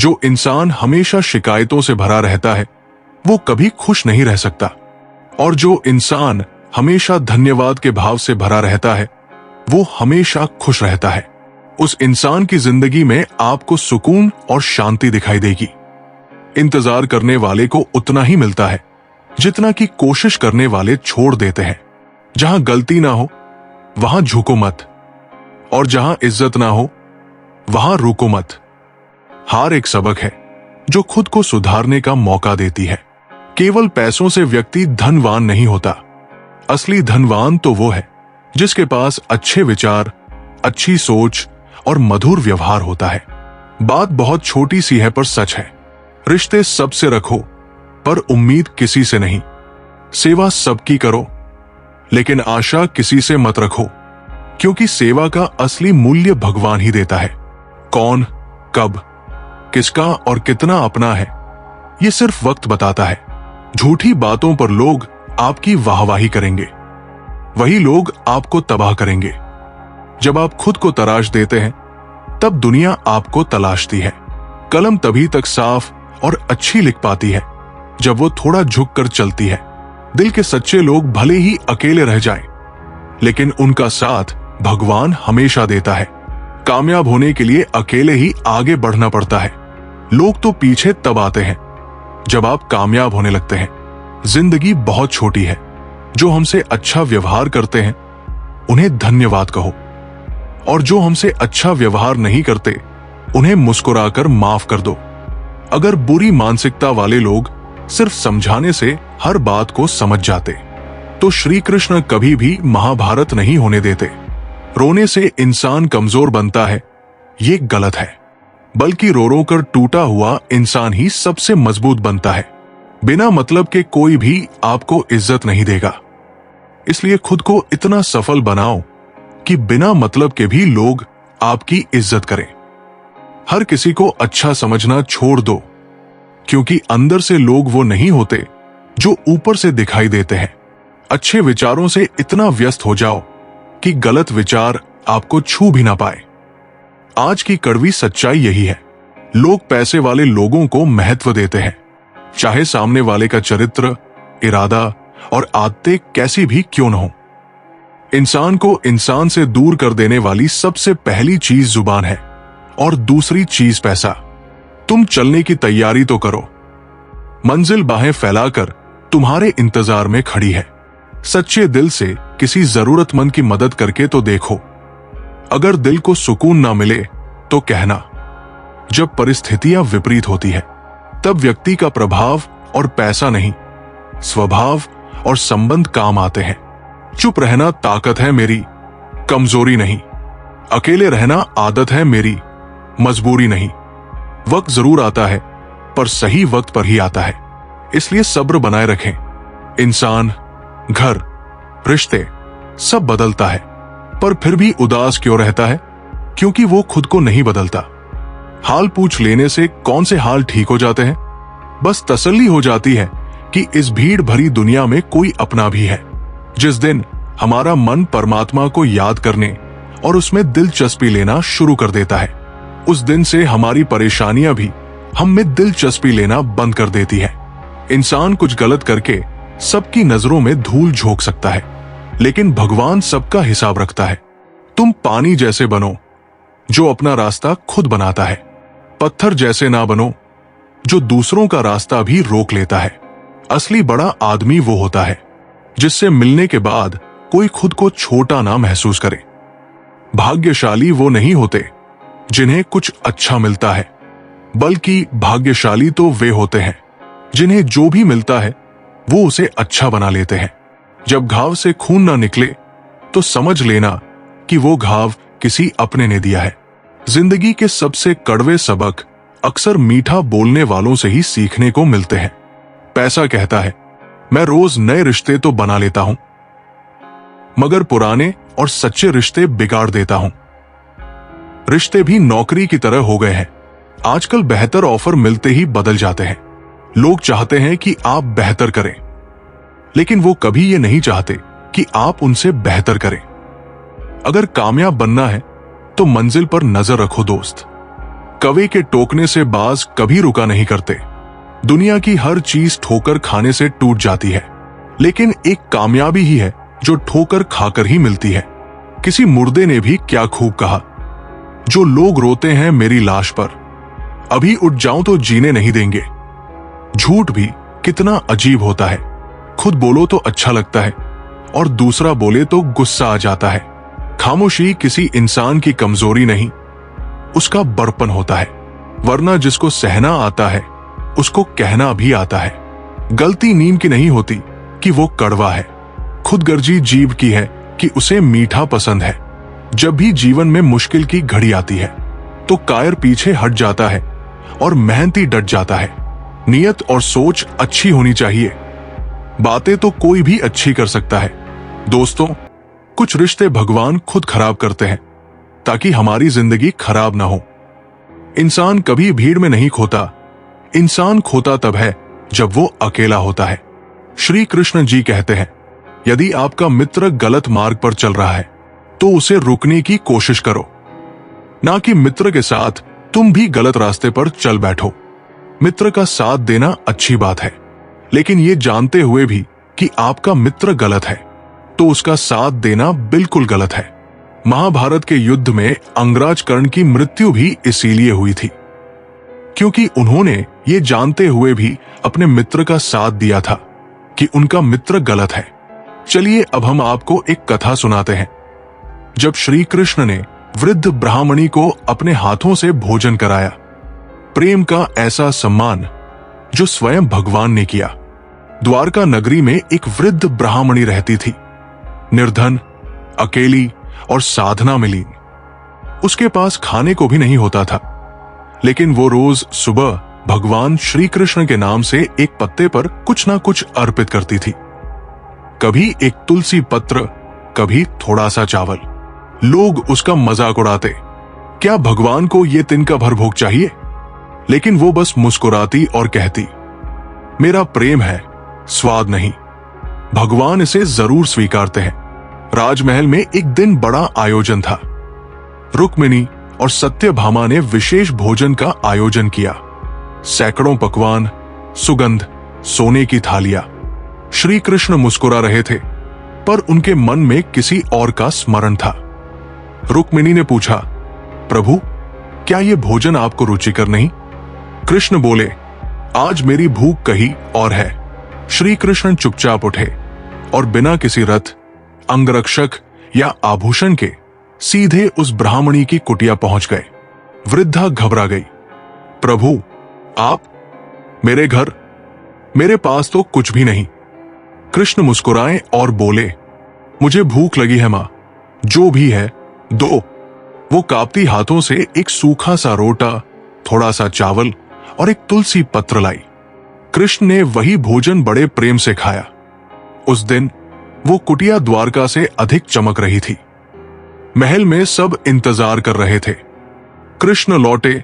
जो इंसान हमेशा शिकायतों से भरा रहता है वो कभी खुश नहीं रह सकता, और जो इंसान हमेशा धन्यवाद के भाव से भरा रहता है वो हमेशा खुश रहता है। उस इंसान की जिंदगी में आपको सुकून और शांति दिखाई देगी। इंतजार करने वाले को उतना ही मिलता है जितना कि कोशिश करने वाले छोड़ देते हैं। जहां गलती ना हो वहां झुको मत, और जहां इज्जत ना हो वहां रुको मत। हार एक सबक है जो खुद को सुधारने का मौका देती है। केवल पैसों से व्यक्ति धनवान नहीं होता। असली धनवान तो वो है जिसके पास अच्छे विचार, अच्छी सोच और मधुर व्यवहार होता है। बात बहुत छोटी सी है पर सच है। रिश्ते सबसे रखो पर उम्मीद किसी से नहीं। सेवा सबकी करो लेकिन आशा किसी से मत रखो, क्योंकि सेवा का असली मूल्य भगवान ही देता है। कौन, कब, किसका और कितना अपना है ये सिर्फ वक्त बताता है। झूठी बातों पर लोग आपकी वाहवाही करेंगे, वही लोग आपको तबाह करेंगे। जब आप खुद को तराश देते हैं तब दुनिया आपको तलाशती है। कलम तभी तक साफ और अच्छी लिख पाती है जब वो थोड़ा झुक कर चलती है। दिल के सच्चे लोग भले ही अकेले रह जाएं, लेकिन उनका साथ भगवान हमेशा देता है। कामयाब होने के लिए अकेले ही आगे बढ़ना पड़ता है। लोग तो पीछे तब आते हैं जब आप कामयाब होने लगते हैं। जिंदगी बहुत छोटी है। जो हमसे अच्छा व्यवहार करते हैं उन्हें धन्यवाद कहो, और जो हमसे अच्छा व्यवहार नहीं करते उन्हें मुस्कुराकर माफ कर दो। अगर बुरी मानसिकता वाले लोग सिर्फ समझाने से हर बात को समझ जाते तो श्री कृष्ण कभी भी महाभारत नहीं होने देते। रोने से इंसान कमजोर बनता है ये गलत है, बल्कि रो रो कर टूटा हुआ इंसान ही सबसे मजबूत बनता है। बिना मतलब के कोई भी आपको इज्जत नहीं देगा, इसलिए खुद को इतना सफल बनाओ कि बिना मतलब के भी लोग आपकी इज्जत करें। हर किसी को अच्छा समझना छोड़ दो, क्योंकि अंदर से लोग वो नहीं होते जो ऊपर से दिखाई देते हैं। अच्छे विचारों से इतना व्यस्त हो जाओ कि गलत विचार आपको छू भी ना पाए। आज की कड़वी सच्चाई यही है। लोग पैसे वाले लोगों को महत्व देते हैं, चाहे सामने वाले का चरित्र, इरादा और आदतें कैसी भी क्यों न हो। इंसान को इंसान से दूर कर देने वाली सबसे पहली चीज जुबान है और दूसरी चीज पैसा। तुम चलने की तैयारी तो करो, मंजिल बाहें फैलाकर तुम्हारे इंतजार में खड़ी है। सच्चे दिल से किसी जरूरतमंद की मदद करके तो देखो। अगर दिल को सुकून ना मिले तो कहना। जब परिस्थितियां विपरीत होती है तब व्यक्ति का प्रभाव और पैसा नहीं, स्वभाव और संबंध काम आते हैं। चुप रहना ताकत है मेरी, कमजोरी नहीं। अकेले रहना आदत है मेरी, मजबूरी नहीं। वक्त जरूर आता है पर सही वक्त पर ही आता है, इसलिए सब्र बनाए रखें। इंसान, घर, रिश्ते सब बदलता है, पर फिर भी उदास क्यों रहता है? क्योंकि वो खुद को नहीं बदलता। हाल पूछ लेने से कौन से हाल ठीक हो जाते हैं? बस तसल्ली हो जाती है कि इस भीड़ भरी दुनिया में कोई अपना भी है। जिस दिन हमारा मन परमात्मा को याद करने और उसमें दिलचस्पी लेना शुरू कर देता है, उस दिन से हमारी परेशानियां भी हम में दिलचस्पी लेना बंद कर देती है। इंसान कुछ गलत करके सबकी नजरों में धूल झोंक सकता है, लेकिन भगवान सबका हिसाब रखता है। तुम पानी जैसे बनो जो अपना रास्ता खुद बनाता है, पत्थर जैसे ना बनो जो दूसरों का रास्ता भी रोक लेता है। असली बड़ा आदमी वो होता है जिससे मिलने के बाद कोई खुद को छोटा ना महसूस करे। भाग्यशाली वो नहीं होते जिन्हें कुछ अच्छा मिलता है, बल्कि भाग्यशाली तो वे होते हैं जिन्हें जो भी मिलता है वो उसे अच्छा बना लेते हैं। जब घाव से खून ना निकले तो समझ लेना कि वो घाव किसी अपने ने दिया है। जिंदगी के सबसे कड़वे सबक अक्सर मीठा बोलने वालों से ही सीखने को मिलते हैं। पैसा कहता है, मैं रोज नए रिश्ते तो बना लेता हूं, मगर पुराने और सच्चे रिश्ते बिगाड़ देता हूं। रिश्ते भी नौकरी की तरह हो गए हैं। आजकल बेहतर ऑफर मिलते ही बदल जाते हैं। लोग चाहते हैं कि आप बेहतर करें, लेकिन वो कभी ये नहीं चाहते कि आप उनसे बेहतर करें। अगर कामयाब बनना है तो मंजिल पर नजर रखो दोस्त, कौवे के टोकने से बाज कभी रुका नहीं करते। दुनिया की हर चीज ठोकर खाने से टूट जाती है, लेकिन एक कामयाबी ही है जो ठोकर खाकर ही मिलती है। किसी मुर्दे ने भी क्या खूब कहा, जो लोग रोते हैं मेरी लाश पर, अभी उठ जाऊं तो जीने नहीं देंगे। झूठ भी कितना अजीब होता है, खुद बोलो तो अच्छा लगता है और दूसरा बोले तो गुस्सा आ जाता है। खामोशी किसी इंसान की कमजोरी नहीं, उसका बड़पन होता है, वरना जिसको सहना आता है उसको कहना भी आता है। गलती नीम की नहीं होती कि वो कड़वा है, खुदगर्जी जीव की है कि उसे मीठा पसंद है। जब भी जीवन में मुश्किल की घड़ी आती है तो कायर पीछे हट जाता है और मेहनती डट जाता है। नियत और सोच अच्छी होनी चाहिए, बातें तो कोई भी अच्छी कर सकता है। दोस्तों, कुछ रिश्ते भगवान खुद खराब करते हैं ताकि हमारी जिंदगी खराब ना हो। इंसान कभी भीड़ में नहीं खोता, इंसान खोता तब है जब वो अकेला होता है। श्री कृष्ण जी कहते हैं, यदि आपका मित्र गलत मार्ग पर चल रहा है तो उसे रोकने की कोशिश करो, ना कि मित्र के साथ तुम भी गलत रास्ते पर चल बैठो। मित्र का साथ देना अच्छी बात है, लेकिन ये जानते हुए भी कि आपका मित्र गलत है तो उसका साथ देना बिल्कुल गलत है। महाभारत के युद्ध में अंगराज कर्ण की मृत्यु भी इसीलिए हुई थी, क्योंकि उन्होंने ये जानते हुए भी अपने मित्र का साथ दिया था कि उनका मित्र गलत है। चलिए अब हम आपको एक कथा सुनाते हैं। जब श्री कृष्ण ने वृद्ध ब्राह्मणी को अपने हाथों से भोजन कराया, प्रेम का ऐसा सम्मान जो स्वयं भगवान ने किया। द्वारका नगरी में एक वृद्ध ब्राह्मणी रहती थी, निर्धन, अकेली और साधना में लीन। उसके पास खाने को भी नहीं होता था, लेकिन वो रोज सुबह भगवान श्री कृष्ण के नाम से एक पत्ते पर कुछ ना कुछ अर्पित करती थी। कभी एक तुलसी पत्र, कभी थोड़ा सा चावल। लोग उसका मजाक उड़ाते, क्या भगवान को ये तिनका भर भोग चाहिए? लेकिन वो बस मुस्कुराती और कहती, मेरा प्रेम है, स्वाद नहीं। भगवान इसे जरूर स्वीकारते हैं। राजमहल में एक दिन बड़ा आयोजन था। रुक्मिणी और सत्यभामा ने विशेष भोजन का आयोजन किया। सैकड़ों पकवान, सुगंध, सोने की थालियां। श्री कृष्ण मुस्कुरा रहे थे, पर उनके मन में किसी और का स्मरण था। रुक्मिणी ने पूछा, प्रभु, क्या ये भोजन आपको रुचिकर नहीं? कृष्ण बोले, आज मेरी भूख कहीं और है। श्री कृष्ण चुपचाप उठे और बिना किसी रथ, अंगरक्षक या आभूषण के सीधे उस ब्राह्मणी की कुटिया पहुंच गए। वृद्धा घबरा गई। प्रभु, आप? मेरे घर, मेरे पास तो कुछ भी नहीं। कृष्ण मुस्कुराए और बोले, मुझे भूख लगी है मां, जो भी है दो। वो कांपती हाथों से एक सूखा सा रोटा, थोड़ा सा चावल और एक तुलसी पत्र लाई। कृष्ण ने वही भोजन बड़े प्रेम से खाया। उस दिन वो कुटिया द्वारका से अधिक चमक रही थी। महल में सब इंतजार कर रहे थे। कृष्ण लौटे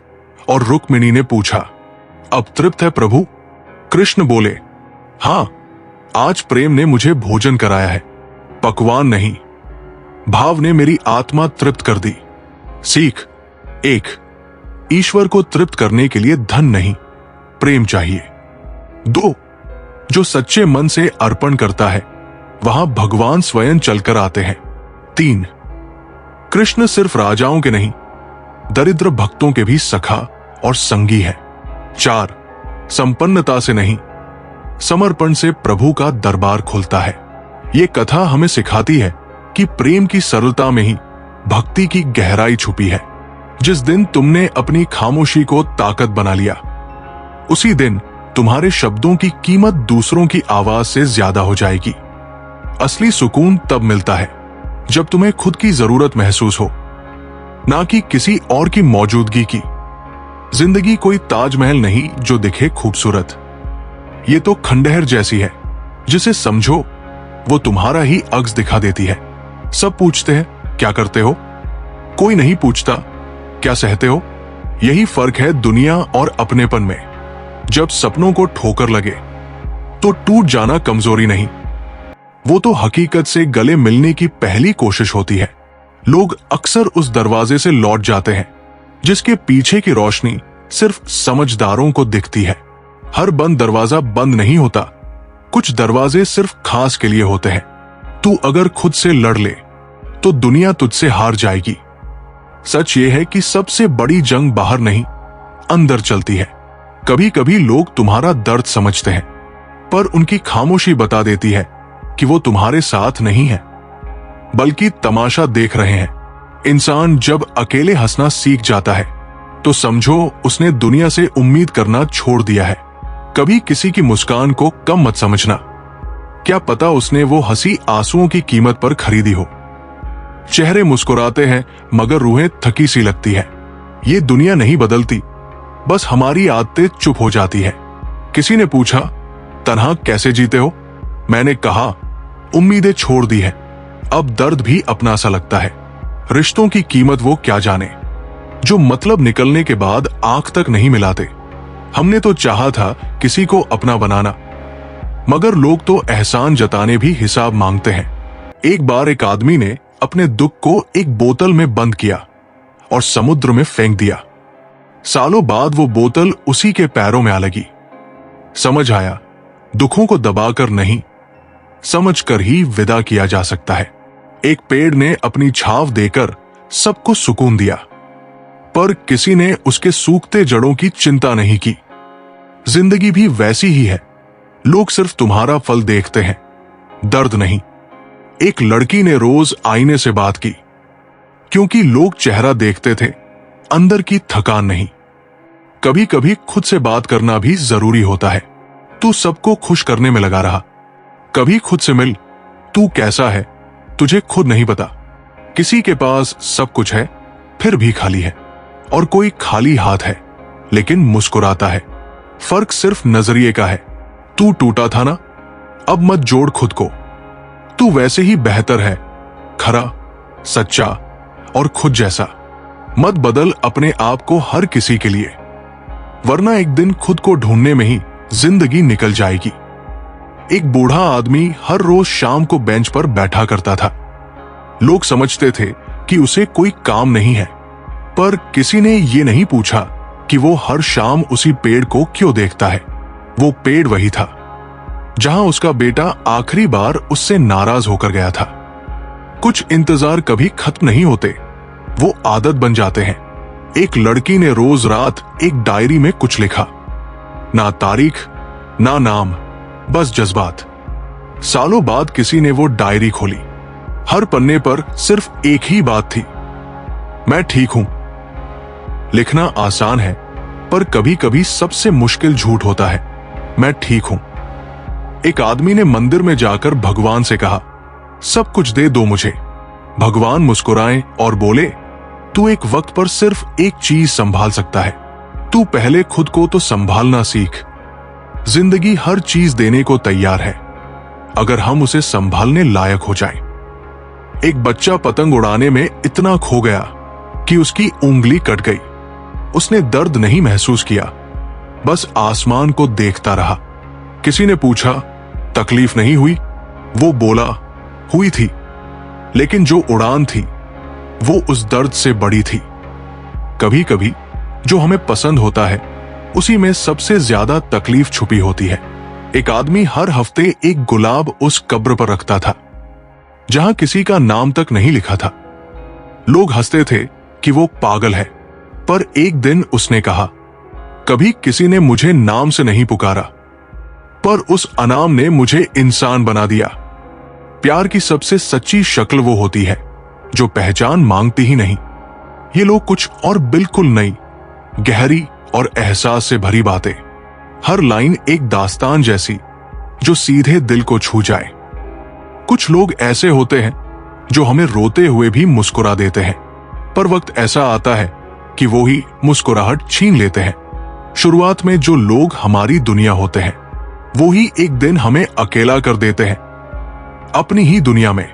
और रुक्मिणी ने पूछा, अब तृप्त है प्रभु? कृष्ण बोले, हां, आज प्रेम ने मुझे भोजन कराया है, पकवान नहीं। भाव ने मेरी आत्मा तृप्त कर दी। सीख एक, ईश्वर को तृप्त करने के लिए धन नहीं, प्रेम चाहिए। दो, जो सच्चे मन से अर्पण करता है वहां भगवान स्वयं चलकर आते हैं। तीन, कृष्ण सिर्फ राजाओं के नहीं, दरिद्र भक्तों के भी सखा और संगी है। चार, संपन्नता से नहीं, समर्पण से प्रभु का दरबार खुलता है। ये कथा हमें सिखाती है कि प्रेम की सरलता में ही भक्ति की गहराई छुपी है। जिस दिन तुमने अपनी खामोशी को ताकत बना लिया, उसी दिन तुम्हारे शब्दों की कीमत दूसरों की आवाज से ज्यादा हो जाएगी। असली सुकून तब मिलता है जब तुम्हें खुद की जरूरत महसूस हो, ना कि किसी और की मौजूदगी की। जिंदगी कोई ताजमहल नहीं जो दिखे खूबसूरत, ये तो खंडहर जैसी है, जिसे समझो वो तुम्हारा ही अक्स दिखा देती है। सब पूछते हैं क्या करते हो, कोई नहीं पूछता क्या सहते हो। यही फर्क है दुनिया और अपनेपन में। जब सपनों को ठोकर लगे तो टूट जाना कमजोरी नहीं, वो तो हकीकत से गले मिलने की पहली कोशिश होती है। लोग अक्सर उस दरवाजे से लौट जाते हैं जिसके पीछे की रोशनी सिर्फ समझदारों को दिखती है। हर बंद दरवाजा बंद नहीं होता, कुछ दरवाजे सिर्फ खास के लिए होते हैं। तू अगर खुद से लड़ ले तो दुनिया तुझसे हार जाएगी। सच ये है कि सबसे बड़ी जंग बाहर नहीं, अंदर चलती है। कभी कभी लोग तुम्हारा दर्द समझते हैं, पर उनकी खामोशी बता देती है कि वो तुम्हारे साथ नहीं है, बल्कि तमाशा देख रहे हैं। इंसान जब अकेले हंसना सीख जाता है तो समझो उसने दुनिया से उम्मीद करना छोड़ दिया है। कभी किसी की मुस्कान को कम मत समझना, क्या पता उसने वो हंसी आंसुओं की कीमत पर खरीदी हो। चेहरे मुस्कुराते हैं मगर रूहें थकी सी लगती है। ये दुनिया नहीं बदलती, बस हमारी आदतें चुप हो जाती है। किसी ने पूछा, तन्हा कैसे जीते हो? मैंने कहा, उम्मीदें छोड़ दी है, अब दर्द भी अपना सा लगता है। रिश्तों की कीमत वो क्या जाने, जो मतलब निकलने के बाद आंख तक नहीं मिलाते। हमने तो चाहा था किसी को अपना बनाना, मगर लोग तो एहसान जताने भी हिसाब मांगते हैं। एक बार एक आदमी ने अपने दुख को एक बोतल में बंद किया और समुद्र में फेंक दिया। सालों बाद वो बोतल उसी के पैरों में आ लगी। समझ आया, दुखों को दबाकर नहीं, समझकर ही विदा किया जा सकता है। एक पेड़ ने अपनी छाव देकर सबको सुकून दिया, पर किसी ने उसके सूखते जड़ों की चिंता नहीं की। जिंदगी भी वैसी ही है, लोग सिर्फ तुम्हारा फल देखते हैं, दर्द नहीं। एक लड़की ने रोज आईने से बात की, क्योंकि लोग चेहरा देखते थे, अंदर की थकान नहीं। कभी कभी खुद से बात करना भी जरूरी होता है। तू सबको खुश करने में लगा रहा, कभी खुद से मिल, तू कैसा है तुझे खुद नहीं पता। किसी के पास सब कुछ है फिर भी खाली है, और कोई खाली हाथ है लेकिन मुस्कुराता है। फर्क सिर्फ नजरिए का है। तू टूटा था ना, अब मत जोड़ खुद को। तू वैसे ही बेहतर है, खरा, सच्चा और खुद जैसा। मत बदल अपने आप को हर किसी के लिए, वरना एक दिन खुद को ढूंढने में ही जिंदगी निकल जाएगी। एक बूढ़ा आदमी हर रोज शाम को बेंच पर बैठा करता था। लोग समझते थे कि उसे कोई काम नहीं है, पर किसी ने ये नहीं पूछा कि वो हर शाम उसी पेड़ को क्यों देखता है। वो पेड़ वही था जहां उसका बेटा आखिरी बार उससे नाराज होकर गया था। कुछ इंतजार कभी खत्म नहीं होते, वो आदत बन जाते हैं। एक लड़की ने रोज रात एक डायरी में कुछ लिखा, ना तारीख ना नाम, बस जज्बात। सालों बाद किसी ने वो डायरी खोली। हर पन्ने पर सिर्फ एक ही बात थी, मैं ठीक हूं। लिखना आसान है, पर कभी कभी सबसे मुश्किल झूठ होता है, मैं ठीक हूं। एक आदमी ने मंदिर में जाकर भगवान से कहा, सब कुछ दे दो मुझे। भगवान मुस्कुराए और बोले, तू एक वक्त पर सिर्फ एक चीज संभाल सकता है, तू पहले खुद को तो संभालना सीख। जिंदगी हर चीज देने को तैयार है, अगर हम उसे संभालने लायक हो जाएं। एक बच्चा पतंग उड़ाने में इतना खो गया कि उसकी उंगली कट गई। उसने दर्द नहीं महसूस किया, बस आसमान को देखता रहा। किसी ने पूछा, तकलीफ नहीं हुई? वो बोला, हुई थी, लेकिन जो उड़ान थी वो उस दर्द से बड़ी थी। कभी कभी जो हमें पसंद होता है उसी में सबसे ज्यादा तकलीफ छुपी होती है। एक आदमी हर हफ्ते एक गुलाब उस कब्र पर रखता था जहां किसी का नाम तक नहीं लिखा था। लोग हंसते थे कि वो पागल है, पर एक दिन उसने कहा, कभी किसी ने मुझे नाम से नहीं पुकारा, पर उस अनाम ने मुझे इंसान बना दिया। प्यार की सबसे सच्ची शक्ल वो होती है जो पहचान मांगती ही नहीं। ये लोग कुछ और बिल्कुल नई, गहरी और एहसास से भरी बातें। हर लाइन एक दास्तान जैसी जो सीधे दिल को छू जाए। कुछ लोग ऐसे होते हैं जो हमें रोते हुए भी मुस्कुरा देते हैं, पर वक्त ऐसा आता है कि वो ही मुस्कुराहट छीन लेते हैं। शुरुआत में जो लोग हमारी दुनिया होते हैं वो ही एक दिन हमें अकेला कर देते हैं अपनी ही दुनिया में।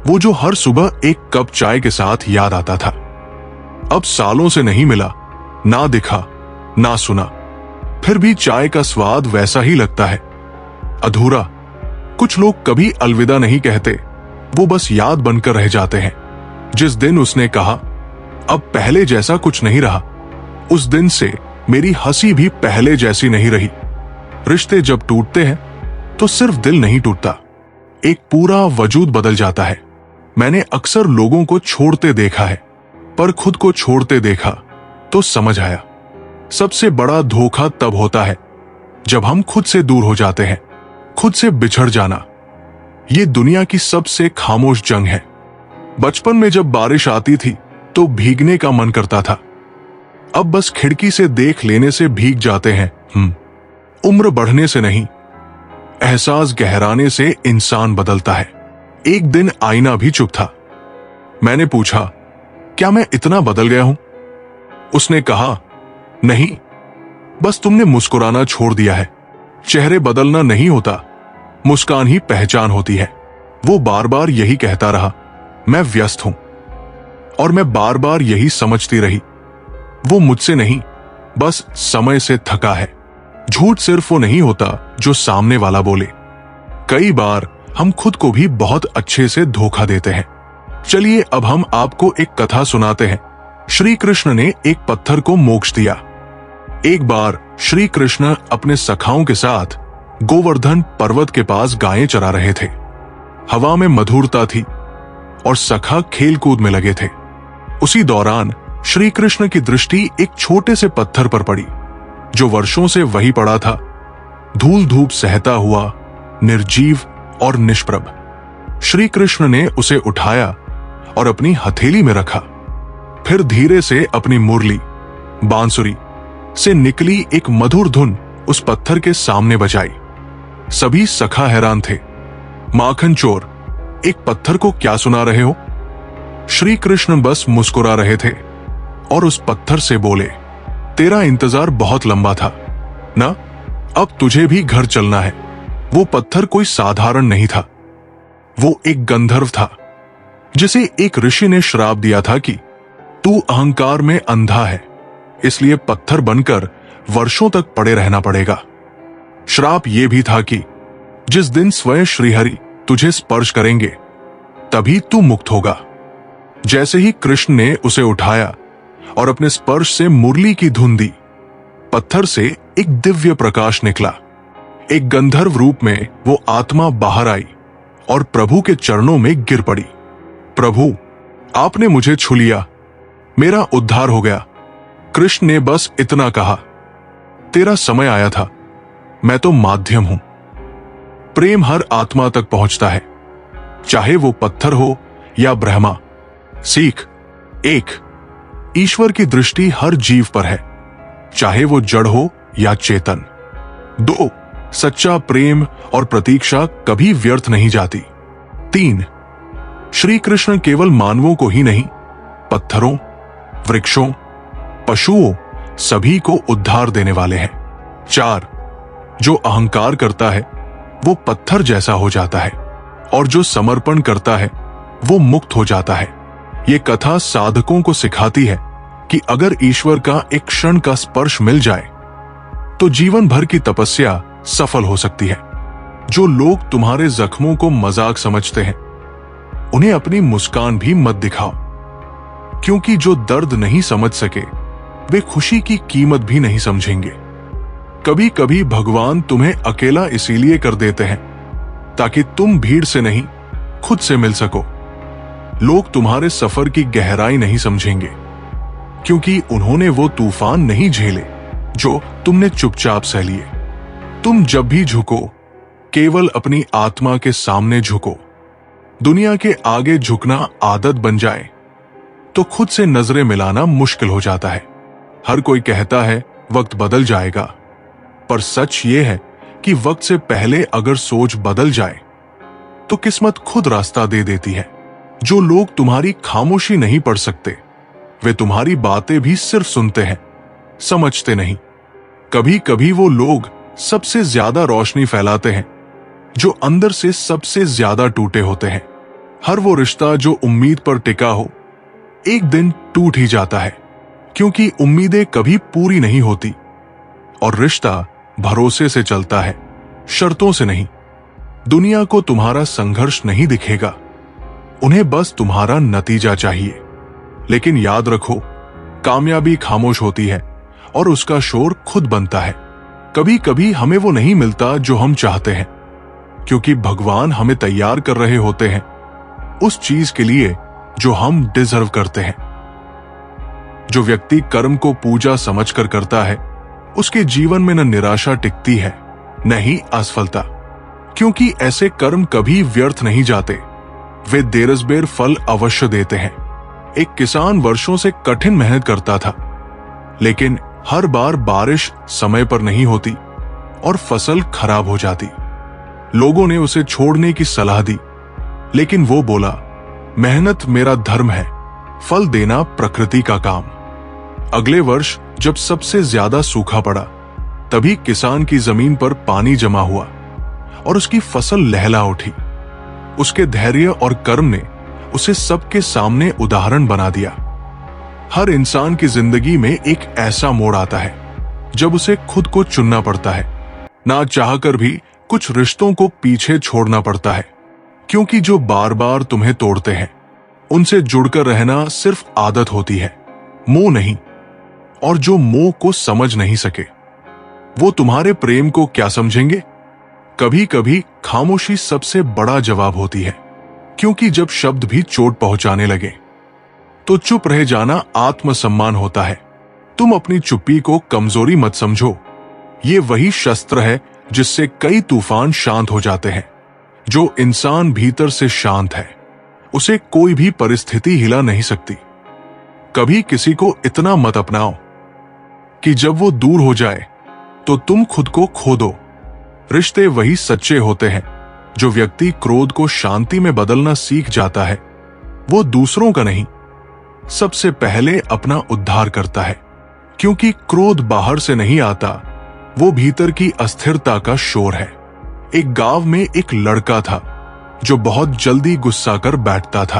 वो जो हर सुबह एक कप चाय के साथ याद आता था, अब सालों से नहीं मिला, ना दिखा ना सुना, फिर भी चाय का स्वाद वैसा ही लगता है, अधूरा। कुछ लोग कभी अलविदा नहीं कहते, वो बस याद बनकर रह जाते हैं। जिस दिन उसने कहा, अब पहले जैसा कुछ नहीं रहा। उस दिन से मेरी हंसी भी पहले जैसी नहीं रही। रिश्ते जब टूटते हैं तो सिर्फ दिल नहीं टूटता, एक पूरा वजूद बदल जाता है। मैंने अक्सर लोगों को छोड़ते देखा है, पर खुद को छोड़ते देखा तो समझ आया, सबसे बड़ा धोखा तब होता है जब हम खुद से दूर हो जाते हैं। खुद से बिछड़ जाना ये दुनिया की सबसे खामोश जंग है। बचपन में जब बारिश आती थी तो भीगने का मन करता था, अब बस खिड़की से देख लेने से भीग जाते हैं। उम्र बढ़ने से नहीं, एहसास गहराने से इंसान बदलता है। एक दिन आईना भी चुप था। मैंने पूछा, क्या मैं इतना बदल गया हूं? उसने कहा, नहीं, बस तुमने मुस्कुराना छोड़ दिया है। चेहरे बदलना नहीं होता, मुस्कान ही पहचान होती है। वो बार बार यही कहता रहा, मैं व्यस्त हूं, और मैं बार बार यही समझती रही, वो मुझसे नहीं, बस समय से थका है। झूठ सिर्फ वो नहीं होता जो सामने वाला बोले। कई बार हम खुद को भी बहुत अच्छे से धोखा देते हैं। चलिए अब हम आपको एक कथा सुनाते हैं। श्री कृष्ण ने एक पत्थर को मोक्ष दिया। एक बार श्री कृष्ण अपने सखाओं के साथ गोवर्धन पर्वत के पास गायें चरा रहे थे। हवा में मधुरता थी और सखा खेल कूद में लगे थे। उसी दौरान श्री कृष्ण की दृष्टि एक छोटे से पत्थर पर पड़ी जो वर्षों से वही पड़ा था, धूल धूप सहता हुआ, निर्जीव और निष्प्रभ। श्री कृष्ण ने उसे उठाया और अपनी हथेली में रखा, फिर धीरे से अपनी मुरली बांसुरी से निकली एक मधुर धुन उस पत्थर के सामने बजाई। सभी सखा हैरान थे। माखन चोर, एक पत्थर को क्या सुना रहे हो? श्री कृष्ण बस मुस्कुरा रहे थे और उस पत्थर से बोले, तेरा इंतजार बहुत लंबा था ना, अब तुझे भी घर चलना है। वो पत्थर कोई साधारण नहीं था, वो एक गंधर्व था जिसे एक ऋषि ने श्राप दिया था कि तू अहंकार में अंधा है, इसलिए पत्थर बनकर वर्षों तक पड़े रहना पड़ेगा। श्राप यह भी था कि जिस दिन स्वयं श्रीहरि तुझे स्पर्श करेंगे तभी तू मुक्त होगा। जैसे ही कृष्ण ने उसे उठाया और अपने स्पर्श से मुरली की धुन दी, पत्थर से एक दिव्य प्रकाश निकला। एक गंधर्व रूप में वो आत्मा बाहर आई और प्रभु के चरणों में गिर पड़ी। प्रभु, आपने मुझे छू लिया, मेरा उद्धार हो गया। कृष्ण ने बस इतना कहा, तेरा समय आया था, मैं तो माध्यम हूं। प्रेम हर आत्मा तक पहुंचता है, चाहे वो पत्थर हो या ब्रह्मा। सीख एक, ईश्वर की दृष्टि हर जीव पर है, चाहे वो जड़ हो या चेतन। दो, सच्चा प्रेम और प्रतीक्षा कभी व्यर्थ नहीं जाती। तीन, श्री कृष्ण केवल मानवों को ही नहीं, पत्थरों, वृक्षों, पशुओं सभी को उद्धार देने वाले हैं। चार, जो अहंकार करता है वो पत्थर जैसा हो जाता है और जो समर्पण करता है वो मुक्त हो जाता है। ये कथा साधकों को सिखाती है कि अगर ईश्वर का एक क्षण का स्पर्श मिल जाए तो जीवन भर की तपस्या सफल हो सकती है। जो लोग तुम्हारे जख्मों को मजाक समझते हैं उन्हें अपनी मुस्कान भी मत दिखाओ, क्योंकि जो दर्द नहीं समझ सके वे खुशी की कीमत भी नहीं समझेंगे। कभी कभी भगवान तुम्हें अकेला इसीलिए कर देते हैं ताकि तुम भीड़ से नहीं खुद से मिल सको। लोग तुम्हारे सफर की गहराई नहीं समझेंगे क्योंकि उन्होंने वो तूफान नहीं झेले जो तुमने चुपचाप सह लिए। तुम जब भी झुको केवल अपनी आत्मा के सामने झुको। दुनिया के आगे झुकना आदत बन जाए तो खुद से नजरें मिलाना मुश्किल हो जाता है। हर कोई कहता है वक्त बदल जाएगा, पर सच ये है कि वक्त से पहले अगर सोच बदल जाए तो किस्मत खुद रास्ता दे देती है। जो लोग तुम्हारी खामोशी नहीं पढ़ सकते वे तुम्हारी बातें भी सिर्फ सुनते हैं, समझते नहीं। कभी कभी वो लोग सबसे ज्यादा रोशनी फैलाते हैं जो अंदर से सबसे ज्यादा टूटे होते हैं। हर वो रिश्ता जो उम्मीद पर टिका हो एक दिन टूट ही जाता है, क्योंकि उम्मीदें कभी पूरी नहीं होती और रिश्ता भरोसे से चलता है, शर्तों से नहीं। दुनिया को तुम्हारा संघर्ष नहीं दिखेगा, उन्हें बस तुम्हारा नतीजा चाहिए। लेकिन याद रखो, कामयाबी खामोश होती है और उसका शोर खुद बनता है। कभी कभी हमें वो नहीं मिलता जो हम चाहते हैं, क्योंकि भगवान हमें तैयार कर रहे होते हैं उस चीज के लिए जो हम डिजर्व करते हैं। जो व्यक्ति कर्म को पूजा समझकर करता है, उसके जीवन में न निराशा टिकती है न ही असफलता, क्योंकि ऐसे कर्म कभी व्यर्थ नहीं जाते, वे देरसबेर फल अवश्य देते हैं। एक किसान वर्षों से कठिन मेहनत करता था, लेकिन हर बार बारिश समय पर नहीं होती और फसल खराब हो जाती। लोगों ने उसे छोड़ने की सलाह दी, लेकिन वो बोला, मेहनत मेरा धर्म है, फल देना प्रकृति का काम। अगले वर्ष जब सबसे ज्यादा सूखा पड़ा, तभी किसान की जमीन पर पानी जमा हुआ और उसकी फसल लहला उठी। उसके धैर्य और कर्म ने उसे सबके सामने उदाहरण बना दिया। हर इंसान की जिंदगी में एक ऐसा मोड़ आता है जब उसे खुद को चुनना पड़ता है। ना चाहकर भी कुछ रिश्तों को पीछे छोड़ना पड़ता है, क्योंकि जो बार बार तुम्हें तोड़ते हैं, उनसे जुड़कर रहना सिर्फ आदत होती है, मोह नहीं। और जो मोह को समझ नहीं सके, वो तुम्हारे प्रेम को क्या समझेंगे? कभी कभी खामोशी सबसे बड़ा जवाब होती है, क्योंकि जब शब्द भी चोट पहुंचाने लगे, तो चुप रह जाना आत्मसम्मान होता है। तुम अपनी चुप्पी को कमजोरी मत समझो। ये वही शस्त्र है जिससे कई तूफान शांत हो जाते हैं। जो इंसान भीतर से शांत है, उसे कोई भी परिस्थिति हिला नहीं सकती। कभी किसी को इतना मत अपनाओ कि जब वो दूर हो जाए तो तुम खुद को खो दो। रिश्ते वही सच्चे होते हैं जो व्यक्ति क्रोध को शांति में बदलना सीख जाता है। वो दूसरों का नहीं, सबसे पहले अपना उद्धार करता है, क्योंकि क्रोध बाहर से नहीं आता, वो भीतर की अस्थिरता का शोर है। एक गांव में एक लड़का था जो बहुत जल्दी गुस्सा कर बैठता था।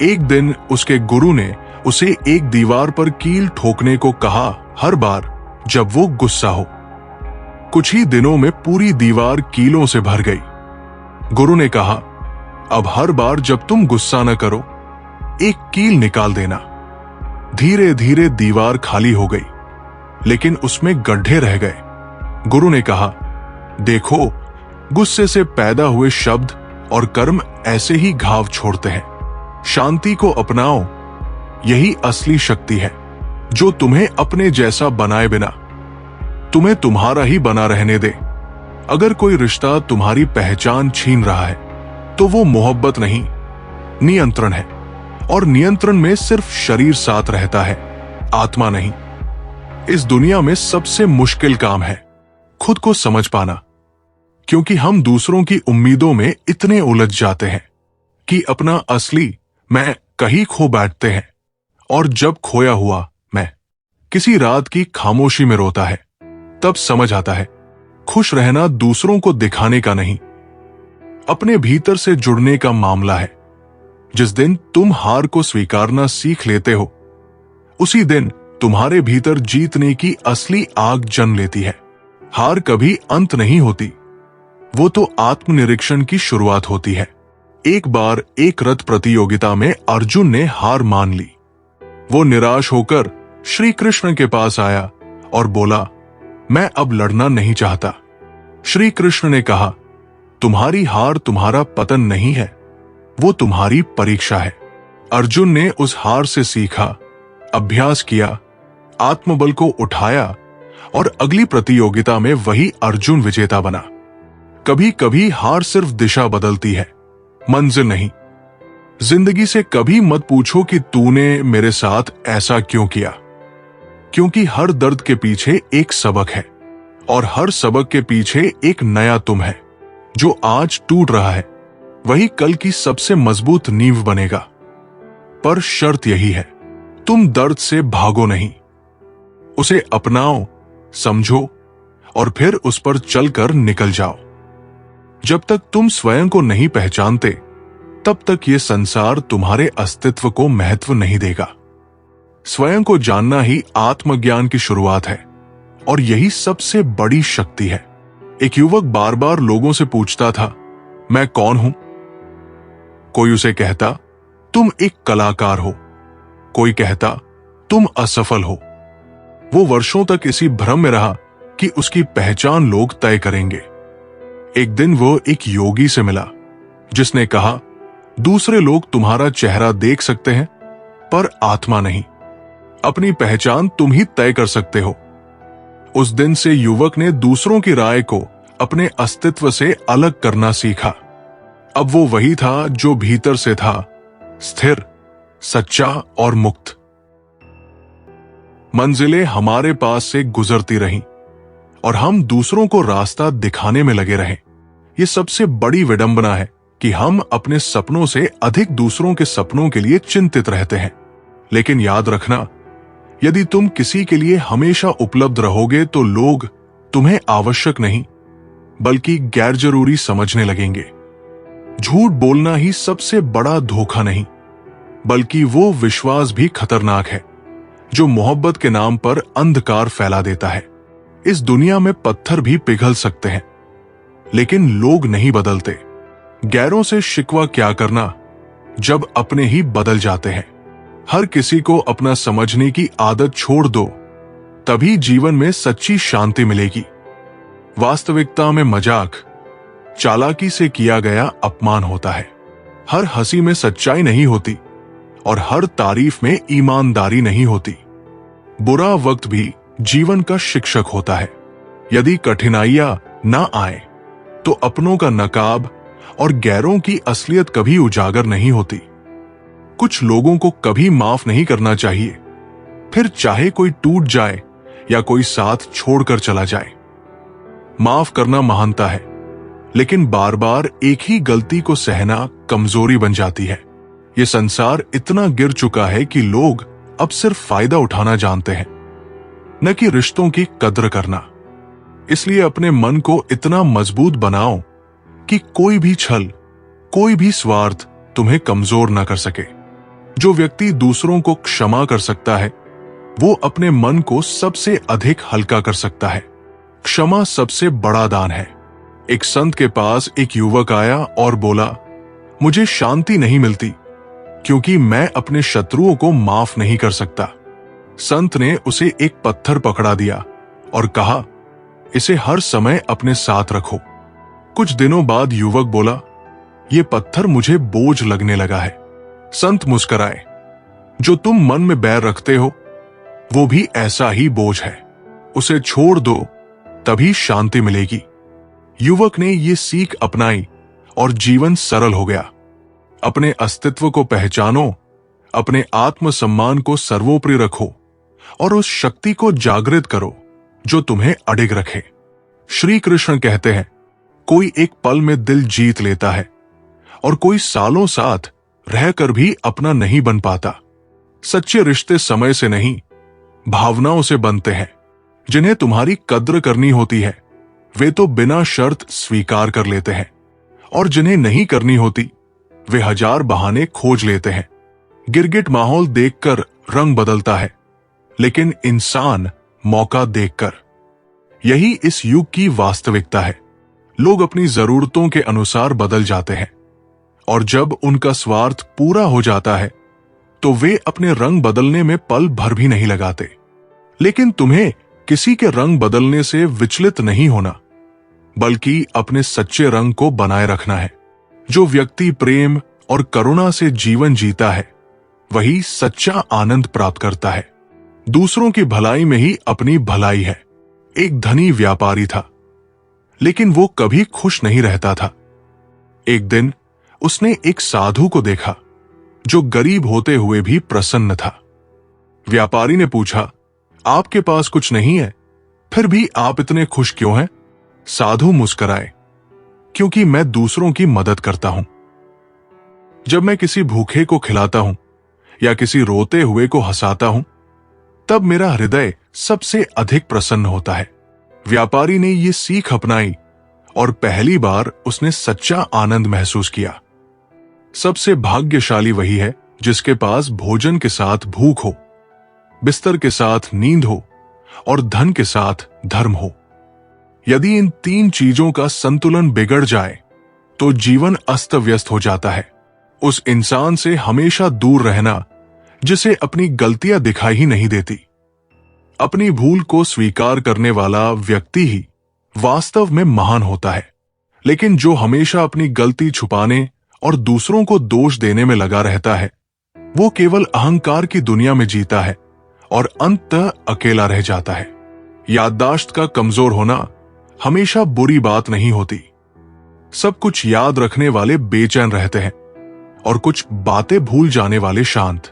एक दिन उसके गुरु ने उसे एक दीवार पर कील ठोकने को कहा हर बार जब वो गुस्सा हो। कुछ ही दिनों में पूरी दीवार कीलों से भर गई। गुरु ने कहा, अब हर बार जब तुम गुस्सा न करो, एक कील निकाल देना। धीरे धीरे दीवार खाली हो गई, लेकिन उसमें गड्ढे रह गए। गुरु ने कहा, देखो, गुस्से से पैदा हुए शब्द और कर्म ऐसे ही घाव छोड़ते हैं। शांति को अपनाओ, यही असली शक्ति है जो तुम्हें अपने जैसा बनाए बिना तुम्हें तुम्हारा ही बना रहने दे। अगर कोई रिश्ता तुम्हारी पहचान छीन रहा है, तो वो मोहब्बत नहीं, नियंत्रण है। और नियंत्रण में सिर्फ शरीर साथ रहता है, आत्मा नहीं। इस दुनिया में सबसे मुश्किल काम है खुद को समझ पाना, क्योंकि हम दूसरों की उम्मीदों में इतने उलझ जाते हैं कि अपना असली मैं कहीं खो बैठते हैं। और जब खोया हुआ मैं किसी रात की खामोशी में रोता है, तब समझ आता है खुश रहना दूसरों को दिखाने का नहीं, अपने भीतर से जुड़ने का मामला है। जिस दिन तुम हार को स्वीकारना सीख लेते हो, उसी दिन तुम्हारे भीतर जीतने की असली आग जन्म लेती है। हार कभी अंत नहीं होती, वो तो आत्मनिरीक्षण की शुरुआत होती है। एक बार एक रथ प्रतियोगिता में अर्जुन ने हार मान ली। वो निराश होकर श्री कृष्ण के पास आया और बोला, मैं अब लड़ना नहीं चाहता। श्री कृष्ण ने कहा, तुम्हारी हार तुम्हारा पतन नहीं है, वो तुम्हारी परीक्षा है। अर्जुन ने उस हार से सीखा, अभ्यास किया, आत्मबल को उठाया और अगली प्रतियोगिता में वही अर्जुन विजेता बना। कभी कभी हार सिर्फ दिशा बदलती है, मंजिल नहीं। जिंदगी से कभी मत पूछो कि तूने मेरे साथ ऐसा क्यों किया, क्योंकि हर दर्द के पीछे एक सबक है और हर सबक के पीछे एक नया तुम है। जो आज टूट रहा है, वही कल की सबसे मजबूत नींव बनेगा। पर शर्त यही है, तुम दर्द से भागो नहीं, उसे अपनाओ, समझो और फिर उस पर चलकर निकल जाओ। जब तक तुम स्वयं को नहीं पहचानते, तब तक ये संसार तुम्हारे अस्तित्व को महत्व नहीं देगा। स्वयं को जानना ही आत्मज्ञान की शुरुआत है और यही सबसे बड़ी शक्ति है। एक युवक बार बार लोगों से पूछता था, मैं कौन हूं? कोई उसे कहता, तुम एक कलाकार हो। कोई कहता तुम असफल हो। वो वर्षों तक इसी भ्रम में रहा कि उसकी पहचान लोग तय करेंगे। एक दिन वो एक योगी से मिला जिसने कहा, दूसरे लोग तुम्हारा चेहरा देख सकते हैं पर आत्मा नहीं। अपनी पहचान तुम ही तय कर सकते हो। उस दिन से युवक ने दूसरों की राय को अपने अस्तित्व से अलग करना सीखा। अब वो वही था जो भीतर से था, स्थिर, सच्चा और मुक्त। मंजिलें हमारे पास से गुजरती रहीं और हम दूसरों को रास्ता दिखाने में लगे रहें। ये सबसे बड़ी विडंबना है कि हम अपने सपनों से अधिक दूसरों के सपनों के लिए चिंतित रहते हैं। लेकिन याद रखना, यदि तुम किसी के लिए हमेशा उपलब्ध रहोगे तो लोग तुम्हें आवश्यक नहीं बल्कि गैर जरूरी समझने लगेंगे। झूठ बोलना ही सबसे बड़ा धोखा नहीं बल्कि वो विश्वास भी खतरनाक है जो मोहब्बत के नाम पर अंधकार फैला देता है। इस दुनिया में पत्थर भी पिघल सकते हैं लेकिन लोग नहीं बदलते। गैरों से शिकवा क्या करना जब अपने ही बदल जाते हैं। हर किसी को अपना समझने की आदत छोड़ दो, तभी जीवन में सच्ची शांति मिलेगी। वास्तविकता में मजाक, चालाकी से किया गया अपमान होता है। हर हंसी में सच्चाई नहीं होती और हर तारीफ में ईमानदारी नहीं होती। बुरा वक्त भी जीवन का शिक्षक होता है। यदि कठिनाइयां ना आए तो अपनों का नकाब और गैरों की असलियत कभी उजागर नहीं होती। कुछ लोगों को कभी माफ नहीं करना चाहिए, फिर चाहे कोई टूट जाए या कोई साथ छोड़कर चला जाए। माफ करना महानता है, लेकिन बार बार एक ही गलती को सहना कमजोरी बन जाती है। ये संसार इतना गिर चुका है कि लोग अब सिर्फ फायदा उठाना जानते हैं, न कि रिश्तों की कद्र करना। इसलिए अपने मन को इतना मजबूत बनाओ कि कोई भी छल, कोई भी स्वार्थ तुम्हें कमजोर न कर सके। जो व्यक्ति दूसरों को क्षमा कर सकता है वो अपने मन को सबसे अधिक हल्का कर सकता है। क्षमा सबसे बड़ा दान है। एक संत के पास एक युवक आया और बोला, मुझे शांति नहीं मिलती क्योंकि मैं अपने शत्रुओं को माफ नहीं कर सकता। संत ने उसे एक पत्थर पकड़ा दिया और कहा, इसे हर समय अपने साथ रखो। कुछ दिनों बाद युवक बोला, यह पत्थर मुझे बोझ लगने लगा है। संत मुस्कराए, जो तुम मन में बैर रखते हो वो भी ऐसा ही बोझ है, उसे छोड़ दो तभी शांति मिलेगी। युवक ने ये सीख अपनाई और जीवन सरल हो गया। अपने अस्तित्व को पहचानो, अपने आत्मसम्मान को सर्वोपरि रखो और उस शक्ति को जागृत करो जो तुम्हें अडिग रखे। श्री कृष्ण कहते हैं, कोई एक पल में दिल जीत लेता है और कोई सालों साथ रहकर भी अपना नहीं बन पाता। सच्चे रिश्ते समय से नहीं, भावनाओं से बनते हैं। जिन्हें तुम्हारी कद्र करनी होती है वे तो बिना शर्त स्वीकार कर लेते हैं और जिन्हें नहीं करनी होती वे हजार बहाने खोज लेते हैं। गिरगिट माहौल देखकर रंग बदलता है, लेकिन इंसान मौका देखकर। यही इस युग की वास्तविकता है। लोग अपनी जरूरतों के अनुसार बदल जाते हैं और जब उनका स्वार्थ पूरा हो जाता है तो वे अपने रंग बदलने में पल भर भी नहीं लगाते। लेकिन तुम्हें किसी के रंग बदलने से विचलित नहीं होना, बल्कि अपने सच्चे रंग को बनाए रखना है। जो व्यक्ति प्रेम और करुणा से जीवन जीता है वही सच्चा आनंद प्राप्त करता है। दूसरों की भलाई में ही अपनी भलाई है। एक धनी व्यापारी था, लेकिन वो कभी खुश नहीं रहता था। एक दिन उसने एक साधु को देखा जो गरीब होते हुए भी प्रसन्न था। व्यापारी ने पूछा, आपके पास कुछ नहीं है, फिर भी आप इतने खुश क्यों हैं? साधु मुस्कुराए, क्योंकि मैं दूसरों की मदद करता हूं। जब मैं किसी भूखे को खिलाता हूं या किसी रोते हुए को हंसाता हूं, तब मेरा हृदय सबसे अधिक प्रसन्न होता है। व्यापारी ने यह सीख अपनाई और पहली बार उसने सच्चा आनंद महसूस किया। सबसे भाग्यशाली वही है जिसके पास भोजन के साथ भूख हो, बिस्तर के साथ नींद हो और धन के साथ धर्म हो। यदि इन तीन चीजों का संतुलन बिगड़ जाए तो जीवन अस्त व्यस्त हो जाता है। उस इंसान से हमेशा दूर रहना जिसे अपनी गलतियां दिखाई ही नहीं देती। अपनी भूल को स्वीकार करने वाला व्यक्ति ही वास्तव में महान होता है, लेकिन जो हमेशा अपनी गलती छुपाने और दूसरों को दोष देने में लगा रहता है, वो केवल अहंकार की दुनिया में जीता है और अंततः अकेला रह जाता है। याददाश्त का कमजोर होना हमेशा बुरी बात नहीं होती। सब कुछ याद रखने वाले बेचैन रहते हैं और कुछ बातें भूल जाने वाले शांत।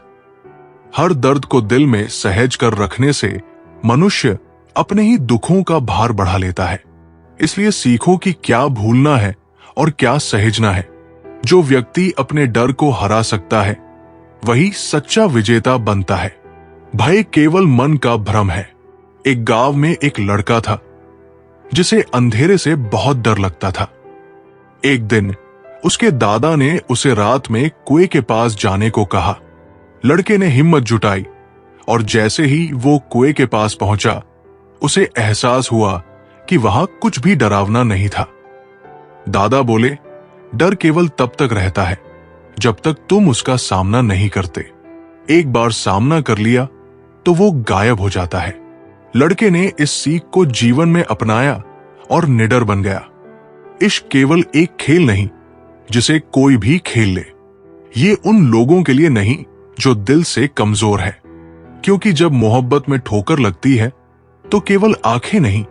हर दर्द को दिल में सहज कर रखने से मनुष्य अपने ही दुखों का भार बढ़ा लेता है। इसलिए सीखो कि क्या भूलना है और क्या सहेजना है। जो व्यक्ति अपने डर को हरा सकता है, वही सच्चा विजेता बनता है। भय केवल मन का भ्रम है। एक गांव में एक लड़का था जिसे अंधेरे से बहुत डर लगता था। एक दिन उसके दादा ने उसे रात में कुएं के पास जाने को कहा। लड़के ने हिम्मत जुटाई और जैसे ही वो कुएं के पास पहुंचा, उसे एहसास हुआ कि वहां कुछ भी डरावना नहीं था। दादा बोले, डर केवल तब तक रहता है जब तक तुम उसका सामना नहीं करते। एक बार सामना कर लिया तो वो गायब हो जाता है। लड़के ने इस सीख को जीवन में अपनाया और निडर बन गया। इश्क केवल एक खेल नहीं जिसे कोई भी खेल ले। ये उन लोगों के लिए नहीं जो दिल से कमजोर है, क्योंकि जब मोहब्बत में ठोकर लगती है तो केवल आंखें नहीं,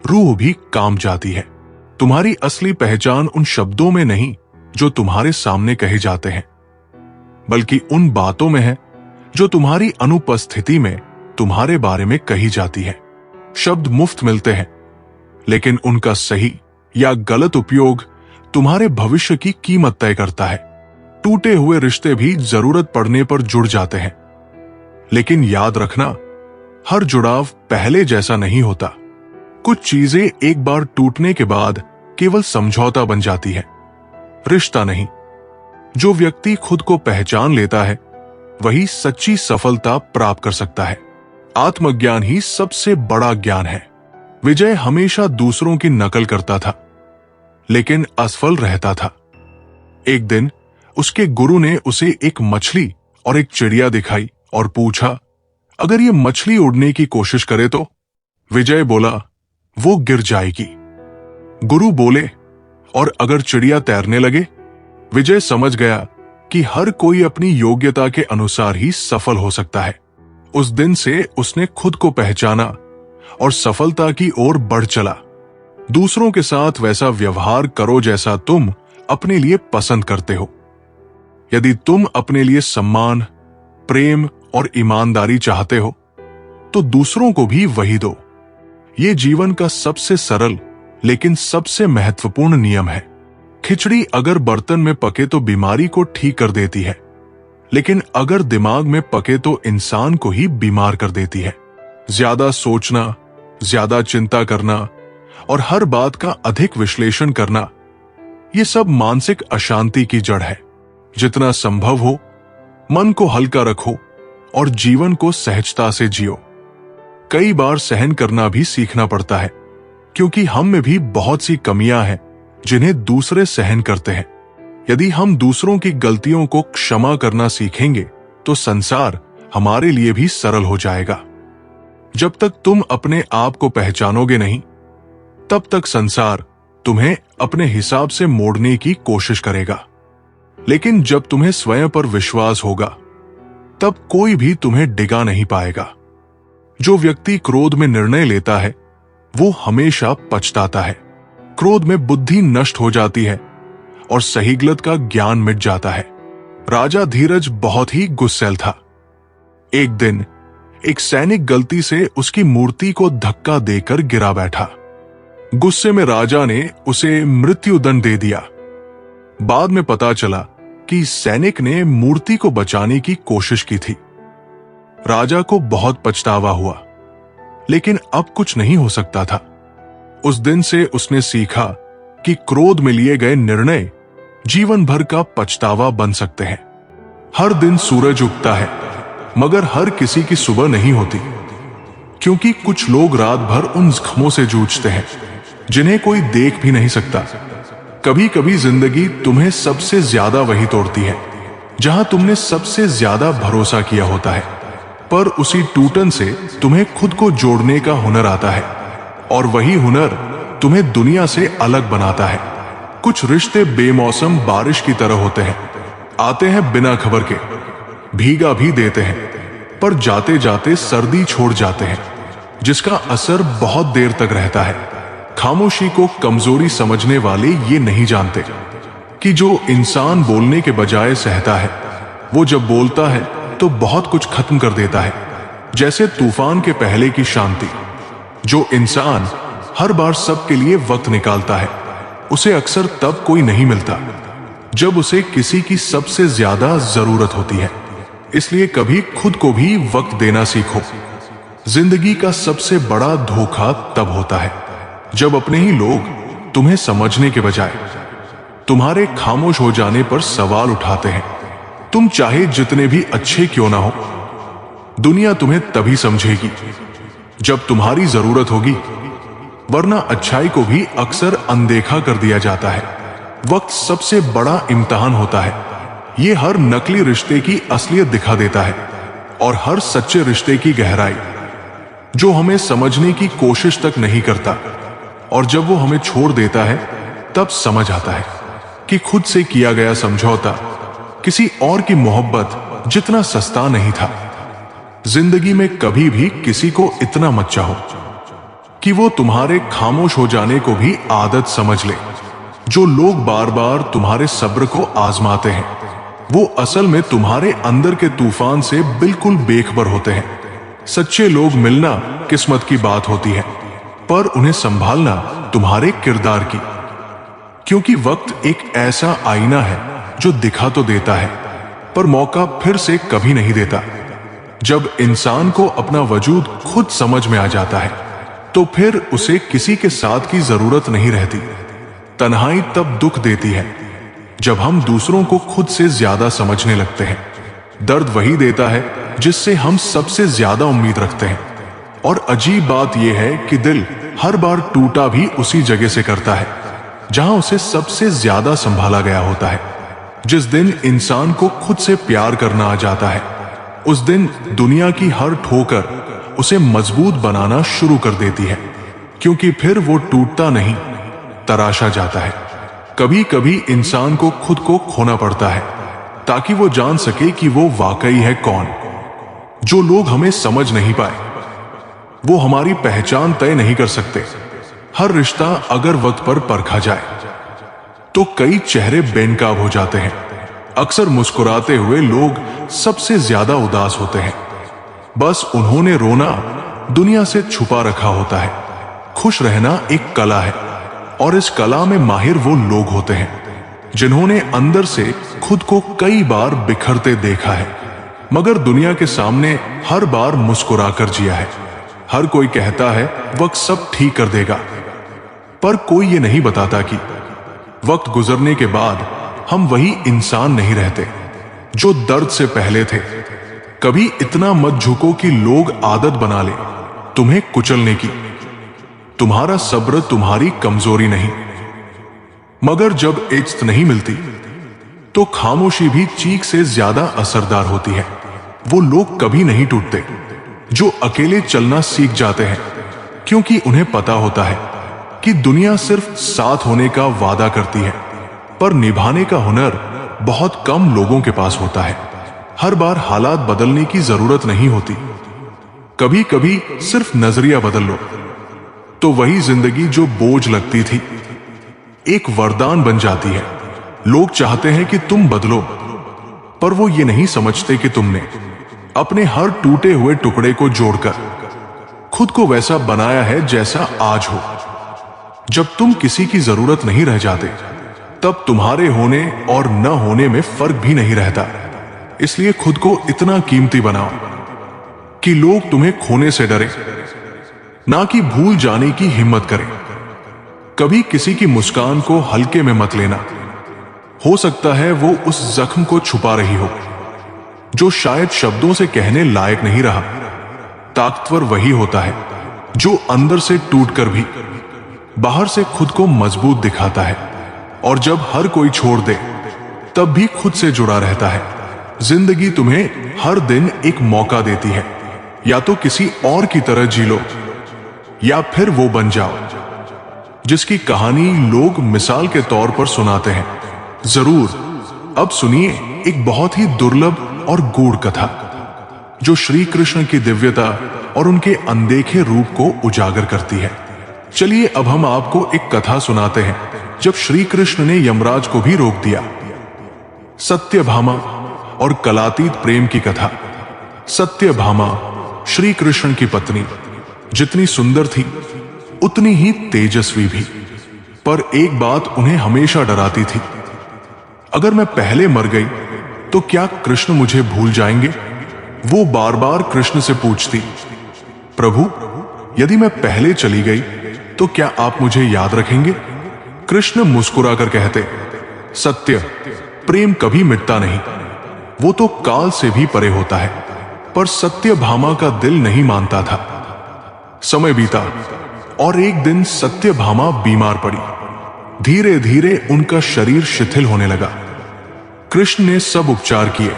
रूह भी काम जाती है। तुम्हारी असली पहचान उन शब्दों में नहीं जो तुम्हारे सामने कहे जाते हैं, बल्कि उन बातों में है जो तुम्हारी अनुपस्थिति में तुम्हारे बारे में कही जाती है। शब्द मुफ्त मिलते हैं, लेकिन उनका सही या गलत उपयोग तुम्हारे भविष्य की कीमत तय करता है। टूटे हुए रिश्ते भी जरूरत पड़ने पर जुड़ जाते हैं, लेकिन याद रखना, हर जुड़ाव पहले जैसा नहीं होता। कुछ चीजें एक बार टूटने के बाद केवल समझौता बन जाती है, रिश्ता नहीं। जो व्यक्ति खुद को पहचान लेता है, वही सच्ची सफलता प्राप्त कर सकता है। आत्मज्ञान ही सबसे बड़ा ज्ञान है। विजय हमेशा दूसरों की नकल करता था, लेकिन असफल रहता था। एक दिन उसके गुरु ने उसे एक मछली और एक चिड़िया दिखाई और पूछा, अगर ये मछली उड़ने की कोशिश करे तो? विजय बोला, वो गिर जाएगी। गुरु बोले, और अगर चिड़िया तैरने लगे? विजय समझ गया कि हर कोई अपनी योग्यता के अनुसार ही सफल हो सकता है। उस दिन से उसने खुद को पहचाना और सफलता की ओर बढ़ चला। दूसरों के साथ वैसा व्यवहार करो जैसा तुम अपने लिए पसंद करते हो। यदि तुम अपने लिए सम्मान, प्रेम और ईमानदारी चाहते हो, तो दूसरों को भी वही दो। ये जीवन का सबसे सरल लेकिन सबसे महत्वपूर्ण नियम है। खिचड़ी अगर बर्तन में पके तो बीमारी को ठीक कर देती है, लेकिन अगर दिमाग में पके तो इंसान को ही बीमार कर देती है। ज्यादा सोचना, ज्यादा चिंता करना और हर बात का अधिक विश्लेषण करना, ये सब मानसिक अशांति की जड़ है। जितना संभव हो मन को हल्का रखो और जीवन को सहजता से जियो। कई बार सहन करना भी सीखना पड़ता है, क्योंकि हम में भी बहुत सी कमियां हैं जिन्हें दूसरे सहन करते हैं। यदि हम दूसरों की गलतियों को क्षमा करना सीखेंगे तो संसार हमारे लिए भी सरल हो जाएगा। जब तक तुम अपने आप को पहचानोगे नहीं, तब तक संसार तुम्हें अपने हिसाब से मोड़ने की कोशिश करेगा। लेकिन जब तुम्हें स्वयं पर विश्वास होगा, तब कोई भी तुम्हें डिगा नहीं पाएगा। जो व्यक्ति क्रोध में निर्णय लेता है, वो हमेशा पछताता है। क्रोध में बुद्धि नष्ट हो जाती है और सही गलत का ज्ञान मिट जाता है। राजा धीरज बहुत ही गुस्सैल था। एक दिन एक सैनिक गलती से उसकी मूर्ति को धक्का देकर गिरा बैठा। गुस्से में राजा ने उसे मृत्युदंड दे दिया। बाद में पता चला कि सैनिक ने मूर्ति को बचाने की कोशिश की थी। राजा को बहुत पछतावा हुआ, लेकिन अब कुछ नहीं हो सकता था। उस दिन से उसने सीखा कि क्रोध में लिए गए निर्णय जीवन भर का पछतावा बन सकते हैं। हर दिन सूरज उगता है, मगर हर किसी की सुबह नहीं होती, क्योंकि कुछ लोग रात भर उन जख्मों से जूझते हैं जिन्हें कोई देख भी नहीं सकता। कभी कभी जिंदगी तुम्हें सबसे ज्यादा वही तोड़ती है जहां तुमने सबसे ज्यादा भरोसा किया होता है, पर उसी टूटन से तुम्हें खुद को जोड़ने का हुनर आता है, और वही हुनर तुम्हें दुनिया से अलग बनाता है। कुछ रिश्ते बेमौसम बारिश की तरह होते हैं, आते हैं बिना खबर के, भीगा भी देते हैं, पर जाते जाते सर्दी छोड़ जाते हैं, जिसका असर बहुत देर तक रहता है। खामोशी को कमजोरी समझने वाले ये नहीं जानते कि जो इंसान बोलने के बजाय सहता है, वो जब बोलता है तो बहुत कुछ खत्म कर देता है, जैसे तूफान के पहले की शांति। जो इंसान हर बार सबके लिए वक्त निकालता है, उसे अक्सर तब कोई नहीं मिलता जब उसे किसी की सबसे ज्यादा जरूरत होती है। इसलिए कभी खुद को भी वक्त देना सीखो। जिंदगी का सबसे बड़ा धोखा तब होता है जब अपने ही लोग तुम्हें समझने के बजाय तुम्हारे खामोश हो जाने पर सवाल उठाते हैं। तुम चाहे जितने भी अच्छे क्यों ना हो, दुनिया तुम्हें तभी समझेगी जब तुम्हारी जरूरत होगी, वरना अच्छाई को भी अक्सर अनदेखा कर दिया जाता है। वक्त सबसे बड़ा इम्तिहान होता है। ये हर नकली रिश्ते की असलियत दिखा देता है, और हर सच्चे रिश्ते की गहराई, जो हमें समझने की कोशिश तक नहीं करता। और जब वो हमें छोड़ देता है, तब समझ आता है कि खुद से किया गया समझौता किसी और की मोहब्बत जितना सस्ता नहीं था। जिंदगी में कभी भी किसी को इतना मत चाहो कि वो तुम्हारे खामोश हो जाने को भी आदत समझ ले। जो लोग बार बार तुम्हारे सब्र को आजमाते हैं, वो असल में तुम्हारे अंदर के तूफान से बिल्कुल बेखबर होते हैं। सच्चे लोग मिलना किस्मत की बात होती है, पर उन्हें संभालना तुम्हारे किरदार की। क्योंकि वक्त एक ऐसा आईना है जो दिखा तो देता है, पर मौका फिर से कभी नहीं देता। जब इंसान को अपना वजूद खुद समझ में आ जाता है, तो फिर उसे किसी के साथ की जरूरत नहीं रहती। तन्हाई तब दुख देती है जब हम दूसरों को खुद से ज्यादा समझने लगते हैं। दर्द वही देता है जिससे हम सबसे ज्यादा उम्मीद रखते हैं। और अजीब बात यह है कि दिल हर बार टूटा भी उसी जगह से करता है जहां उसे सबसे ज्यादा संभाला गया होता है। जिस दिन इंसान को खुद से प्यार करना आ जाता है, उस दिन दुनिया की हर ठोकर उसे मजबूत बनाना शुरू कर देती है, क्योंकि फिर वो टूटता नहीं, तराशा जाता है। कभी कभी इंसान को खुद को खोना पड़ता है ताकि वो जान सके कि वो वाकई है कौन। जो लोग हमें समझ नहीं पाए, वो हमारी पहचान तय नहीं कर सकते। हर रिश्ता अगर वक्त पर परखा जाए तो कई चेहरे बेनकाब हो जाते हैं। अक्सर मुस्कुराते हुए लोग सबसे ज्यादा उदास होते हैं। बस उन्होंने रोना दुनिया से छुपा रखा होता है। खुश रहना एक कला है, और इस कला में माहिर वो लोग होते हैं जिन्होंने अंदर से खुद को कई बार बिखरते देखा है, मगर दुनिया के सामने हर बार मुस्कुराकर जिया है। हर कोई कहता है वक्त सब ठीक कर देगा, पर कोई ये नहीं बताता कि वक्त गुजरने के बाद हम वही इंसान नहीं रहते जो दर्द से पहले थे। कभी इतना मत झुको कि लोग आदत बना ले तुम्हें कुचलने की। तुम्हारा सब्र तुम्हारी कमजोरी नहीं, मगर जब इज्जत नहीं मिलती तो खामोशी भी चीख से ज्यादा असरदार होती है। वो लोग कभी नहीं टूटते जो अकेले चलना सीख जाते हैं, क्योंकि उन्हें पता होता है कि दुनिया सिर्फ साथ होने का वादा करती है, पर निभाने का हुनर बहुत कम लोगों के पास होता है। हर बार हालात बदलने की जरूरत नहीं होती। कभी कभी सिर्फ नजरिया बदल लो तो वही जिंदगी जो बोझ लगती थी एक वरदान बन जाती है। लोग चाहते हैं कि तुम बदलो, पर वो ये नहीं समझते कि तुमने अपने हर टूटे हुए टुकड़े को जोड़कर खुद को वैसा बनाया है जैसा आज हो। जब तुम किसी की जरूरत नहीं रह जाते, तब तुम्हारे होने और न होने में फर्क भी नहीं रहता। इसलिए खुद को इतना कीमती बनाओ कि लोग तुम्हें खोने से डरे, ना कि भूल जाने की हिम्मत करें। कभी किसी की मुस्कान को हल्के में मत लेना। हो सकता है वो उस जख्म को छुपा रही हो जो शायद शब्दों से कहने लायक नहीं रहा। ताकतवर वही होता है जो अंदर से टूटकर भी बाहर से खुद को मजबूत दिखाता है। और जब हर कोई छोड़ दे, तब भी खुद से जुड़ा रहता है। जिंदगी तुम्हें हर दिन एक मौका देती है, या तो किसी और की तरह जी लो या फिर वो बन जाओ जिसकी कहानी लोग मिसाल के तौर पर सुनाते हैं। जरूर अब सुनिए एक बहुत ही दुर्लभ और गूढ़ कथा जो श्री कृष्ण की दिव्यता और उनके अनदेखे रूप को उजागर करती है। चलिए अब हम आपको एक कथा सुनाते हैं जब श्री कृष्ण ने यमराज को भी रोक दिया। सत्यभामा और कलातीत प्रेम की कथा। सत्यभामा श्री कृष्ण की पत्नी जितनी सुंदर थी उतनी ही तेजस्वी भी, पर एक बात उन्हें हमेशा डराती थी, अगर मैं पहले मर गई तो क्या कृष्ण मुझे भूल जाएंगे। वो बार बार कृष्ण से पूछती, प्रभु यदि मैं पहले चली गई तो क्या आप मुझे याद रखेंगे। कृष्ण मुस्कुराकर कहते, सत्य प्रेम कभी मिटता नहीं, वो तो काल से भी परे होता है। पर सत्यभामा का दिल नहीं मानता था। समय बीता और एक दिन सत्यभामा बीमार पड़ी। धीरे धीरे उनका शरीर शिथिल होने लगा। कृष्ण ने सब उपचार किए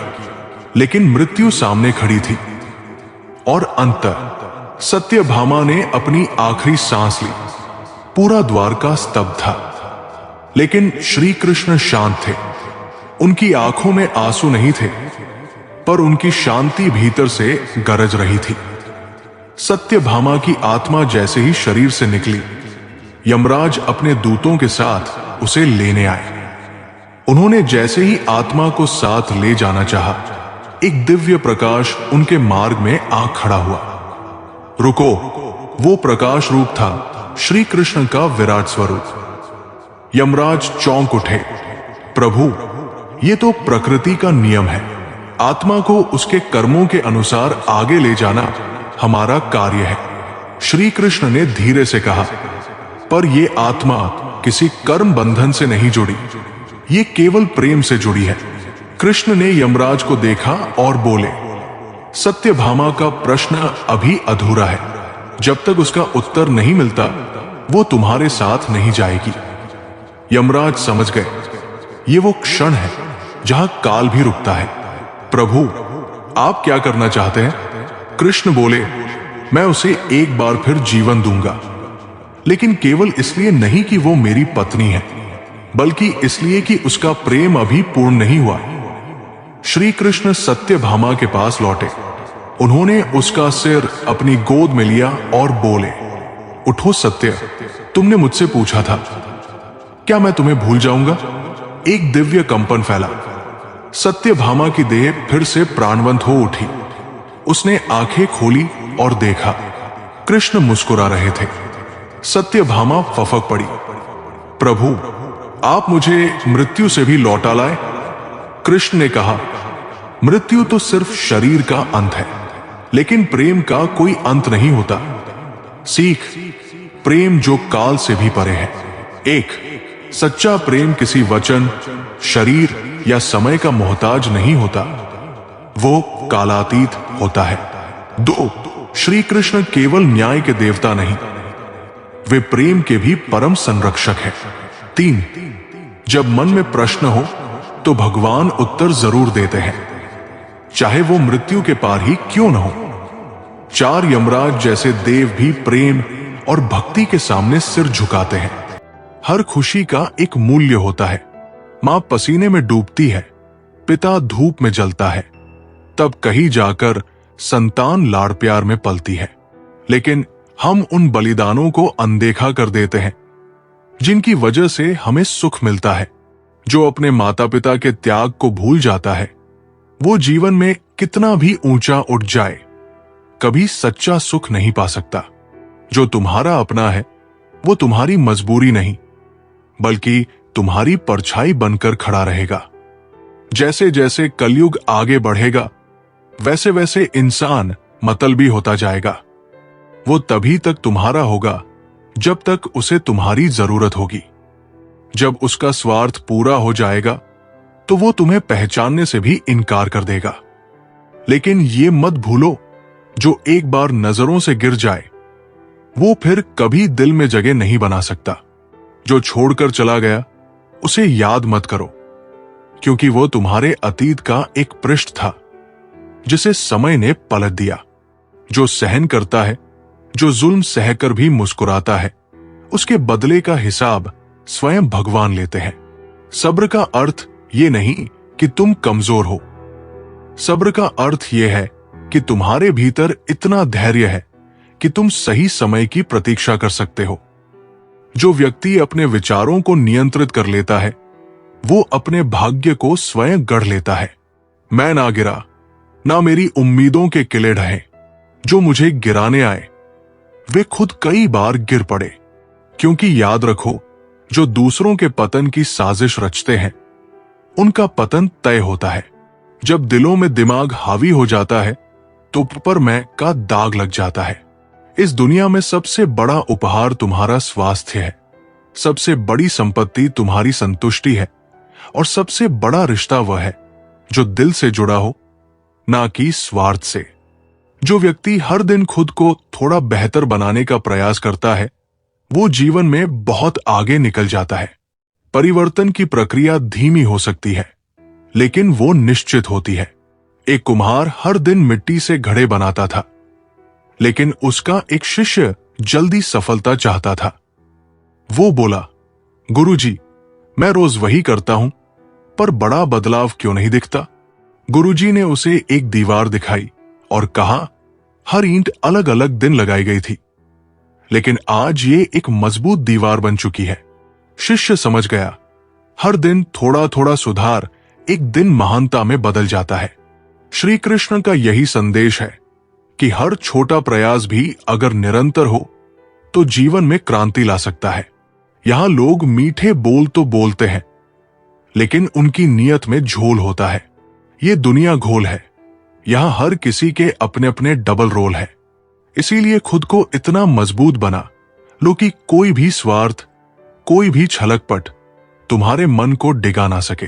लेकिन मृत्यु सामने खड़ी थी और अंततः सत्यभामा ने अपनी आखिरी सांस ली। पूरा द्वारका स्तब्ध था, लेकिन श्री कृष्ण शांत थे। उनकी आंखों में आंसू नहीं थे, पर उनकी शांति भीतर से गरज रही थी। सत्यभामा की आत्मा जैसे ही शरीर से निकली, यमराज अपने दूतों के साथ उसे लेने आए। उन्होंने जैसे ही आत्मा को साथ ले जाना चाहा, एक दिव्य प्रकाश उनके मार्ग में आ खड़ा हुआ। रुको, वो प्रकाश रूप था श्री कृष्ण का विराट स्वरूप। यमराज चौंक उठे, प्रभु ये तो प्रकृति का नियम है, आत्मा को उसके कर्मों के अनुसार आगे ले जाना हमारा कार्य है। श्री कृष्ण ने धीरे से कहा, पर ये आत्मा किसी कर्म बंधन से नहीं जुड़ी, ये केवल प्रेम से जुड़ी है। कृष्ण ने यमराज को देखा और बोले, सत्यभामा का प्रश्न अभी अधूरा है, जब तक उसका उत्तर नहीं मिलता वो तुम्हारे साथ नहीं जाएगी। यमराज समझ गए, ये वो क्षण है जहां काल भी रुकता है। प्रभु आप क्या करना चाहते हैं। कृष्ण बोले, मैं उसे एक बार फिर जीवन दूंगा, लेकिन केवल इसलिए नहीं कि वो मेरी पत्नी है, बल्कि इसलिए कि उसका प्रेम अभी पूर्ण नहीं हुआ। श्री कृष्ण सत्यभामा के पास लौटे। उन्होंने उसका सिर अपनी गोद में लिया और बोले, उठो सत्य, तुमने मुझसे पूछा था, क्या मैं तुम्हें भूल जाऊंगा। एक दिव्य कंपन फैला। सत्यभामा की देह फिर से प्राणवंत हो उठी। उसने आंखें खोली और देखा, कृष्ण मुस्कुरा रहे थे। सत्यभामा फफक पड़ी, प्रभु आप मुझे मृत्यु से भी लौटा लाए। कृष्ण ने कहा, मृत्यु तो सिर्फ शरीर का अंत है, लेकिन प्रेम का कोई अंत नहीं होता। सीख, प्रेम जो काल से भी परे है। एक, सच्चा प्रेम किसी वचन, शरीर या समय का मोहताज नहीं होता, वो कालातीत होता है। दो, श्री कृष्ण केवल न्याय के देवता नहीं, वे प्रेम के भी परम संरक्षक हैं। तीन, जब मन में प्रश्न हो तो भगवान उत्तर जरूर देते हैं, चाहे वो मृत्यु के पार ही क्यों न हो। चार, यमराज जैसे देव भी प्रेम और भक्ति के सामने सिर झुकाते हैं। हर खुशी का एक मूल्य होता है। मां पसीने में डूबती है, पिता धूप में जलता है, तब कहीं जाकर संतान लाड़ प्यार में पलती है। लेकिन हम उन बलिदानों को अनदेखा कर देते हैं जिनकी वजह से हमें सुख मिलता है। जो अपने माता पिता के त्याग को भूल जाता है, वो जीवन में कितना भी ऊंचा उठ जाए, कभी सच्चा सुख नहीं पा सकता। जो तुम्हारा अपना है वो तुम्हारी मजबूरी नहीं, बल्कि तुम्हारी परछाई बनकर खड़ा रहेगा। जैसे जैसे कलयुग आगे बढ़ेगा, वैसे वैसे इंसान मतलबी होता जाएगा। वो तभी तक तुम्हारा होगा जब तक उसे तुम्हारी जरूरत होगी। जब उसका स्वार्थ पूरा हो जाएगा तो वो तुम्हें पहचानने से भी इनकार कर देगा। लेकिन ये मत भूलो, जो एक बार नजरों से गिर जाए वो फिर कभी दिल में जगह नहीं बना सकता। जो छोड़कर चला गया उसे याद मत करो, क्योंकि वो तुम्हारे अतीत का एक पृष्ठ था जिसे समय ने पलट दिया। जो सहन करता है, जो जुल्म सहकर भी मुस्कुराता है, उसके बदले का हिसाब स्वयं भगवान लेते हैं। सब्र का अर्थ ये नहीं कि तुम कमजोर हो। सब्र का अर्थ यह है कि तुम्हारे भीतर इतना धैर्य है कि तुम सही समय की प्रतीक्षा कर सकते हो। जो व्यक्ति अपने विचारों को नियंत्रित कर लेता है, वो अपने भाग्य को स्वयं गढ़ लेता है। मैं ना गिरा, ना मेरी उम्मीदों के किले ढहे। जो मुझे गिराने आए, वे खुद कई बार गिर पड़े। क्योंकि याद रखो, जो दूसरों के पतन की साजिश रचते हैं, उनका पतन तय होता है। जब दिलों में दिमाग हावी हो जाता है, तो पर मैं का दाग लग जाता है। इस दुनिया में सबसे बड़ा उपहार तुम्हारा स्वास्थ्य है, सबसे बड़ी संपत्ति तुम्हारी संतुष्टि है, और सबसे बड़ा रिश्ता वह है जो दिल से जुड़ा हो, ना कि स्वार्थ से। जो व्यक्ति हर दिन खुद को थोड़ा बेहतर बनाने का प्रयास करता है, वो जीवन में बहुत आगे निकल जाता है। परिवर्तन की प्रक्रिया धीमी हो सकती है, लेकिन वो निश्चित होती है। एक कुम्हार हर दिन मिट्टी से घड़े बनाता था, लेकिन उसका एक शिष्य जल्दी सफलता चाहता था। वो बोला, गुरुजी, मैं रोज वही करता हूं, पर बड़ा बदलाव क्यों नहीं दिखता? गुरुजी ने उसे एक दीवार दिखाई और कहा, हर ईंट अलग अलग दिन लगाई गई थी, लेकिन आज ये एक मजबूत दीवार बन चुकी है। शिष्य समझ गया, हर दिन थोड़ा थोड़ा सुधार एक दिन महानता में बदल जाता है। श्री कृष्ण का यही संदेश है कि हर छोटा प्रयास भी अगर निरंतर हो तो जीवन में क्रांति ला सकता है। यहां लोग मीठे बोल तो बोलते हैं, लेकिन उनकी नीयत में झोल होता है। ये दुनिया घोल है, यहां हर किसी के अपने अपने डबल रोल है। इसीलिए खुद को इतना मजबूत बना लो कि कोई भी स्वार्थ, कोई भी छलकपट तुम्हारे मन को डिगा ना सके।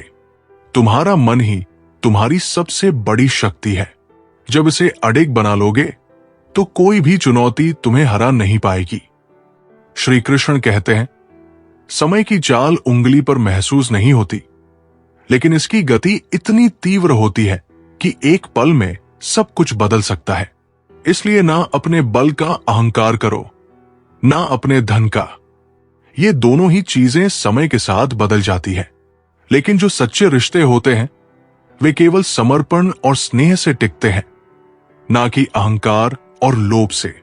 तुम्हारा मन ही तुम्हारी सबसे बड़ी शक्ति है। जब इसे अडिग बना लोगे तो कोई भी चुनौती तुम्हें हरा नहीं पाएगी। श्री कृष्ण कहते हैं, समय की चाल उंगली पर महसूस नहीं होती, लेकिन इसकी गति इतनी तीव्र होती है कि एक पल में सब कुछ बदल सकता है। इसलिए ना अपने बल का अहंकार करो, ना अपने धन का। ये दोनों ही चीजें समय के साथ बदल जाती है, लेकिन जो सच्चे रिश्ते होते हैं वे केवल समर्पण और स्नेह से टिकते हैं, ना कि अहंकार और लोभ से।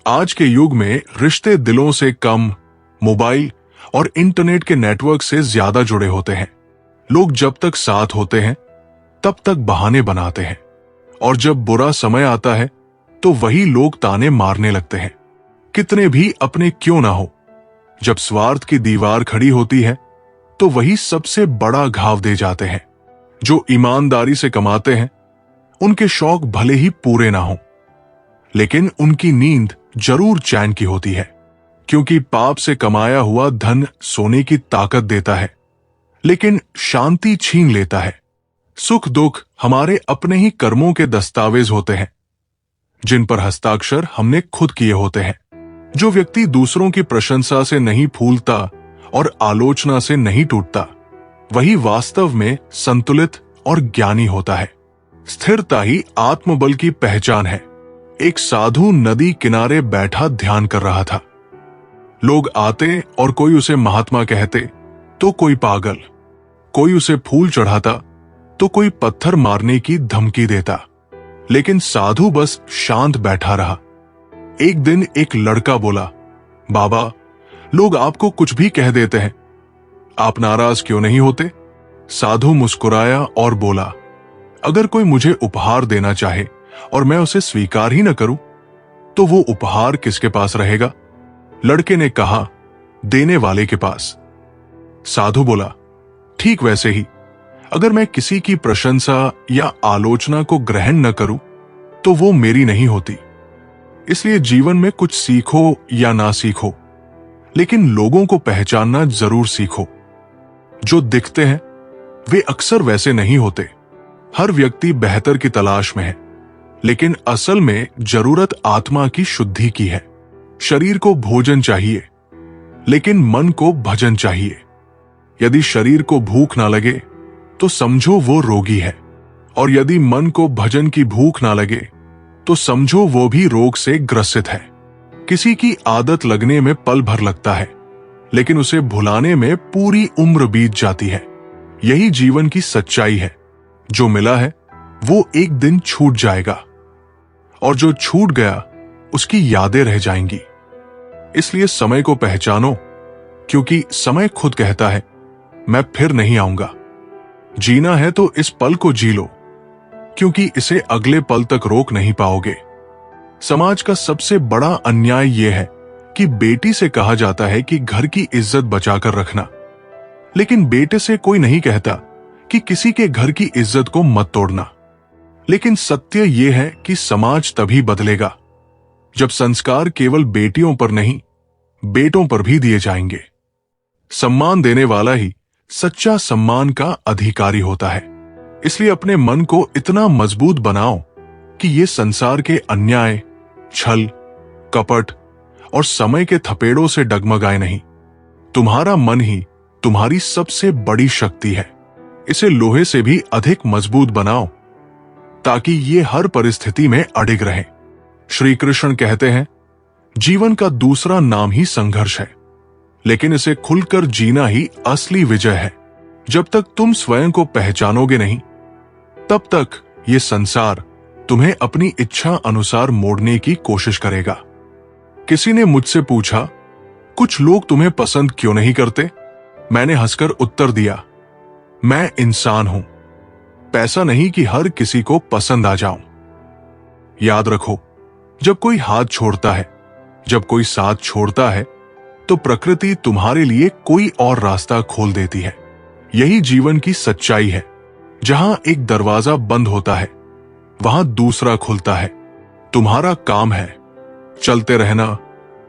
आज के युग में रिश्ते दिलों से कम मोबाइल और इंटरनेट के नेटवर्क से ज्यादा जुड़े होते हैं। लोग जब तक साथ होते हैं तब तक बहाने बनाते हैं, और जब बुरा समय आता है तो वही लोग ताने मारने लगते हैं। कितने भी अपने क्यों ना हो, जब स्वार्थ की दीवार खड़ी होती है तो वही सबसे बड़ा घाव दे जाते हैं। जो ईमानदारी से कमाते हैं उनके शौक भले ही पूरे ना हो, लेकिन उनकी नींद जरूर चैन की होती है। क्योंकि पाप से कमाया हुआ धन सोने की ताकत देता है, लेकिन शांति छीन लेता है। सुख दुख हमारे अपने ही कर्मों के दस्तावेज होते हैं, जिन पर हस्ताक्षर हमने खुद किए होते हैं। जो व्यक्ति दूसरों की प्रशंसा से नहीं फूलता और आलोचना से नहीं टूटता, वही वास्तव में संतुलित और ज्ञानी होता है। स्थिरता ही आत्मबल की पहचान है। एक साधु नदी किनारे बैठा ध्यान कर रहा था। लोग आते और कोई उसे महात्मा कहते तो कोई पागल, कोई उसे फूल चढ़ाता तो कोई पत्थर मारने की धमकी देता, लेकिन साधु बस शांत बैठा रहा। एक दिन एक लड़का बोला, बाबा, लोग आपको कुछ भी कह देते हैं, आप नाराज क्यों नहीं होते? साधु मुस्कुराया और बोला, अगर कोई मुझे उपहार देना चाहे और मैं उसे स्वीकार ही न करूं, तो वो उपहार किसके पास रहेगा? लड़के ने कहा, देने वाले के पास। साधु बोला, ठीक वैसे ही अगर मैं किसी की प्रशंसा या आलोचना को ग्रहण न करूं, तो वो मेरी नहीं होती। इसलिए जीवन में कुछ सीखो या ना सीखो, लेकिन लोगों को पहचानना जरूर सीखो। जो दिखते हैं वे अक्सर वैसे नहीं होते। हर व्यक्ति बेहतर की तलाश में है, लेकिन असल में जरूरत आत्मा की शुद्धि की है। शरीर को भोजन चाहिए, लेकिन मन को भजन चाहिए। यदि शरीर को भूख ना लगे तो समझो वो रोगी है, और यदि मन को भजन की भूख ना लगे तो समझो वो भी रोग से ग्रसित है। किसी की आदत लगने में पल भर लगता है, लेकिन उसे भुलाने में पूरी उम्र बीत जाती है। यही जीवन की सच्चाई है। जो मिला है वो एक दिन छूट जाएगा, और जो छूट गया उसकी यादें रह जाएंगी। इसलिए समय को पहचानो, क्योंकि समय खुद कहता है मैं फिर नहीं आऊंगा। जीना है तो इस पल को जी लो, क्योंकि इसे अगले पल तक रोक नहीं पाओगे। समाज का सबसे बड़ा अन्याय यह है कि बेटी से कहा जाता है कि घर की इज्जत बचाकर रखना, लेकिन बेटे से कोई नहीं कहता कि किसी के घर की इज्जत को मत तोड़ना। लेकिन सत्य यह है कि समाज तभी बदलेगा जब संस्कार केवल बेटियों पर नहीं, बेटों पर भी दिए जाएंगे। सम्मान देने वाला ही सच्चा सम्मान का अधिकारी होता है। इसलिए अपने मन को इतना मजबूत बनाओ कि ये संसार के अन्याय, छल, कपट और समय के थपेड़ों से डगमगाए नहीं। तुम्हारा मन ही तुम्हारी सबसे बड़ी शक्ति है। इसे लोहे से भी अधिक मजबूत बनाओ, ताकि ये हर परिस्थिति में अडिग रहे। श्री कृष्ण कहते हैं, जीवन का दूसरा नाम ही संघर्ष है, लेकिन इसे खुलकर जीना ही असली विजय है। जब तक तुम स्वयं को पहचानोगे नहीं, तब तक ये संसार तुम्हें अपनी इच्छा अनुसार मोड़ने की कोशिश करेगा। किसी ने मुझसे पूछा, कुछ लोग तुम्हें पसंद क्यों नहीं करते? मैंने हंसकर उत्तर दिया, मैं इंसान हूं, पैसा नहीं कि हर किसी को पसंद आ जाऊं। याद रखो, जब कोई हाथ छोड़ता है, जब कोई साथ छोड़ता है, तो प्रकृति तुम्हारे लिए कोई और रास्ता खोल देती है। यही जीवन की सच्चाई है। जहां एक दरवाजा बंद होता है, वहां दूसरा खुलता है। तुम्हारा काम है चलते रहना,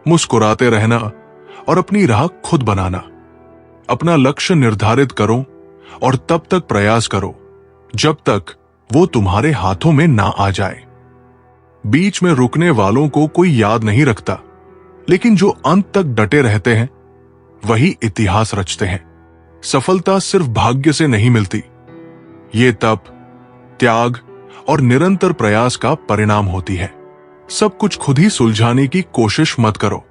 मुस्कुराते रहना और अपनी राह खुद बनाना। अपना लक्ष्य निर्धारित करो और तब तक प्रयास करो जब तक वो तुम्हारे हाथों में ना आ जाए। बीच में रुकने वालों को कोई याद नहीं रखता, लेकिन जो अंत तक डटे रहते हैं वही इतिहास रचते हैं। सफलता सिर्फ भाग्य से नहीं मिलती, ये तप, त्याग और निरंतर प्रयास का परिणाम होती है। सब कुछ खुद ही सुलझाने की कोशिश मत करो।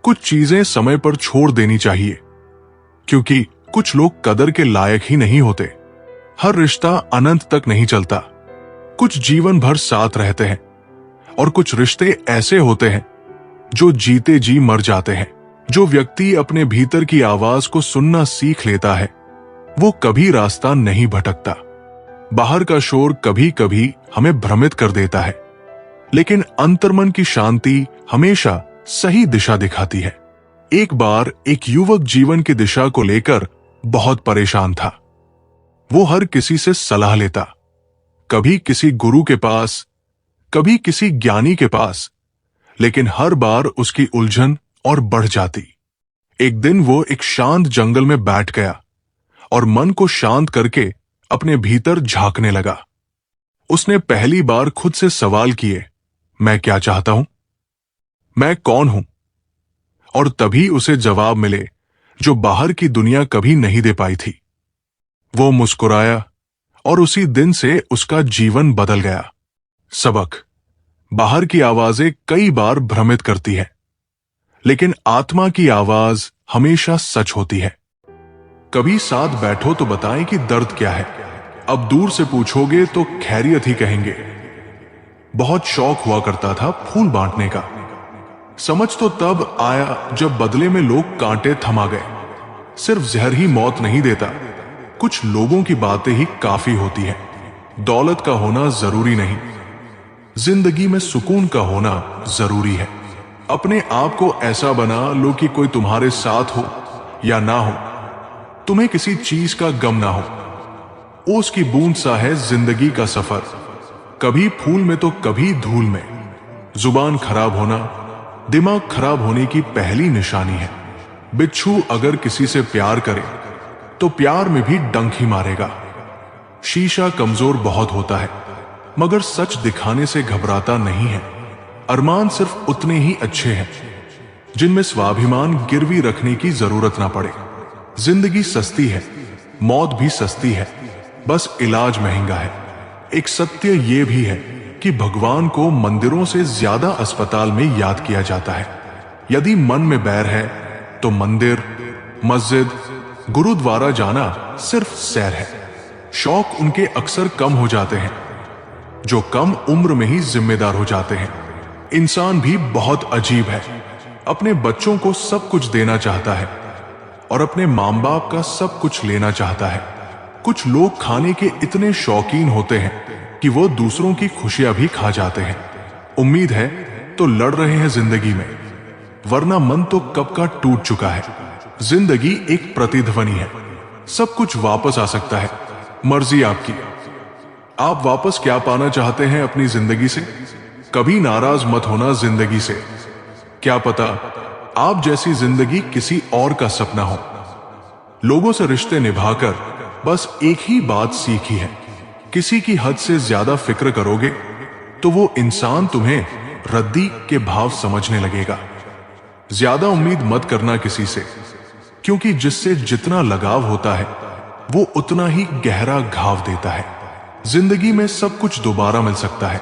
कुछ चीजें समय पर छोड़ देनी चाहिए, क्योंकि कुछ लोग कदर के लायक ही नहीं होते। हर रिश्ता अनंत तक नहीं चलता। कुछ जीवन भर साथ रहते हैं, और कुछ रिश्ते ऐसे होते हैं जो जीते जी मर जाते हैं। जो व्यक्ति अपने भीतर की आवाज को सुनना सीख लेता है, वो कभी रास्ता नहीं भटकता। बाहर का शोर कभी कभी हमें भ्रमित कर देता है, लेकिन अंतर्मन की शांति हमेशा सही दिशा दिखाती है। एक बार एक युवक जीवन की दिशा को लेकर बहुत परेशान था। वो हर किसी से सलाह लेता, कभी किसी गुरु के पास, कभी किसी ज्ञानी के पास, लेकिन हर बार उसकी उलझन और बढ़ जाती। एक दिन वो एक शांत जंगल में बैठ गया और मन को शांत करके अपने भीतर झांकने लगा। उसने पहली बार खुद से सवाल किए, मैं क्या चाहता हूं? मैं कौन हूं? और तभी उसे जवाब मिले जो बाहर की दुनिया कभी नहीं दे पाई थी। वो मुस्कुराया और उसी दिन से उसका जीवन बदल गया। सबक: बाहर की आवाजें कई बार भ्रमित करती है, लेकिन आत्मा की आवाज हमेशा सच होती है। कभी साथ बैठो तो बताएं कि दर्द क्या है। अब दूर से पूछोगे तो खैरियत ही कहेंगे। बहुत शौक हुआ करता था फूल बांटने का। समझ तो तब आया जब बदले में लोग कांटे थमा गए। सिर्फ जहर ही मौत नहीं देता, कुछ लोगों की बातें ही काफी होती है। दौलत का होना जरूरी नहीं, जिंदगी में सुकून का होना जरूरी है। अपने आप को ऐसा बना लो कि कोई तुम्हारे साथ हो या ना हो, तुम्हें किसी चीज का गम ना हो। ओस की बूंद सा है जिंदगी का सफर, कभी फूल में तो कभी धूल में। जुबान खराब होना दिमाग खराब होने की पहली निशानी है। बिच्छू अगर किसी से प्यार करे तो प्यार में भी डंक ही मारेगा। शीशा कमजोर बहुत होता है, मगर सच दिखाने से घबराता नहीं है। अरमान सिर्फ उतने ही अच्छे हैं जिनमें स्वाभिमान गिरवी रखने की जरूरत ना पड़े। जिंदगी सस्ती है, मौत भी सस्ती है, बस इलाज महंगा है। एक सत्य ये भी है कि भगवान को मंदिरों से ज्यादा अस्पताल में याद किया जाता है। यदि मन में बैर है तो मंदिर, मस्जिद, गुरुद्वारा जाना सिर्फ सैर है। शौक उनके अक्सर कम हो जाते हैं जो कम उम्र में ही जिम्मेदार हो जाते हैं। इंसान भी बहुत अजीब है, अपने बच्चों को सब कुछ देना चाहता है और अपने माँ बाप का सब कुछ लेना चाहता है। कुछ लोग खाने के इतने शौकीन होते हैं कि वो दूसरों की खुशियां भी खा जाते हैं। उम्मीद है तो लड़ रहे हैं जिंदगी में, वरना मन तो कब का टूट चुका है। जिंदगी एक प्रतिध्वनि है, सब कुछ वापस आ सकता है, मर्जी आपकी। आप वापस क्या पाना चाहते हैं अपनी जिंदगी से? कभी नाराज मत होना जिंदगी से। क्या पता आप जैसी जिंदगी किसी और का सपना हो। लोगों से रिश्ते निभाकर बस एक ही बात सीखी है, किसी की हद से ज्यादा फिक्र करोगे तो वो इंसान तुम्हें रद्दी के भाव समझने लगेगा। ज्यादा उम्मीद मत करना किसी से, क्योंकि जिससे जितना लगाव होता है वो उतना ही गहरा घाव देता है। जिंदगी में सब कुछ दोबारा मिल सकता है,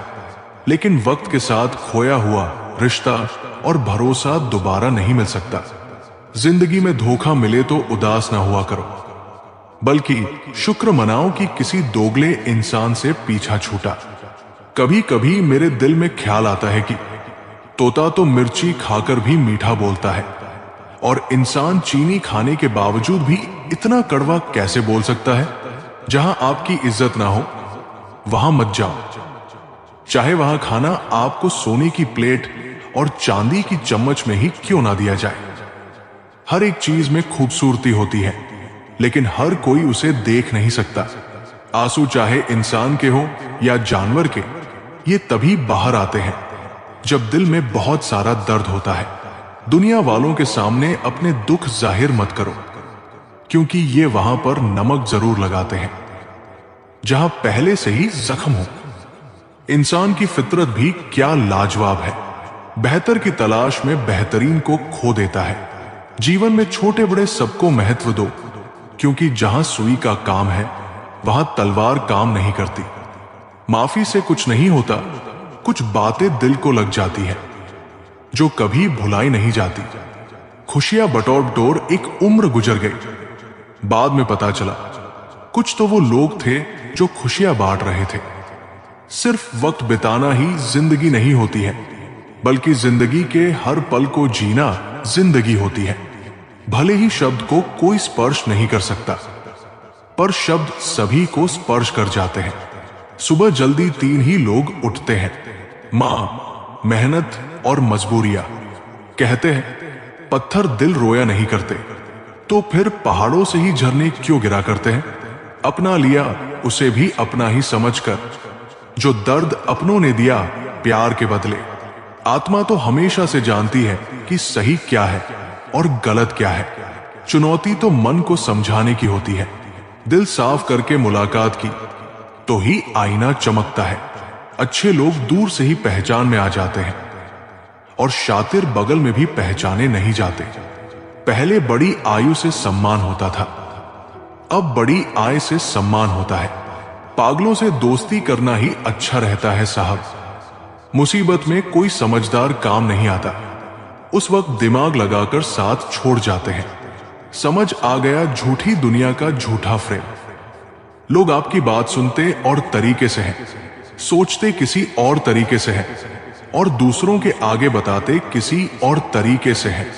लेकिन वक्त के साथ खोया हुआ रिश्ता और भरोसा दोबारा नहीं मिल सकता। जिंदगी में धोखा मिले तो उदास ना हुआ करो, बल्कि शुक्र मनाओ कि किसी दोगले इंसान से पीछा छूटा। कभी कभी मेरे दिल में ख्याल आता है कि तोता तो मिर्ची खाकर भी मीठा बोलता है, और इंसान चीनी खाने के बावजूद भी इतना कड़वा कैसे बोल सकता है? जहां आपकी इज्जत ना हो वहां मत जाओ, चाहे वहां खाना आपको सोने की प्लेट और चांदी की चम्मच में ही क्यों ना दिया जाए। हर एक चीज में खूबसूरती होती है, लेकिन हर कोई उसे देख नहीं सकता। आंसू चाहे इंसान के हो या जानवर के, ये तभी बाहर आते हैं जब दिल में बहुत सारा दर्द होता है। दुनिया वालों के सामने अपने दुख जाहिर मत करो, क्योंकि ये वहां पर नमक जरूर लगाते हैं जहां पहले से ही जख्म हो। इंसान की फितरत भी क्या लाजवाब है, बेहतर की तलाश में बेहतरीन को खो देता है। जीवन में छोटे बड़े सबको महत्व दो, क्योंकि जहां सुई का काम है वहां तलवार काम नहीं करती। माफी से कुछ नहीं होता, कुछ बातें दिल को लग जाती है जो कभी भुलाई नहीं जाती। खुशियां बटोर बटोर एक उम्र गुजर गई, बाद में पता चला कुछ तो वो लोग थे जो खुशियां बांट रहे थे। सिर्फ वक्त बिताना ही जिंदगी नहीं होती है, बल्कि जिंदगी के हर पल को जीना जिंदगी होती है। भले ही शब्द को कोई स्पर्श नहीं कर सकता, पर शब्द सभी को स्पर्श कर जाते हैं। सुबह जल्दी 3 ही लोग उठते हैं, मां, मेहनत और मजबूरियां। कहते हैं पत्थर दिल रोया नहीं करते, तो फिर पहाड़ों से ही झरने क्यों गिरा करते हैं? अपना लिया उसे भी अपना ही समझकर, जो दर्द अपनों ने दिया प्यार के बदले। आत्मा तो हमेशा से जानती है कि सही क्या है और गलत क्या है। चुनौती तो मन को समझाने की होती है। दिल साफ करके मुलाकात की तो ही आईना चमकता है। अच्छे लोग दूर से ही पहचान में आ जाते हैं, और शातिर बगल में भी पहचाने नहीं जाते। पहले बड़ी आयु से सम्मान होता था, अब बड़ी आय से सम्मान होता है। पागलों से दोस्ती करना ही अच्छा रहता है साहब। मुसीबत में कोई समझदार काम नहीं आता, उस वक्त दिमाग लगाकर साथ छोड़ जाते हैं। समझ आ गया झूठी दुनिया का झूठा फ्रेम। लोग आपकी बात सुनते और तरीके से हैं, सोचते किसी और तरीके से हैं, और दूसरों के आगे बताते किसी और तरीके से हैं।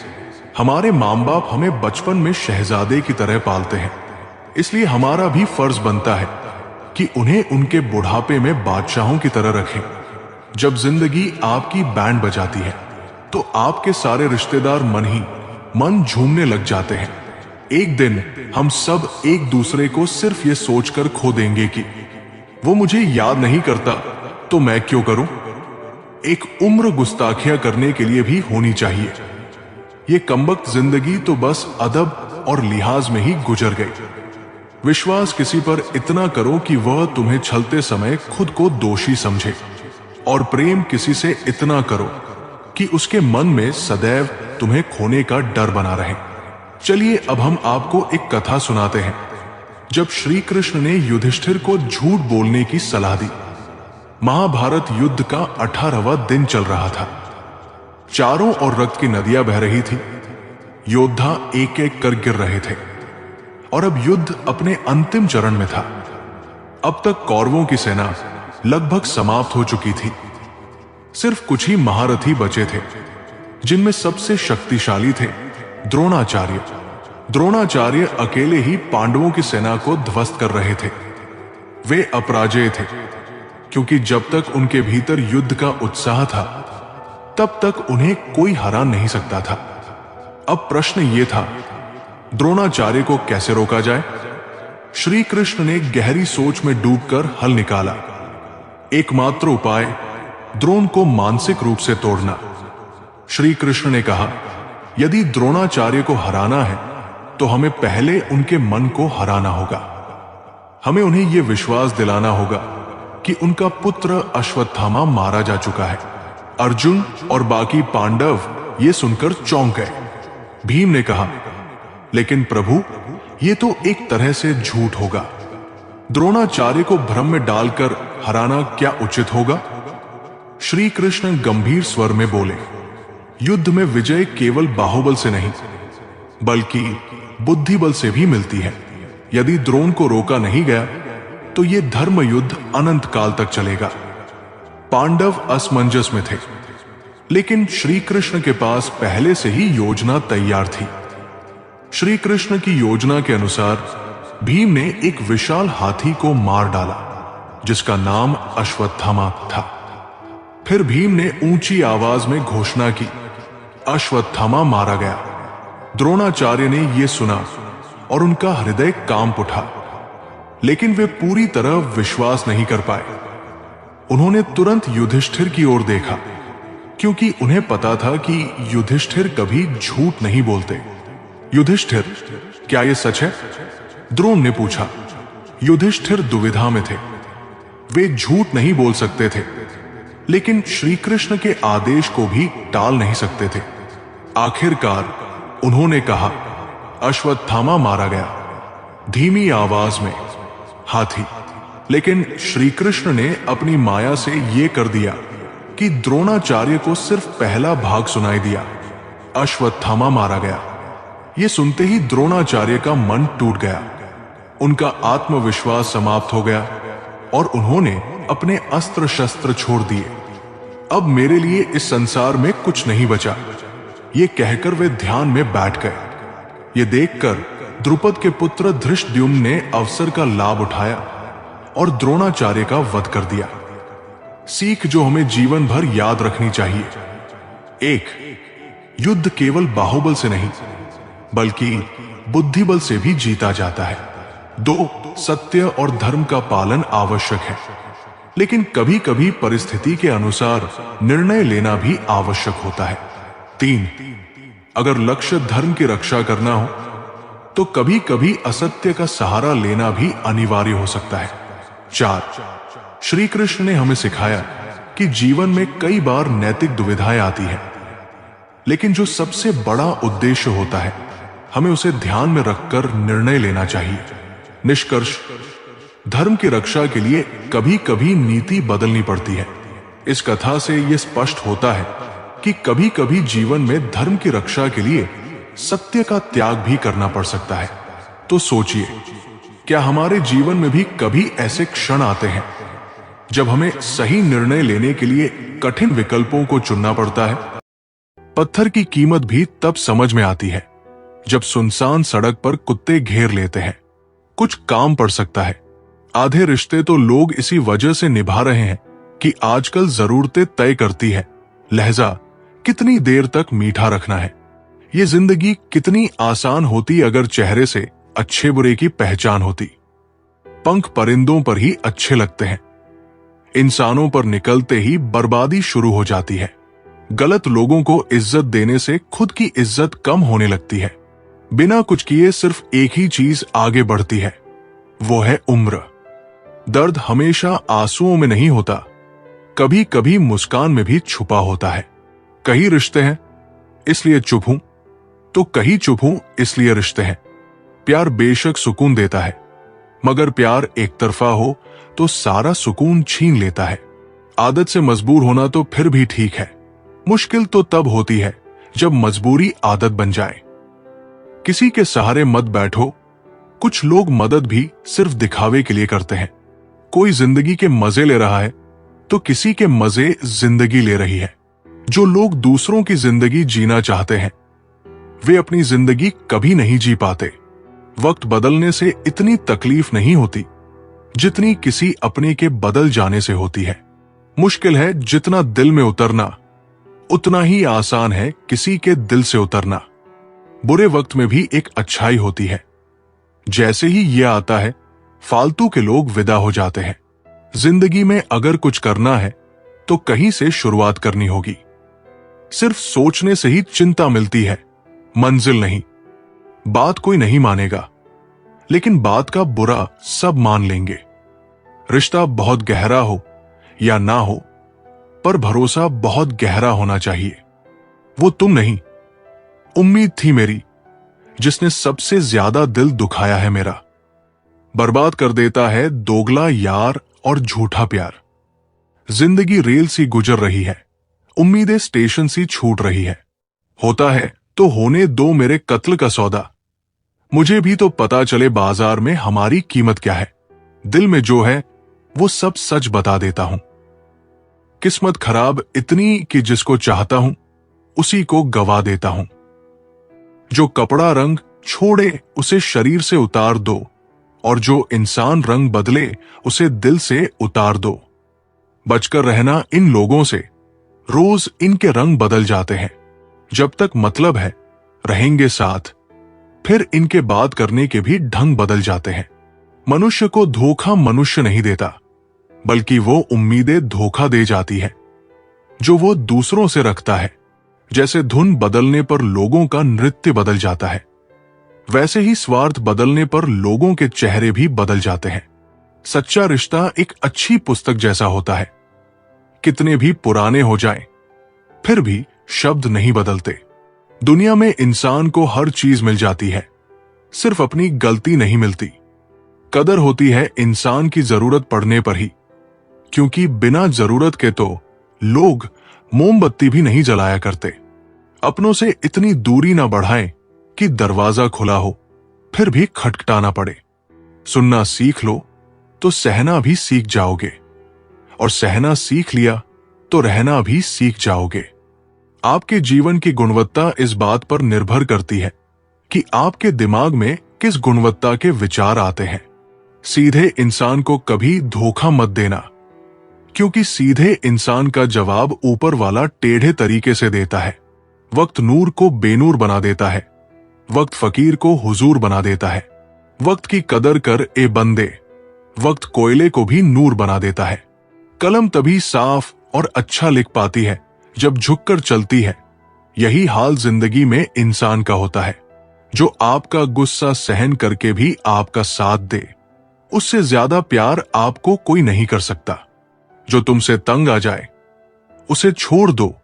हमारे माँ बाप हमें बचपन में शहजादे की तरह पालते हैं, इसलिए हमारा भी फर्ज बनता है कि उन्हें उनके बुढ़ापे में बादशाहों की तरह रखें। जब जिंदगी आपकी बैंड बजाती है तो आपके सारे रिश्तेदार मन झूमने लग जाते हैं। एक दिन हम सब एक दूसरे को सिर्फ ये सोचकर खो देंगे कि वो मुझे याद नहीं करता तो मैं क्यों करूं। एक उम्र गुस्ताखियां करने के लिए भी होनी चाहिए। ये कमबख्त जिंदगी तो बस अदब और लिहाज में ही गुजर गई। विश्वास किसी पर इतना करो कि वह तुम्हें छलते समय खुद को दोषी समझे, और प्रेम किसी से इतना करो कि उसके मन में सदैव तुम्हें खोने का डर बना रहे। चलिए अब हम आपको एक कथा सुनाते हैं। जब श्री कृष्ण ने युधिष्ठिर को झूठ बोलने की सलाह दी। महाभारत युद्ध का 18वां दिन चल रहा था। चारों ओर रक्त की नदियां बह रही थी। योद्धा एक एक कर गिर रहे थे और अब युद्ध अपने अंतिम चरण में था। अब तक कौरवों की सेना लगभग समाप्त हो चुकी थी। सिर्फ कुछ ही महारथी बचे थे, जिनमें सबसे शक्तिशाली थे द्रोणाचार्य। द्रोणाचार्य अकेले ही पांडवों की सेना को ध्वस्त कर रहे थे। वे अपराजेय थे, क्योंकि जब तक उनके भीतर युद्ध का उत्साह था तब तक उन्हें कोई हरा नहीं सकता था। अब प्रश्न यह था, द्रोणाचार्य को कैसे रोका जाए? श्री कृष्ण ने गहरी सोच में डूबकर हल निकाला। एकमात्र उपाय द्रोण को मानसिक रूप से तोड़ना। श्री कृष्ण ने कहा, यदि द्रोणाचार्य को हराना है तो हमें पहले उनके मन को हराना होगा। हमें उन्हें यह विश्वास दिलाना होगा कि उनका पुत्र अश्वत्थामा मारा जा चुका है। अर्जुन और बाकी पांडव ये सुनकर चौंक गए। भीम ने कहा, लेकिन प्रभु, ये तो एक तरह से झूठ होगा। द्रोणाचार्य को भ्रम में डालकर हराना क्या उचित होगा? श्री कृष्ण गंभीर स्वर में बोले, युद्ध में विजय केवल बाहुबल से नहीं बल्कि बुद्धि बल से भी मिलती है। यदि द्रोण को रोका नहीं गया तो यह धर्म युद्ध अनंत काल तक चलेगा। पांडव असमंजस में थे, लेकिन श्री कृष्ण के पास पहले से ही योजना तैयार थी। श्री कृष्ण की योजना के अनुसार भीम ने एक विशाल हाथी को मार डाला, जिसका नाम अश्वत्थामा था। फिर भीम ने ऊंची आवाज में घोषणा की, अश्वत्थामा मारा गया। द्रोणाचार्य ने यह सुना और उनका हृदय कांप उठा, लेकिन वे पूरी तरह विश्वास नहीं कर पाए। उन्होंने तुरंत युधिष्ठिर की ओर देखा, क्योंकि उन्हें पता था कि युधिष्ठिर कभी झूठ नहीं बोलते। युधिष्ठिर, क्या यह सच है? द्रोण ने पूछा। युधिष्ठिर दुविधा में थे। वे झूठ नहीं बोल सकते थे, लेकिन श्री कृष्ण के आदेश को भी टाल नहीं सकते थे। आखिरकार उन्होंने कहा, अश्वत्थामा मारा गया। धीमी आवाज में, हाथी। लेकिन श्री कृष्ण ने अपनी माया से यह कर दिया कि द्रोणाचार्य को सिर्फ पहला भाग सुनाई दिया, अश्वत्थामा मारा गया। यह सुनते ही द्रोणाचार्य का मन टूट गया। उनका आत्मविश्वास समाप्त हो गया और उन्होंने अपने अस्त्र शस्त्र छोड़ दिए। अब मेरे लिए इस संसार में कुछ नहीं बचा, ये कहकर वे ध्यान में बैठ गए। ये देखकर द्रुपद के पुत्र धृष्टद्युम्न ने अवसर का लाभ उठाया और द्रोणाचार्य का वध कर दिया। सीख जो हमें जीवन भर याद रखनी चाहिए, 1. युद्ध केवल बाहुबल से नहीं बल्कि बुद्धिबल से भी जीता जाता है। 2. सत्य और धर्म का पालन आवश्यक है, लेकिन कभी कभी परिस्थिति के अनुसार निर्णय लेना भी आवश्यक होता है। 3. अगर लक्ष्य धर्म की रक्षा करना हो तो कभी कभी असत्य का सहारा लेना भी अनिवार्य हो सकता है। 4. श्री कृष्ण ने हमें सिखाया कि जीवन में कई बार नैतिक दुविधाएं आती हैं, लेकिन जो सबसे बड़ा उद्देश्य होता है हमें उसे ध्यान में रखकर निर्णय लेना चाहिए। निष्कर्ष, धर्म की रक्षा के लिए कभी कभी नीति बदलनी पड़ती है। इस कथा से यह स्पष्ट होता है कि कभी कभी जीवन में धर्म की रक्षा के लिए सत्य का त्याग भी करना पड़ सकता है। तो सोचिए, क्या हमारे जीवन में भी कभी ऐसे क्षण आते हैं जब हमें सही निर्णय लेने के लिए कठिन विकल्पों को चुनना पड़ता है? पत्थर की कीमत भी तब समझ में आती है जब सुनसान सड़क पर कुत्ते घेर लेते हैं। कुछ काम पड़ सकता है। आधे रिश्ते तो लोग इसी वजह से निभा रहे हैं कि आजकल जरूरतें तय करती है लहजा कितनी देर तक मीठा रखना है। ये जिंदगी कितनी आसान होती अगर चेहरे से अच्छे बुरे की पहचान होती। पंख परिंदों पर ही अच्छे लगते हैं, इंसानों पर निकलते ही बर्बादी शुरू हो जाती है। गलत लोगों को इज्जत देने से खुद की इज्जत कम होने लगती है। बिना कुछ किए सिर्फ एक ही चीज आगे बढ़ती है, वो है उम्र। दर्द हमेशा आंसुओं में नहीं होता, कभी कभी मुस्कान में भी छुपा होता है। कई रिश्ते हैं इसलिए चुप हूं, तो कहीं चुप हूं इसलिए रिश्ते हैं। प्यार बेशक सुकून देता है, मगर प्यार एक तरफा हो तो सारा सुकून छीन लेता है। आदत से मजबूर होना तो फिर भी ठीक है, मुश्किल तो तब होती है जब मजबूरी आदत बन जाए। किसी के सहारे मत बैठो। कुछ लोग मदद भी सिर्फ दिखावे के लिए करते हैं। कोई जिंदगी के मजे ले रहा है तो किसी के मजे जिंदगी ले रही है। जो लोग दूसरों की जिंदगी जीना चाहते हैं वे अपनी जिंदगी कभी नहीं जी पाते। वक्त बदलने से इतनी तकलीफ नहीं होती जितनी किसी अपने के बदल जाने से होती है। मुश्किल है जितना दिल में उतरना, उतना ही आसान है किसी के दिल से उतरना। बुरे वक्त में भी एक अच्छाई होती है। जैसे ही यह आता है फालतू के लोग विदा हो जाते हैं। जिंदगी में अगर कुछ करना है तो कहीं से शुरुआत करनी होगी। सिर्फ सोचने से ही चिंता मिलती है, मंजिल नहीं। बात कोई नहीं मानेगा, लेकिन बात का बुरा सब मान लेंगे। रिश्ता बहुत गहरा हो या ना हो, पर भरोसा बहुत गहरा होना चाहिए। वो तुम नहीं, उम्मीद थी मेरी, जिसने सबसे ज्यादा दिल दुखाया है मेरा। बर्बाद कर देता है दोगला यार और झूठा प्यार। जिंदगी रेल सी गुजर रही है, उम्मीदें स्टेशन सी छूट रही है। होता है तो होने दो मेरे कत्ल का सौदा। मुझे भी तो पता चले बाजार में हमारी कीमत क्या है। दिल में जो है वो सब सच बता देता हूं। किस्मत खराब इतनी कि जिसको चाहता हूं उसी को गवा देता हूं। जो कपड़ा रंग छोड़े उसे शरीर से उतार दो, और जो इंसान रंग बदले उसे दिल से उतार दो। बचकर रहना इन लोगों से, रोज इनके रंग बदल जाते हैं। जब तक मतलब है रहेंगे साथ, फिर इनके बात करने के भी ढंग बदल जाते हैं। मनुष्य को धोखा मनुष्य नहीं देता, बल्कि वो उम्मीदें धोखा दे जाती है जो वो दूसरों से रखता है। जैसे धुन बदलने पर लोगों का नृत्य बदल जाता है, वैसे ही स्वार्थ बदलने पर लोगों के चेहरे भी बदल जाते हैं। सच्चा रिश्ता एक अच्छी पुस्तक जैसा होता है। कितने भी पुराने हो जाएं, फिर भी शब्द नहीं बदलते। दुनिया में इंसान को हर चीज मिल जाती है, सिर्फ अपनी गलती नहीं मिलती। कदर होती है इंसान की जरूरत पड़ने पर ही, क्योंकि बिना जरूरत के तो लोग मोमबत्ती भी नहीं जलाया करते। अपनों से इतनी दूरी ना बढ़ाएं कि दरवाजा खुला हो फिर भी खटखटाना पड़े। सुनना सीख लो तो सहना भी सीख जाओगे, और सहना सीख लिया तो रहना भी सीख जाओगे। आपके जीवन की गुणवत्ता इस बात पर निर्भर करती है कि आपके दिमाग में किस गुणवत्ता के विचार आते हैं। सीधे इंसान को कभी धोखा मत देना, क्योंकि सीधे इंसान का जवाब ऊपर वाला टेढ़े तरीके से देता है। वक्त नूर को बेनूर बना देता है, वक्त फकीर को हुजूर बना देता है। वक्त की कदर कर ए बंदे, वक्त कोयले को भी नूर बना देता है। कलम तभी साफ और अच्छा लिख पाती है जब झुककर चलती है। यही हाल जिंदगी में इंसान का होता है। जो आपका गुस्सा सहन करके भी आपका साथ दे, उससे ज्यादा प्यार आपको कोई नहीं कर सकता। जो तुमसे तंग आ जाए उसे छोड़ दो,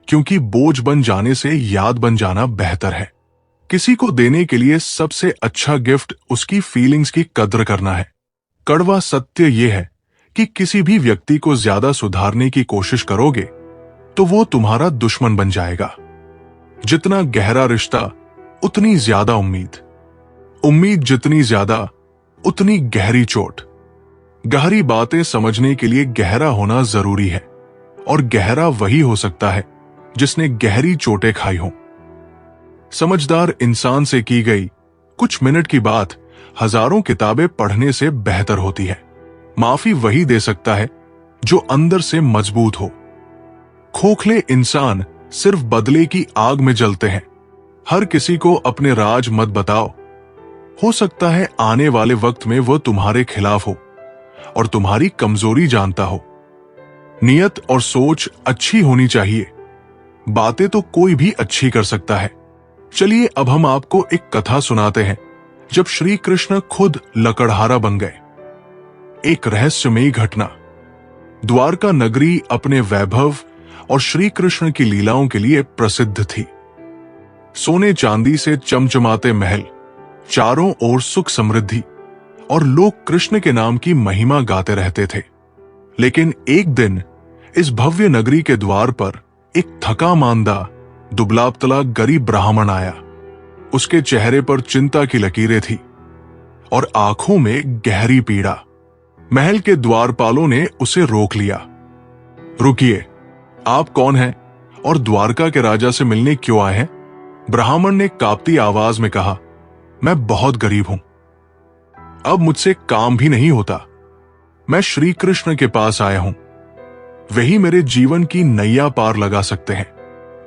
क्योंकि बोझ बन जाने से याद बन जाना बेहतर है। किसी को देने के लिए सबसे अच्छा गिफ्ट उसकी फीलिंग्स की कद्र करना है। कड़वा सत्य यह है कि किसी भी व्यक्ति को ज्यादा सुधारने की कोशिश करोगे तो वो तुम्हारा दुश्मन बन जाएगा। जितना गहरा रिश्ता उतनी ज्यादा उम्मीद, उम्मीद जितनी ज्यादा उतनी गहरी चोट। गहरी बातें समझने के लिए गहरा होना जरूरी है, और गहरा वही हो सकता है जिसने गहरी चोटें खाई हों। समझदार इंसान से की गई कुछ मिनट की बात हजारों किताबें पढ़ने से बेहतर होती है। माफी वही दे सकता है जो अंदर से मजबूत हो। खोखले इंसान सिर्फ बदले की आग में जलते हैं। हर किसी को अपने राज मत बताओ। हो सकता है आने वाले वक्त में वो तुम्हारे खिलाफ हो और तुम्हारी कमजोरी जानता हो। नियत और सोच अच्छी होनी चाहिए। बातें तो कोई भी अच्छी कर सकता है। चलिए अब हम आपको एक कथा सुनाते हैं जब श्री कृष्ण खुद लकड़हारा बन गए। एक रहस्यमयी घटना। द्वारका नगरी अपने वैभव और श्री कृष्ण की लीलाओं के लिए प्रसिद्ध थी। सोने चांदी से चमचमाते महल, चारों ओर सुख समृद्धि और लोग कृष्ण के नाम की महिमा गाते रहते थे। लेकिन एक दिन इस भव्य नगरी के द्वार पर एक थका मांदा, दुबला पतला गरीब ब्राह्मण आया। उसके चेहरे पर चिंता की लकीरें थी और आंखों में गहरी पीड़ा। महल के द्वारपालों ने उसे रोक लिया। रुकिए, आप कौन हैं और द्वारका के राजा से मिलने क्यों आए हैं? ब्राह्मण ने कांपती आवाज में कहा, मैं बहुत गरीब हूं, अब मुझसे काम भी नहीं होता। मैं श्री कृष्ण के पास आया हूं, वही मेरे जीवन की नैया पार लगा सकते हैं।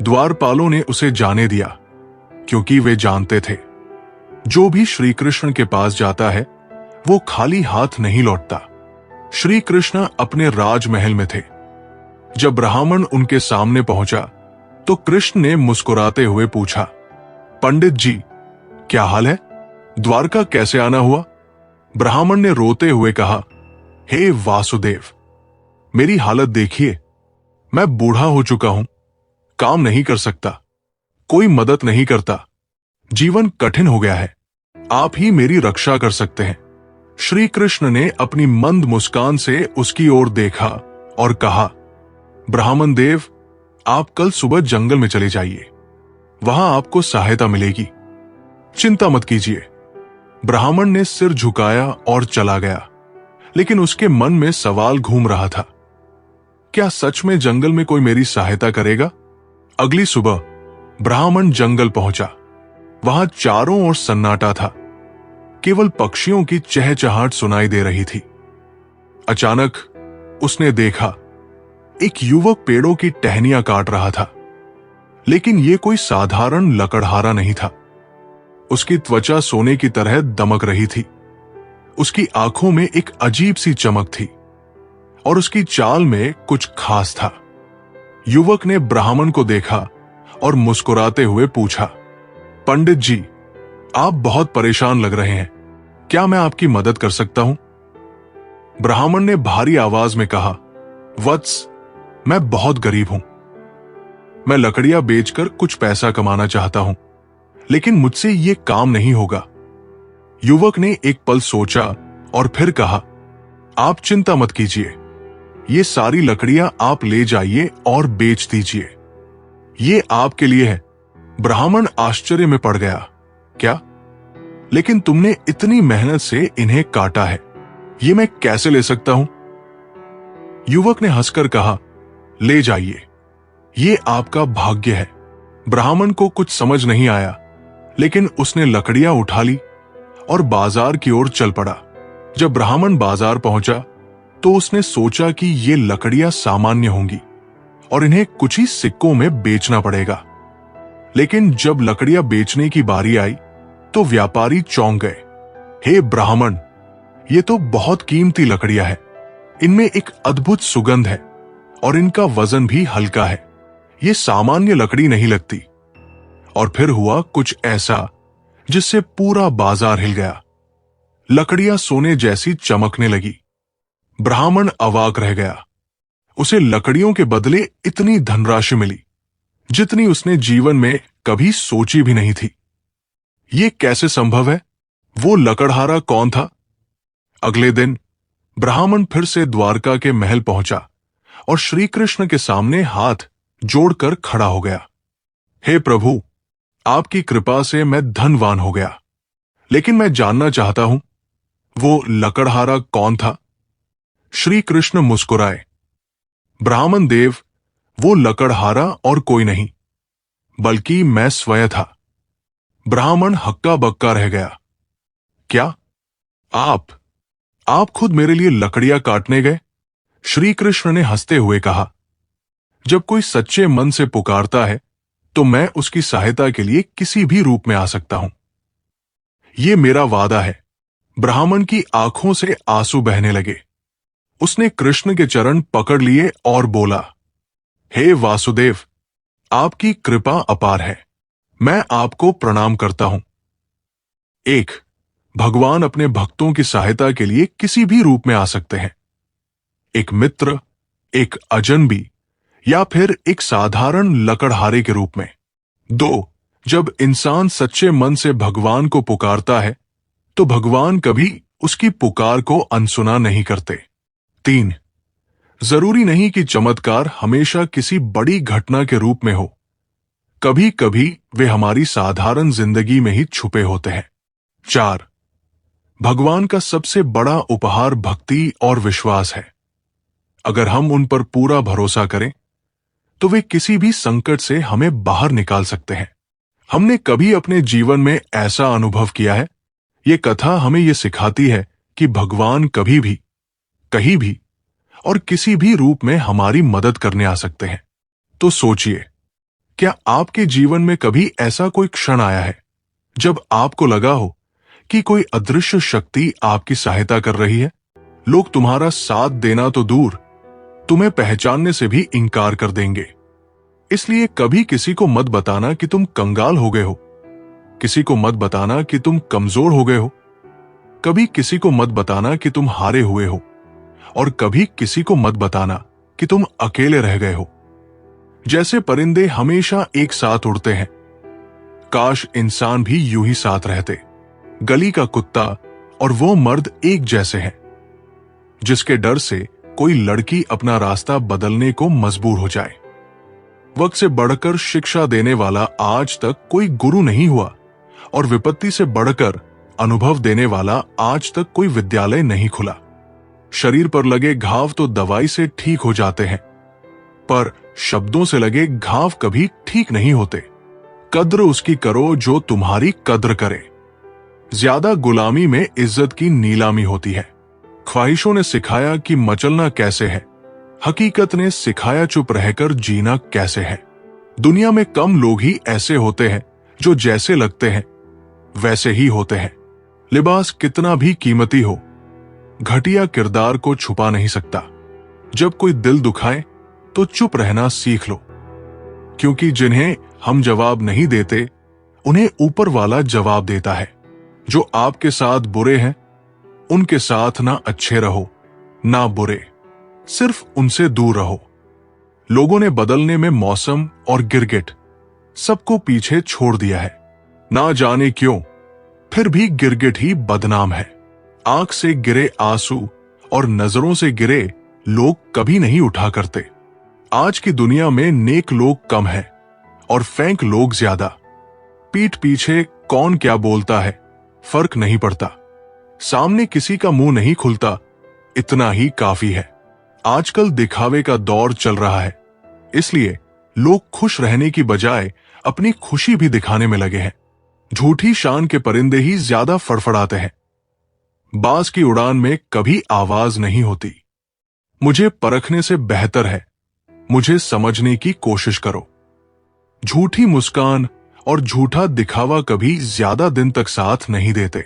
द्वारपालों ने उसे जाने दिया, क्योंकि वे जानते थे जो भी श्री कृष्ण के पास जाता है वो खाली हाथ नहीं लौटता। श्री कृष्ण अपने राजमहल में थे। जब ब्राह्मण उनके सामने पहुंचा तो कृष्ण ने मुस्कुराते हुए पूछा, पंडित जी, क्या हाल है? द्वारका कैसे आना हुआ? ब्राह्मण ने रोते हुए कहा, हे वासुदेव, मेरी हालत देखिए, मैं बूढ़ा हो चुका हूं, काम नहीं कर सकता, कोई मदद नहीं करता, जीवन कठिन हो गया है, आप ही मेरी रक्षा कर सकते हैं। श्री कृष्ण ने अपनी मंद मुस्कान से उसकी ओर देखा और कहा, ब्राह्मण देव, आप कल सुबह जंगल में चले जाइए, वहां आपको सहायता मिलेगी, चिंता मत कीजिए। ब्राह्मण ने सिर झुकाया और चला गया, लेकिन उसके मन में सवाल घूम रहा था, क्या सच में जंगल में कोई मेरी सहायता करेगा? अगली सुबह ब्राह्मण जंगल पहुंचा। वहां चारों ओर सन्नाटा था, केवल पक्षियों की चहचहाट सुनाई दे रही थी। अचानक उसने देखा एक युवक पेड़ों की टहनियां काट रहा था, लेकिन यह कोई साधारण लकड़हारा नहीं था। उसकी त्वचा सोने की तरह दमक रही थी, उसकी आंखों में एक अजीब सी चमक थी और उसकी चाल में कुछ खास था। युवक ने ब्राह्मण को देखा और मुस्कुराते हुए पूछा, पंडित जी, आप बहुत परेशान लग रहे हैं, क्या मैं आपकी मदद कर सकता हूं? ब्राह्मण ने भारी आवाज में कहा, वत्स, मैं बहुत गरीब हूं, मैं लकड़ियां बेचकर कुछ पैसा कमाना चाहता हूं, लेकिन मुझसे यह काम नहीं होगा। युवक ने एक पल सोचा और फिर कहा, आप चिंता मत कीजिए, ये सारी लकड़ियां आप ले जाइए और बेच दीजिए, ये आपके लिए है। ब्राह्मण आश्चर्य में पड़ गया, क्या? लेकिन तुमने इतनी मेहनत से इन्हें काटा है, ये मैं कैसे ले सकता हूं? युवक ने हंसकर कहा, ले जाइए, ये आपका भाग्य है। ब्राह्मण को कुछ समझ नहीं आया, लेकिन उसने लकड़ियां उठा ली और बाजार की ओर चल पड़ा। जब ब्राह्मण बाजार पहुंचा तो उसने सोचा कि ये लकड़ियां सामान्य होंगी और इन्हें कुछ ही सिक्कों में बेचना पड़ेगा। लेकिन जब लकड़ियां बेचने की बारी आई तो व्यापारी चौंक गए। हे ब्राह्मण, ये तो बहुत कीमती लकड़ियां हैं, इनमें एक अद्भुत सुगंध है और इनका वजन भी हल्का है, ये सामान्य लकड़ी नहीं लगती। और फिर हुआ कुछ ऐसा जिससे पूरा बाजार हिल गया। लकड़ियां सोने जैसी चमकने लगी। ब्राह्मण अवाक रह गया। उसे लकड़ियों के बदले इतनी धनराशि मिली जितनी उसने जीवन में कभी सोची भी नहीं थी। ये कैसे संभव है? वो लकड़हारा कौन था? अगले दिन ब्राह्मण फिर से द्वारका के महल पहुंचा और श्री कृष्ण के सामने हाथ जोड़कर खड़ा हो गया। हे प्रभु, आपकी कृपा से मैं धनवान हो गया, लेकिन मैं जानना चाहता हूं, वो लकड़हारा कौन था? श्री कृष्ण मुस्कुराए, ब्राह्मण देव, वो लकड़हारा और कोई नहीं बल्कि मैं स्वयं था। ब्राह्मण हक्का बक्का रह गया। क्या आप खुद मेरे लिए लकड़ियां काटने गए? श्री कृष्ण ने हंसते हुए कहा, जब कोई सच्चे मन से पुकारता है तो मैं उसकी सहायता के लिए किसी भी रूप में आ सकता हूं, ये मेरा वादा है। ब्राह्मण की आंखों से आंसू बहने लगे। उसने कृष्ण के चरण पकड़ लिए और बोला, हे वासुदेव, आपकी कृपा अपार है, मैं आपको प्रणाम करता हूं। एक, भगवान अपने भक्तों की सहायता के लिए किसी भी रूप में आ सकते हैं, एक मित्र, एक अजनबी या फिर एक साधारण लकड़हारे के रूप में। दो, जब इंसान सच्चे मन से भगवान को पुकारता है तो भगवान कभी उसकी पुकार को अनसुना नहीं करते। 3. जरूरी नहीं कि चमत्कार हमेशा किसी बड़ी घटना के रूप में हो। कभी कभी वे हमारी साधारण जिंदगी में ही छुपे होते हैं। 4. भगवान का सबसे बड़ा उपहार भक्ति और विश्वास है। अगर हम उन पर पूरा भरोसा करें तो वे किसी भी संकट से हमें बाहर निकाल सकते हैं। हमने कभी अपने जीवन में ऐसा अनुभव किया है? ये कथा हमें यह सिखाती है कि भगवान कभी भी, कहीं भी और किसी भी रूप में हमारी मदद करने आ सकते हैं। तो सोचिए, क्या आपके जीवन में कभी ऐसा कोई क्षण आया है जब आपको लगा हो कि कोई अदृश्य शक्ति आपकी सहायता कर रही है? लोग तुम्हारा साथ देना तो दूर, तुम्हें पहचानने से भी इनकार कर देंगे। इसलिए कभी किसी को मत बताना कि तुम कंगाल हो गए हो, किसी को मत बताना कि तुम कमजोर हो गए हो, कभी किसी को मत बताना कि तुम हारे हुए हो, और कभी किसी को मत बताना कि तुम अकेले रह गए हो। जैसे परिंदे हमेशा एक साथ उड़ते हैं, काश इंसान भी यूं ही साथ रहते। गली का कुत्ता और वो मर्द एक जैसे हैं, जिसके डर से कोई लड़की अपना रास्ता बदलने को मजबूर हो जाए। वक्त से बढ़कर शिक्षा देने वाला आज तक कोई गुरु नहीं हुआ, और विपत्ति से बढ़कर अनुभव देने वाला आज तक कोई विद्यालय नहीं खुला। शरीर पर लगे घाव तो दवाई से ठीक हो जाते हैं, पर शब्दों से लगे घाव कभी ठीक नहीं होते। कद्र उसकी करो जो तुम्हारी कद्र करे। ज्यादा गुलामी में इज्जत की नीलामी होती है। ख्वाहिशों ने सिखाया कि मचलना कैसे है, हकीकत ने सिखाया चुप रहकर जीना कैसे है। दुनिया में कम लोग ही ऐसे होते हैं जो जैसे लगते हैं वैसे ही होते हैं। लिबास कितना भी कीमती हो, घटिया किरदार को छुपा नहीं सकता। जब कोई दिल दुखाए तो चुप रहना सीख लो, क्योंकि जिन्हें हम जवाब नहीं देते उन्हें ऊपर वाला जवाब देता है। जो आपके साथ बुरे हैं उनके साथ ना अच्छे रहो ना बुरे, सिर्फ उनसे दूर रहो। लोगों ने बदलने में मौसम और गिरगिट सबको पीछे छोड़ दिया है। ना जाने क्यों, फिर भी गिरगिट ही बदनाम है। आंख से गिरे आंसू और नजरों से गिरे लोग कभी नहीं उठा करते। आज की दुनिया में नेक लोग कम हैं और फेंक लोग ज्यादा। पीठ पीछे कौन क्या बोलता है फर्क नहीं पड़ता। सामने किसी का मुंह नहीं खुलता, इतना ही काफी है। आजकल दिखावे का दौर चल रहा है, इसलिए लोग खुश रहने की बजाय अपनी खुशी भी दिखाने में लगे हैं। झूठी शान के परिंदे ही ज्यादा फड़फड़ाते हैं। बाज की उड़ान में कभी आवाज नहीं होती। मुझे परखने से बेहतर है मुझे समझने की कोशिश करो। झूठी मुस्कान और झूठा दिखावा कभी ज्यादा दिन तक साथ नहीं देते।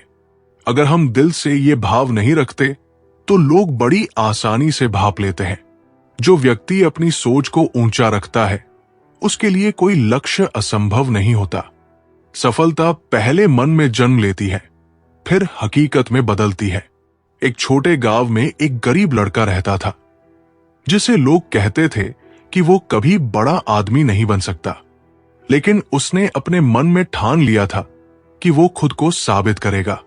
अगर हम दिल से ये भाव नहीं रखते तो लोग बड़ी आसानी से भाप लेते हैं। जो व्यक्ति अपनी सोच को ऊंचा रखता है उसके लिए कोई लक्ष्य असंभव नहीं होता। सफलता पहले मन में जन्म लेती है, फिर हकीकत में बदलती है। एक छोटे गांव में एक गरीब लड़का रहता था, जिसे लोग कहते थे कि वो कभी बड़ा आदमी नहीं बन सकता। लेकिन उसने अपने मन में ठान लिया था कि वो खुद को साबित करेगा।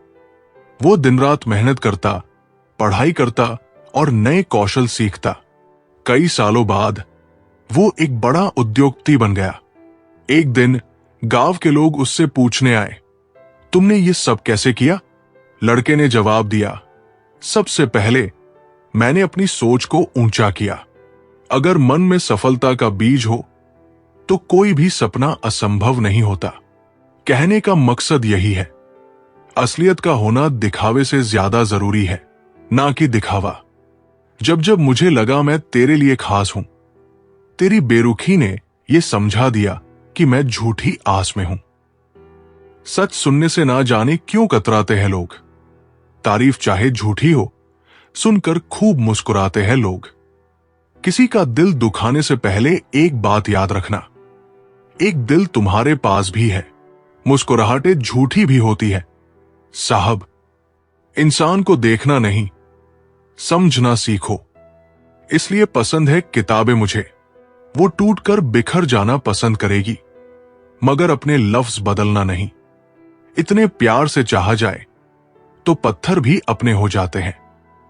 वो दिन रात मेहनत करता, पढ़ाई करता और नए कौशल सीखता। कई सालों बाद वो एक बड़ा उद्योगपति बन गया। एक दिन गांव के लोग उससे पूछने आए, तुमने ये सब कैसे किया? लड़के ने जवाब दिया, सबसे पहले मैंने अपनी सोच को ऊंचा किया। अगर मन में सफलता का बीज हो तो कोई भी सपना असंभव नहीं होता। कहने का मकसद यही है, असलियत का होना दिखावे से ज्यादा जरूरी है, ना कि दिखावा। जब जब मुझे लगा मैं तेरे लिए खास हूं, तेरी बेरुखी ने यह समझा दिया कि मैं झूठी आस में हूं। सच सुनने से ना जाने क्यों कतराते हैं लोग। तारीफ चाहे झूठी हो, सुनकर खूब मुस्कुराते हैं लोग। किसी का दिल दुखाने से पहले एक बात याद रखना, एक दिल तुम्हारे पास भी है, मुस्कुराहटें झूठी भी होती है। साहब, इंसान को देखना नहीं समझना सीखो। इसलिए पसंद है किताबें मुझे, वो टूटकर बिखर जाना पसंद करेगी, मगर अपने लफ्ज बदलना नहीं। इतने प्यार से चाहा जाए तो पत्थर भी अपने हो जाते हैं।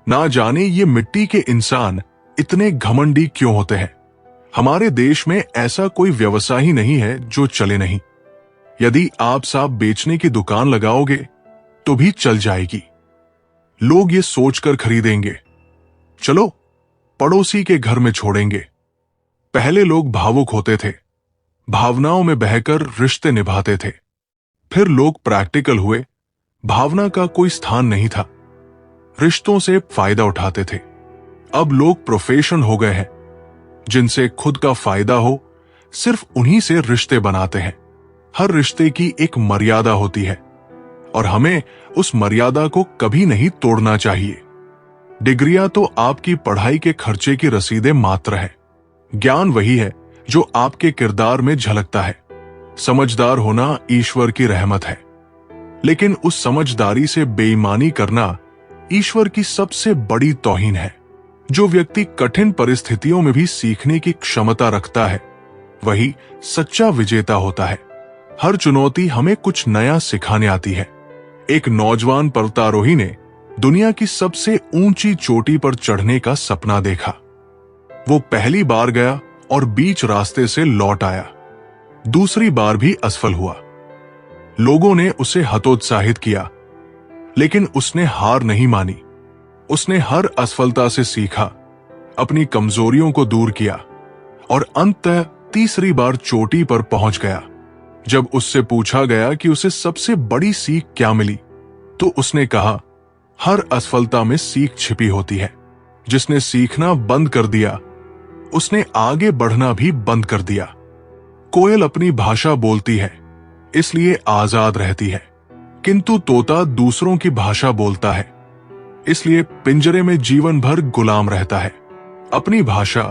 ना जाने ये मिट्टी के इंसान इतने घमंडी क्यों होते हैं। हमारे देश में ऐसा कोई व्यवसाय ही नहीं है जो चले नहीं। यदि आप साहब बेचने की दुकान लगाओगे तो भी चल जाएगी। लोग ये सोचकर खरीदेंगे, चलो पड़ोसी के घर में छोड़ेंगे। पहले लोग भावुक होते थे, भावनाओं में बहकर रिश्ते निभाते थे। फिर लोग प्रैक्टिकल हुए, भावना का कोई स्थान नहीं था, रिश्तों से फायदा उठाते थे। अब लोग प्रोफेशन हो गए हैं, जिनसे खुद का फायदा हो सिर्फ उन्हीं से रिश्ते बनाते हैं। हर रिश्ते की एक मर्यादा होती है और हमें उस मर्यादा को कभी नहीं तोड़ना चाहिए। डिग्रियां तो आपकी पढ़ाई के खर्चे की रसीदें मात्र है। ज्ञान वही है जो आपके किरदार में झलकता है। समझदार होना ईश्वर की रहमत है, लेकिन उस समझदारी से बेईमानी करना ईश्वर की सबसे बड़ी तौहीन है। जो व्यक्ति कठिन परिस्थितियों में भी सीखने की क्षमता रखता है, वही सच्चा विजेता होता है। हर चुनौती हमें कुछ नया सिखाने आती है। एक नौजवान पर्वतारोही ने दुनिया की सबसे ऊंची चोटी पर चढ़ने का सपना देखा। वो पहली बार गया और बीच रास्ते से लौट आया। दूसरी बार भी असफल हुआ। लोगों ने उसे हतोत्साहित किया, लेकिन उसने हार नहीं मानी। उसने हर असफलता से सीखा, अपनी कमजोरियों को दूर किया और अंततः तीसरी बार चोटी पर पहुंच गया। जब उससे पूछा गया कि उसे सबसे बड़ी सीख क्या मिली, तो उसने कहा, हर असफलता में सीख छिपी होती है। जिसने सीखना बंद कर दिया, उसने आगे बढ़ना भी बंद कर दिया। कोयल अपनी भाषा बोलती है, इसलिए आजाद रहती है, किंतु तोता दूसरों की भाषा बोलता है, इसलिए पिंजरे में जीवन भर गुलाम रहता है। अपनी भाषा,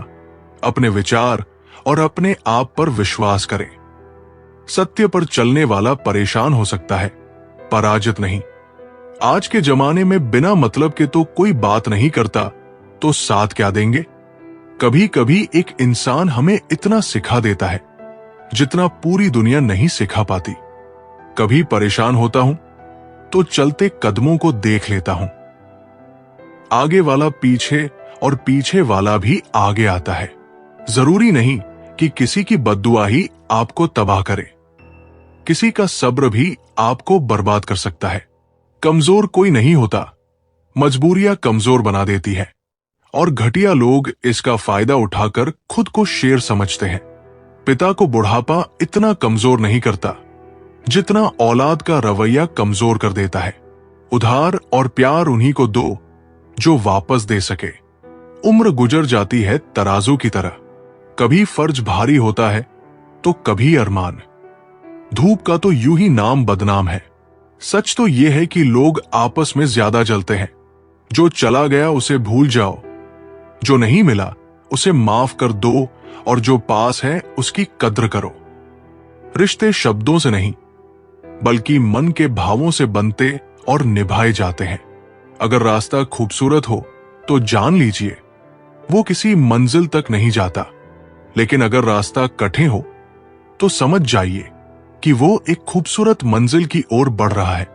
अपने विचार और अपने आप पर विश्वास करें। सत्य पर चलने वाला परेशान हो सकता है, पराजित नहीं। आज के जमाने में बिना मतलब के तो कोई बात नहीं करता, तो साथ क्या देंगे। कभी कभी एक इंसान हमें इतना सिखा देता है जितना पूरी दुनिया नहीं सिखा पाती। कभी परेशान होता हूं तो चलते कदमों को देख लेता हूं। आगे वाला पीछे और पीछे वाला भी आगे आता है। जरूरी नहीं कि किसी की बद्दुआ ही आपको तबाह करे। किसी का सब्र भी आपको बर्बाद कर सकता है। कमजोर कोई नहीं होता, मजबूरियां कमजोर बना देती है और घटिया लोग इसका फायदा उठाकर खुद को शेर समझते हैं। पिता को बुढ़ापा इतना कमजोर नहीं करता जितना औलाद का रवैया कमजोर कर देता है। उधार और प्यार उन्हीं को दो जो वापस दे सके। उम्र गुजर जाती है तराजू की तरह, कभी फर्ज भारी होता है तो कभी अरमान। धूप का तो यूं ही नाम बदनाम है। सच तो यह है कि लोग आपस में ज्यादा जलते हैं। जो चला गया उसे भूल जाओ, जो नहीं मिला उसे माफ कर दो और जो पास है उसकी कद्र करो। रिश्ते शब्दों से नहीं बल्कि मन के भावों से बनते और निभाए जाते हैं। अगर रास्ता खूबसूरत हो तो जान लीजिए वो किसी मंजिल तक नहीं जाता, लेकिन अगर रास्ता कठिन हो तो समझ जाइए कि वो एक खूबसूरत मंजिल की ओर बढ़ रहा है।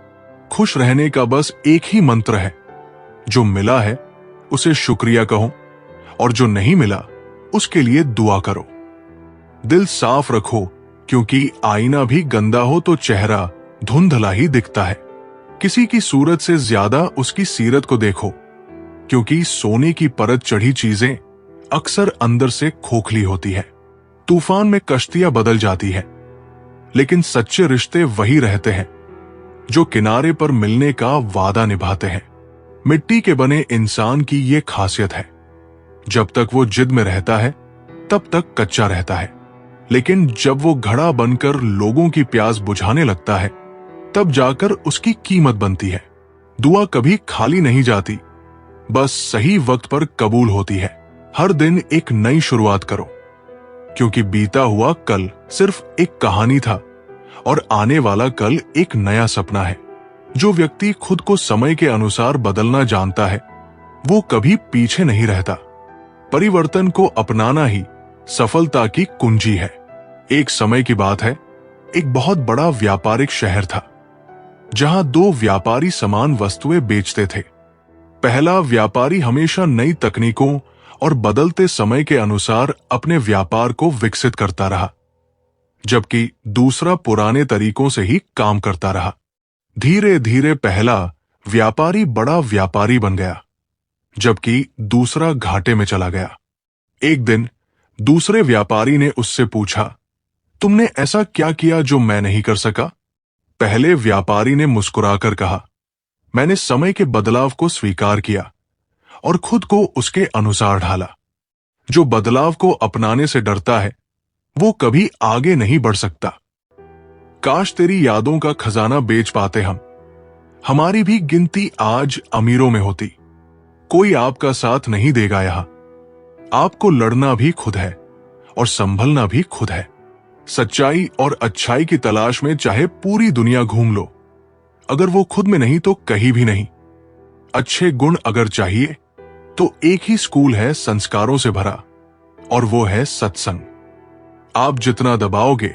खुश रहने का बस एक ही मंत्र है, जो मिला है उसे शुक्रिया कहो और जो नहीं मिला उसके लिए दुआ करो। दिल साफ रखो, क्योंकि आईना भी गंदा हो तो चेहरा धुंधला ही दिखता है। किसी की सूरत से ज्यादा उसकी सीरत को देखो, क्योंकि सोने की परत चढ़ी चीजें अक्सर अंदर से खोखली होती है। तूफान में कश्तियां बदल जाती है, लेकिन सच्चे रिश्ते वही रहते हैं जो किनारे पर मिलने का वादा निभाते हैं। मिट्टी के बने इंसान की ये खासियत है, जब तक वो जिद में रहता है तब तक कच्चा रहता है, लेकिन जब वो घड़ा बनकर लोगों की प्यास बुझाने लगता है तब जाकर उसकी कीमत बनती है। दुआ कभी खाली नहीं जाती, बस सही वक्त पर कबूल होती है। हर दिन एक नई शुरुआत करो, क्योंकि बीता हुआ कल सिर्फ एक कहानी था और आने वाला कल एक नया सपना है। जो व्यक्ति खुद को समय के अनुसार बदलना जानता है वो कभी पीछे नहीं रहता। परिवर्तन को अपनाना ही सफलता की कुंजी है। एक समय की बात है, एक बहुत बड़ा व्यापारिक शहर था। जहां दो व्यापारी समान वस्तुएं बेचते थे। पहला व्यापारी हमेशा नई तकनीकों और बदलते समय के अनुसार अपने व्यापार को विकसित करता रहा, जबकि दूसरा पुराने तरीकों से ही काम करता रहा। धीरे धीरे पहला व्यापारी बड़ा व्यापारी बन गया, जबकि दूसरा घाटे में चला गया। एक दिन दूसरे व्यापारी ने उससे पूछा, तुमने ऐसा क्या किया जो मैं नहीं कर सका? पहले व्यापारी ने मुस्कुराकर कहा, मैंने समय के बदलाव को स्वीकार किया और खुद को उसके अनुसार ढाला। जो बदलाव को अपनाने से डरता है वो कभी आगे नहीं बढ़ सकता। काश तेरी यादों का खजाना बेच पाते हम, हमारी भी गिनती आज अमीरों में होती। कोई आपका साथ नहीं देगा यहां, आपको लड़ना भी खुद है और संभलना भी खुद है। सच्चाई और अच्छाई की तलाश में चाहे पूरी दुनिया घूम लो, अगर वो खुद में नहीं तो कहीं भी नहीं। अच्छे गुण अगर चाहिए तो एक ही स्कूल है संस्कारों से भरा, और वो है सत्संग। आप जितना दबाओगे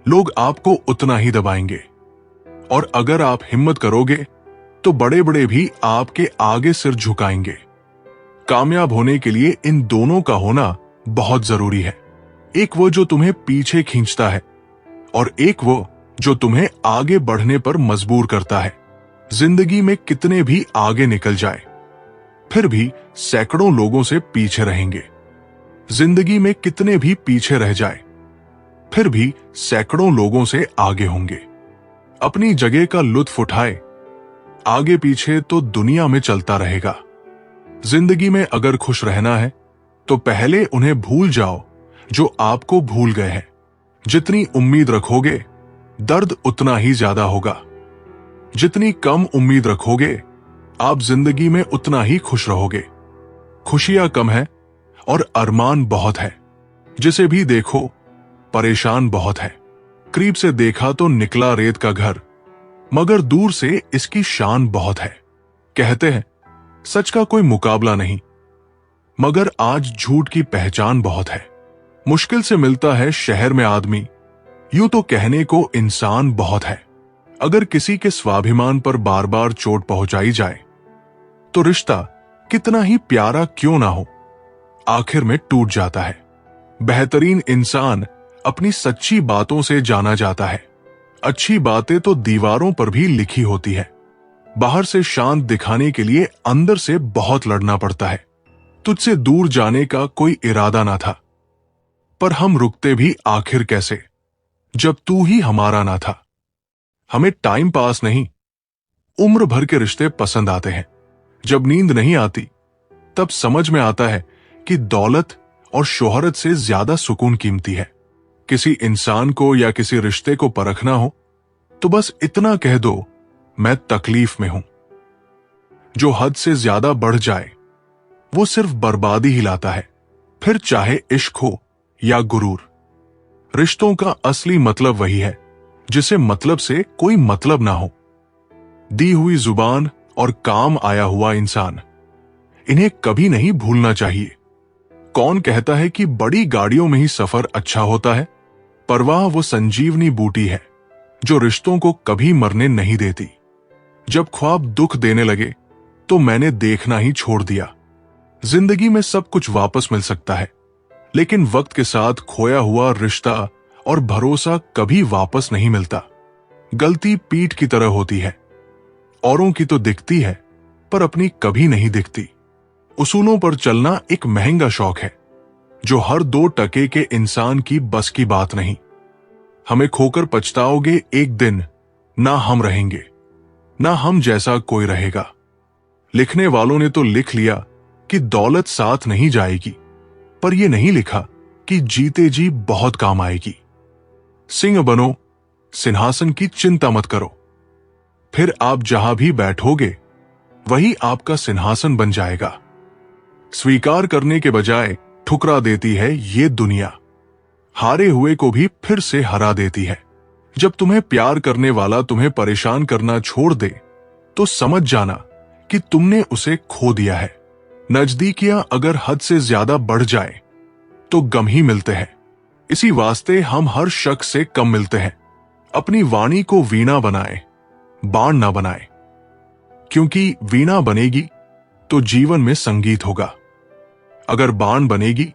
लोग आपको उतना ही दबाएंगे, और अगर आप हिम्मत करोगे तो बड़े बड़े भी आपके आगे सिर झुकाएंगे। कामयाब होने के लिए इन दोनों का होना बहुत जरूरी है। एक वो जो तुम्हें पीछे खींचता है, और एक वो जो तुम्हें आगे बढ़ने पर मजबूर करता है। जिंदगी में कितने भी आगे निकल जाए, फिर भी सैकड़ों लोगों से पीछे रहेंगे। जिंदगी में कितने भी पीछे रह जाए, फिर भी सैकड़ों लोगों से आगे होंगे। अपनी जगह का लुत्फ उठाए, आगे पीछे तो दुनिया में चलता रहेगा। जिंदगी में अगर खुश रहना है तो पहले उन्हें भूल जाओ जो आपको भूल गए हैं। जितनी उम्मीद रखोगे दर्द उतना ही ज्यादा होगा। जितनी कम उम्मीद रखोगे आप जिंदगी में उतना ही खुश रहोगे। खुशियां कम है और अरमान बहुत है। जिसे भी देखो परेशान बहुत है। करीब से देखा तो निकला रेत का घर, मगर दूर से इसकी शान बहुत है। कहते हैं सच का कोई मुकाबला नहीं, मगर आज झूठ की पहचान बहुत है। मुश्किल से मिलता है शहर में आदमी, यूं तो कहने को इंसान बहुत है। अगर किसी के स्वाभिमान पर बार बार चोट पहुंचाई जाए तो रिश्ता कितना ही प्यारा क्यों ना हो, आखिर में टूट जाता है। बेहतरीन इंसान अपनी सच्ची बातों से जाना जाता है। अच्छी बातें तो दीवारों पर भी लिखी होती है। बाहर से शांत दिखाने के लिए अंदर से बहुत लड़ना पड़ता है। तुझसे दूर जाने का कोई इरादा ना था, पर हम रुकते भी आखिर कैसे जब तू ही हमारा ना था। हमें टाइम पास नहीं, उम्र भर के रिश्ते पसंद आते हैं। जब नींद नहीं आती तब समझ में आता है कि दौलत और शोहरत से ज्यादा सुकून कीमती है। किसी इंसान को या किसी रिश्ते को परखना हो तो बस इतना कह दो, मैं तकलीफ में हूं। जो हद से ज्यादा बढ़ जाए वो सिर्फ बर्बादी ही लाता है, फिर चाहे इश्क हो या गुरूर। रिश्तों का असली मतलब वही है जिसे मतलब से कोई मतलब ना हो। दी हुई जुबान और काम आया हुआ इंसान, इन्हें कभी नहीं भूलना चाहिए। कौन कहता है कि बड़ी गाड़ियों में ही सफर अच्छा होता है? परवाह वो संजीवनी बूटी है जो रिश्तों को कभी मरने नहीं देती। जब ख्वाब दुख देने लगे तो मैंने देखना ही छोड़ दिया। जिंदगी में सब कुछ वापस मिल सकता है, लेकिन वक्त के साथ खोया हुआ रिश्ता और भरोसा कभी वापस नहीं मिलता। गलती पीठ की तरह होती है, औरों की तो दिखती है पर अपनी कभी नहीं दिखती। उसूलों पर चलना एक महंगा शौक है जो हर 2 टके के इंसान की बस की बात नहीं। हमें खोकर पछताओगे एक दिन, ना हम रहेंगे, ना हम जैसा कोई रहेगा। लिखने वालों ने तो लिख लिया कि दौलत साथ नहीं जाएगी, पर यह नहीं लिखा कि जीते जी बहुत काम आएगी। सिंह बनो, सिंहासन की चिंता मत करो, फिर आप जहां भी बैठोगे वही आपका सिंहासन बन जाएगा। स्वीकार करने के बजाय ठुकरा देती है ये दुनिया, हारे हुए को भी फिर से हरा देती है। जब तुम्हें प्यार करने वाला तुम्हें परेशान करना छोड़ दे तो समझ जाना कि तुमने उसे खो दिया है। नजदीकियां अगर हद से ज्यादा बढ़ जाए तो गम ही मिलते हैं। इसी वास्ते हम हर शख्स से कम मिलते हैं। अपनी वाणी को वीणा बनाएं, बाण ना बनाए, क्योंकि वीणा बनेगी तो जीवन में संगीत होगा, अगर बाण बनेगी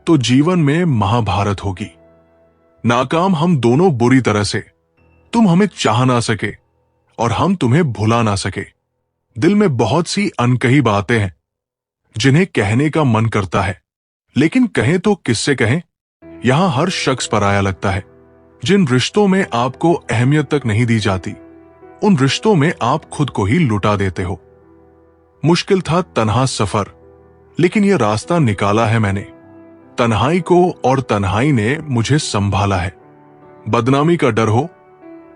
तो जीवन में महाभारत होगी। नाकाम हम दोनों बुरी तरह से, तुम हमें चाह ना सके और हम तुम्हें भुला ना सके। दिल में बहुत सी अनकही बातें हैं जिन्हें कहने का मन करता है, लेकिन कहें तो किससे कहें। यहां हर शख्स पराया लगता है। जिन रिश्तों में आपको अहमियत तक नहीं दी जाती, उन रिश्तों में आप खुद को ही लुटा देते हो। मुश्किल था तन्हा सफर, लेकिन यह रास्ता निकाला है मैंने। तन्हाई को और तन्हाई ने मुझे संभाला है। बदनामी का डर हो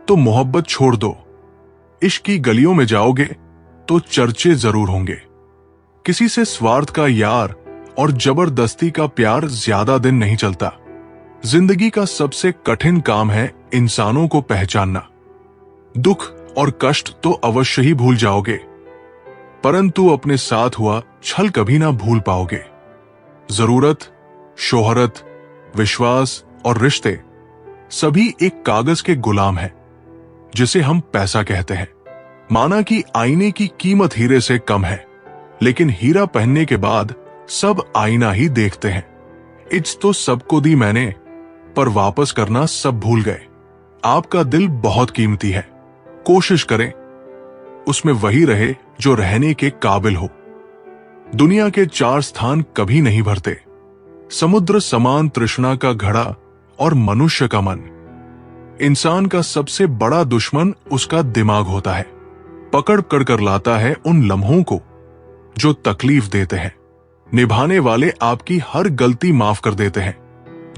तो मोहब्बत छोड़ दो। इश्क की गलियों में जाओगे तो चर्चे जरूर होंगे। किसी से स्वार्थ का यार और जबरदस्ती का प्यार ज्यादा दिन नहीं चलता। जिंदगी का सबसे कठिन काम है इंसानों को पहचानना। दुख और कष्ट तो अवश्य ही भूल जाओगे, परंतु अपने साथ हुआ छल कभी ना भूल पाओगे। जरूरत, शोहरत, विश्वास और रिश्ते सभी एक कागज के गुलाम हैं, जिसे हम पैसा कहते हैं। माना कि आईने की कीमत हीरे से कम है, लेकिन हीरा पहनने के बाद सब आईना ही देखते हैं। इज्जत तो सबको दी मैंने, पर वापस करना सब भूल गए। आपका दिल बहुत कीमती है, कोशिश करें उसमें वही रहे जो रहने के काबिल हो। दुनिया के 4 स्थान कभी नहीं भरते, समुद्र समान तृष्णा का घड़ा और मनुष्य का मन। इंसान का सबसे बड़ा दुश्मन उसका दिमाग होता है। पकड़ कर लाता है उन लम्हों को जो तकलीफ देते हैं। निभाने वाले आपकी हर गलती माफ कर देते हैं,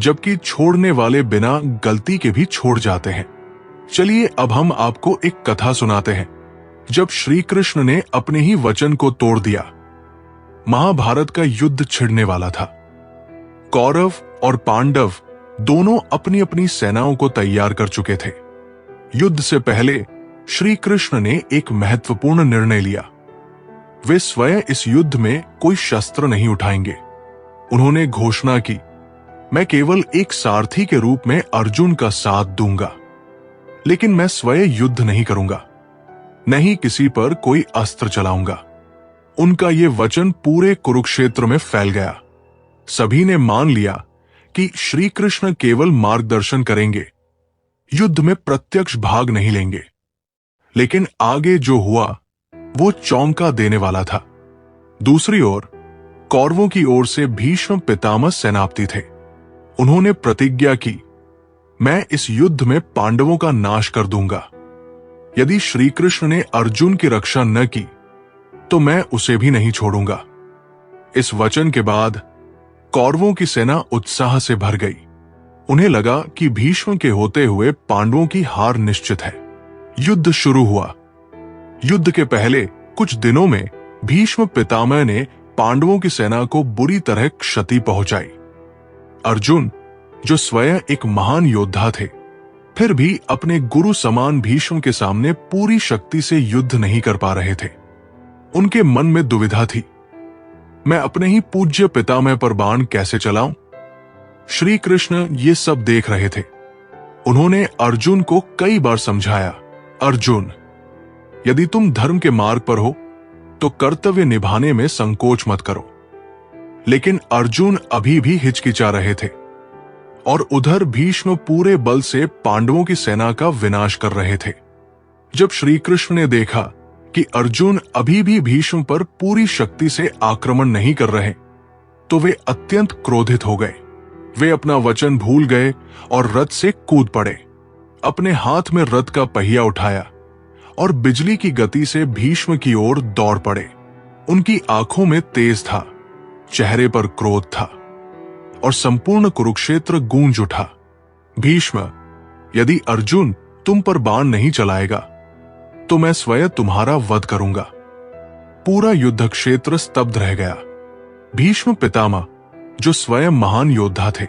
जबकि छोड़ने वाले बिना गलती के भी छोड़ जाते हैं। चलिए अब हम आपको एक कथा सुनाते हैं। जब श्री कृष्ण ने अपने ही वचन को तोड़ दिया, महाभारत का युद्ध छिड़ने वाला था। कौरव और पांडव दोनों अपनी अपनी सेनाओं को तैयार कर चुके थे। युद्ध से पहले श्री कृष्ण ने एक महत्वपूर्ण निर्णय लिया। वे स्वयं इस युद्ध में कोई शस्त्र नहीं उठाएंगे। उन्होंने घोषणा की, मैं केवल एक सारथी के रूप में अर्जुन का साथ दूंगा, लेकिन मैं स्वयं युद्ध नहीं करूंगा, न ही किसी पर कोई अस्त्र चलाऊंगा। उनका यह वचन पूरे कुरुक्षेत्र में फैल गया। सभी ने मान लिया कि श्री कृष्ण केवल मार्गदर्शन करेंगे, युद्ध में प्रत्यक्ष भाग नहीं लेंगे। लेकिन आगे जो हुआ वो चौंका देने वाला था। दूसरी ओर कौरवों की ओर से भीष्म पितामह सेनापति थे। उन्होंने प्रतिज्ञा की, मैं इस युद्ध में पांडवों का नाश कर दूंगा। यदि श्री कृष्ण ने अर्जुन की रक्षा न की तो मैं उसे भी नहीं छोड़ूंगा। इस वचन के बाद कौरवों की सेना उत्साह से भर गई। उन्हें लगा कि भीष्म के होते हुए पांडवों की हार निश्चित है। युद्ध शुरू हुआ। युद्ध के पहले कुछ दिनों में भीष्म पितामह ने पांडवों की सेना को बुरी तरह क्षति पहुंचाई। अर्जुन, जो स्वयं एक महान योद्धा थे, फिर भी अपने गुरु समान भीष्म के सामने पूरी शक्ति से युद्ध नहीं कर पा रहे थे। उनके मन में दुविधा थी, मैं अपने ही पूज्य पितामह पर बाण कैसे चलाऊं? श्री कृष्ण ये सब देख रहे थे। उन्होंने अर्जुन को कई बार समझाया, अर्जुन, यदि तुम धर्म के मार्ग पर हो तो कर्तव्य निभाने में संकोच मत करो। लेकिन अर्जुन अभी भी हिचकिचा रहे थे और उधर भीष्म पूरे बल से पांडवों की सेना का विनाश कर रहे थे। जब श्री कृष्ण ने देखा कि अर्जुन अभी भी भीष्म पर पूरी शक्ति से आक्रमण नहीं कर रहे, तो वे अत्यंत क्रोधित हो गए। वे अपना वचन भूल गए और रथ से कूद पड़े। अपने हाथ में रथ का पहिया उठाया और बिजली की गति से भीष्म की ओर दौड़ पड़े। उनकी आंखों में तेज था, चेहरे पर क्रोध था और संपूर्ण कुरुक्षेत्र गूंज उठा। भीष्म, यदि अर्जुन तुम पर बाण नहीं चलाएगा तो मैं स्वयं तुम्हारा वध करूंगा। पूरा युद्ध क्षेत्र स्तब्ध रह गया। भीष्म पितामह, जो स्वयं महान योद्धा थे,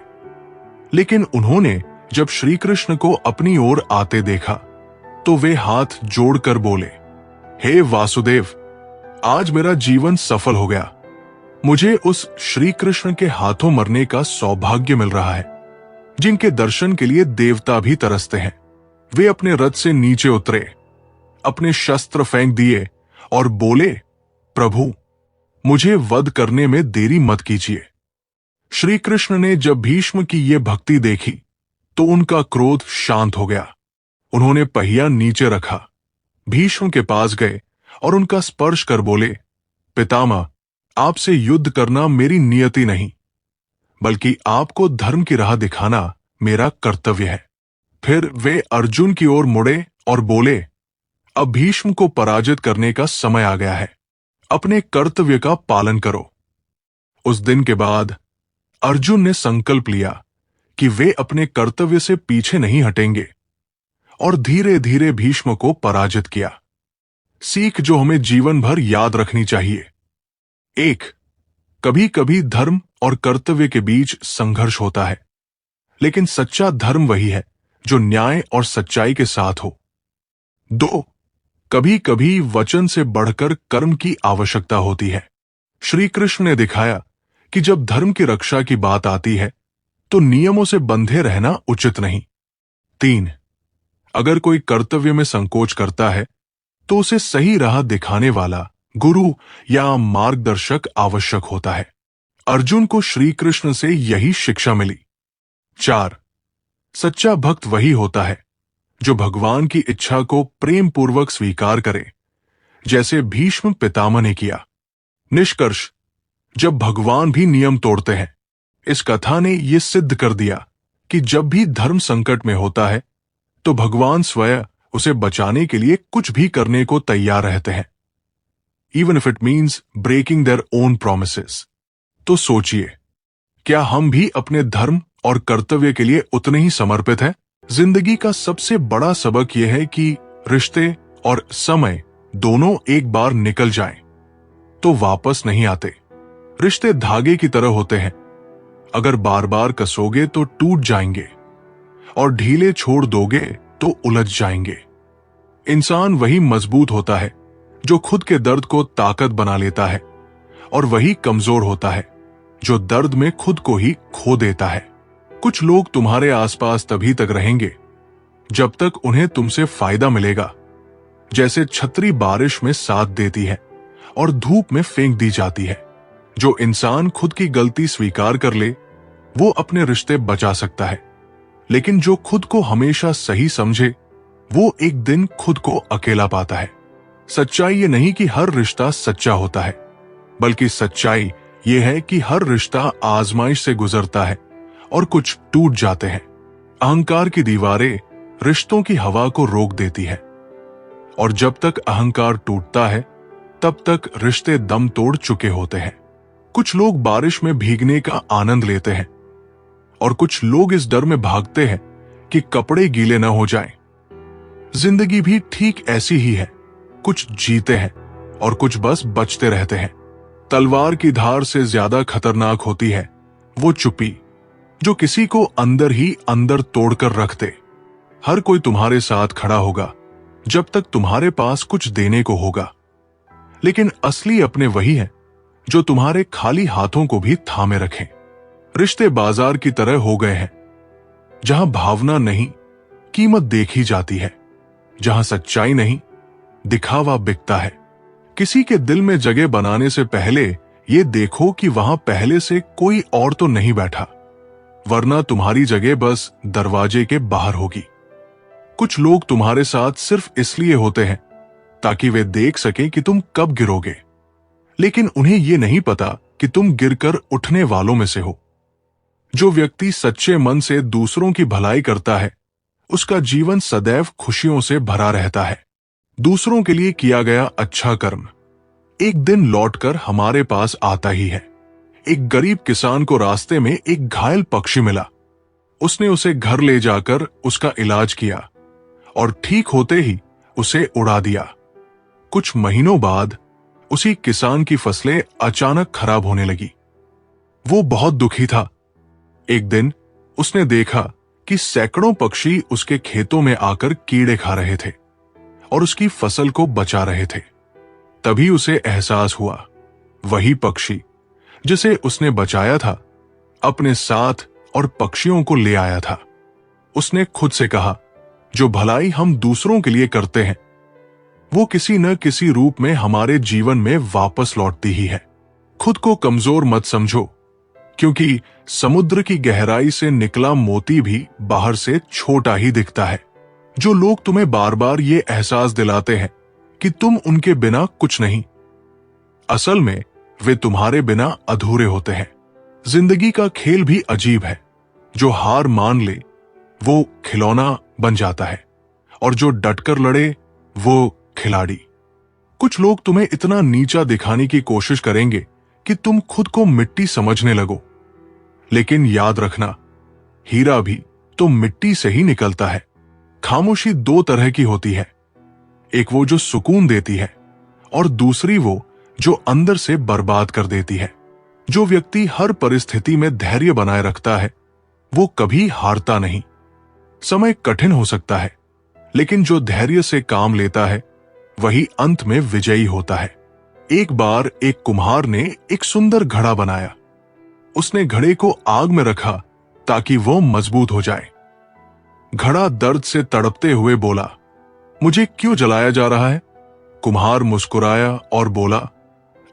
लेकिन उन्होंने जब श्री कृष्ण को अपनी ओर आते देखा तो वे हाथ जोड़कर बोले, हे वासुदेव, आज मेरा जीवन सफल हो गया। मुझे उस श्री कृष्ण के हाथों मरने का सौभाग्य मिल रहा है, जिनके दर्शन के लिए देवता भी तरसते हैं। वे अपने रथ से नीचे उतरे। अपने शस्त्र फेंक दिए और बोले, प्रभु, मुझे वध करने में देरी मत कीजिए। श्री कृष्ण ने जब भीष्म की ये भक्ति देखी तो उनका क्रोध शांत हो गया। उन्होंने पहिया नीचे रखा, भीष्म के पास गए और उनका स्पर्श कर बोले, पितामह, आपसे युद्ध करना मेरी नियति नहीं, बल्कि आपको धर्म की राह दिखाना मेरा कर्तव्य है। फिर वे अर्जुन की ओर मुड़े और बोले, अब भीष्म को पराजित करने का समय आ गया है, अपने कर्तव्य का पालन करो। उस दिन के बाद अर्जुन ने संकल्प लिया कि वे अपने कर्तव्य से पीछे नहीं हटेंगे और धीरे धीरे भीष्म को पराजित किया। सीख जो हमें जीवन भर याद रखनी चाहिए। 1. कभी कभी धर्म और कर्तव्य के बीच संघर्ष होता है, लेकिन सच्चा धर्म वही है जो न्याय और सच्चाई के साथ हो। 2. कभी कभी वचन से बढ़कर कर्म की आवश्यकता होती है। श्री कृष्ण ने दिखाया कि जब धर्म की रक्षा की बात आती है तो नियमों से बंधे रहना उचित नहीं। 3. अगर कोई कर्तव्य में संकोच करता है तो उसे सही राह दिखाने वाला गुरु या मार्गदर्शक आवश्यक होता है। अर्जुन को श्री कृष्ण से यही शिक्षा मिली। 4. सच्चा भक्त वही होता है जो भगवान की इच्छा को प्रेम पूर्वक स्वीकार करे, जैसे भीष्म पितामह ने किया। निष्कर्ष, जब भगवान भी नियम तोड़ते हैं। इस कथा ने यह सिद्ध कर दिया कि जब भी धर्म संकट में होता है तो भगवान स्वयं उसे बचाने के लिए कुछ भी करने को तैयार रहते हैं, even if it means breaking their own promises. तो सोचिए, क्या हम भी अपने धर्म और कर्तव्य के लिए उतने ही समर्पित हैं? जिंदगी का सबसे बड़ा सबक यह है कि रिश्ते और समय दोनों एक बार निकल जाएं तो वापस नहीं आते। रिश्ते धागे की तरह होते हैं, अगर बार बार कसोगे तो टूट जाएंगे और ढीले छोड़ दोगे तो उलझ जाएंगे। इंसान वही मजबूत होता है जो खुद के दर्द को ताकत बना लेता है, और वही कमजोर होता है जो दर्द में खुद को ही खो देता है। कुछ लोग तुम्हारे आसपास तभी तक रहेंगे जब तक उन्हें तुमसे फायदा मिलेगा, जैसे छतरी बारिश में साथ देती है और धूप में फेंक दी जाती है। जो इंसान खुद की गलती स्वीकार कर ले वो अपने रिश्ते बचा सकता है, लेकिन जो खुद को हमेशा सही समझे वो एक दिन खुद को अकेला पाता है। सच्चाई ये नहीं कि हर रिश्ता सच्चा होता है, बल्कि सच्चाई ये है कि हर रिश्ता आजमाइश से गुजरता है और कुछ टूट जाते हैं। अहंकार की दीवारें रिश्तों की हवा को रोक देती है, और जब तक अहंकार टूटता है तब तक रिश्ते दम तोड़ चुके होते हैं। कुछ लोग बारिश में भीगने का आनंद लेते हैं और कुछ लोग इस डर में भागते हैं कि कपड़े गीले न हो जाएं। जिंदगी भी ठीक ऐसी ही है, कुछ जीते हैं और कुछ बस बचते रहते हैं। तलवार की धार से ज्यादा खतरनाक होती है वो चुप्पी जो किसी को अंदर ही अंदर तोड़कर रख दे। हर कोई तुम्हारे साथ खड़ा होगा जब तक तुम्हारे पास कुछ देने को होगा, लेकिन असली अपने वही हैं जो तुम्हारे खाली हाथों को भी थामे रखें। रिश्ते बाजार की तरह हो गए हैं, जहां भावना नहीं कीमत देखी जाती है, जहां सच्चाई नहीं दिखावा बिकता है। किसी के दिल में जगह बनाने से पहले ये देखो कि वहां पहले से कोई और तो नहीं बैठा, वरना तुम्हारी जगह बस दरवाजे के बाहर होगी। कुछ लोग तुम्हारे साथ सिर्फ इसलिए होते हैं ताकि वे देख सकें कि तुम कब गिरोगे, लेकिन उन्हें यह नहीं पता कि तुम गिरकर उठने वालों में से हो। जो व्यक्ति सच्चे मन से दूसरों की भलाई करता है उसका जीवन सदैव खुशियों से भरा रहता है। दूसरों के लिए किया गया अच्छा कर्म एक दिन लौटकर हमारे पास आता ही है। एक गरीब किसान को रास्ते में एक घायल पक्षी मिला। उसने उसे घर ले जाकर उसका इलाज किया और ठीक होते ही उसे उड़ा दिया। कुछ महीनों बाद उसी किसान की फसलें अचानक खराब होने लगी। वो बहुत दुखी था। एक दिन उसने देखा कि सैकड़ों पक्षी उसके खेतों में आकर कीड़े खा रहे थे और उसकी फसल को बचा रहे थे। तभी उसे एहसास हुआ, वही पक्षी जिसे उसने बचाया था अपने साथ और पक्षियों को ले आया था। उसने खुद से कहा, जो भलाई हम दूसरों के लिए करते हैं वो किसी न किसी रूप में हमारे जीवन में वापस लौटती ही है। खुद को कमजोर मत समझो, क्योंकि समुद्र की गहराई से निकला मोती भी बाहर से छोटा ही दिखता है। जो लोग तुम्हें बार बार ये एहसास दिलाते हैं कि तुम उनके बिना कुछ नहीं, असल में वे तुम्हारे बिना अधूरे होते हैं। जिंदगी का खेल भी अजीब है। जो हार मान ले वो खिलौना बन जाता है, और जो डटकर लड़े वो खिलाड़ी। कुछ लोग तुम्हें इतना नीचा दिखाने की कोशिश करेंगे कि तुम खुद को मिट्टी समझने लगो, लेकिन याद रखना, हीरा भी तो मिट्टी से ही निकलता है। खामोशी दो तरह की होती है, एक वो जो सुकून देती है, और दूसरी वो जो अंदर से बर्बाद कर देती है। जो व्यक्ति हर परिस्थिति में धैर्य बनाए रखता है वो कभी हारता नहीं। समय कठिन हो सकता है, लेकिन जो धैर्य से काम लेता है वही अंत में विजयी होता है। एक बार एक कुम्हार ने एक सुंदर घड़ा बनाया। उसने घड़े को आग में रखा ताकि वो मजबूत हो जाए। घड़ा दर्द से तड़पते हुए बोला, मुझे क्यों जलाया जा रहा है? कुम्हार मुस्कुराया और बोला,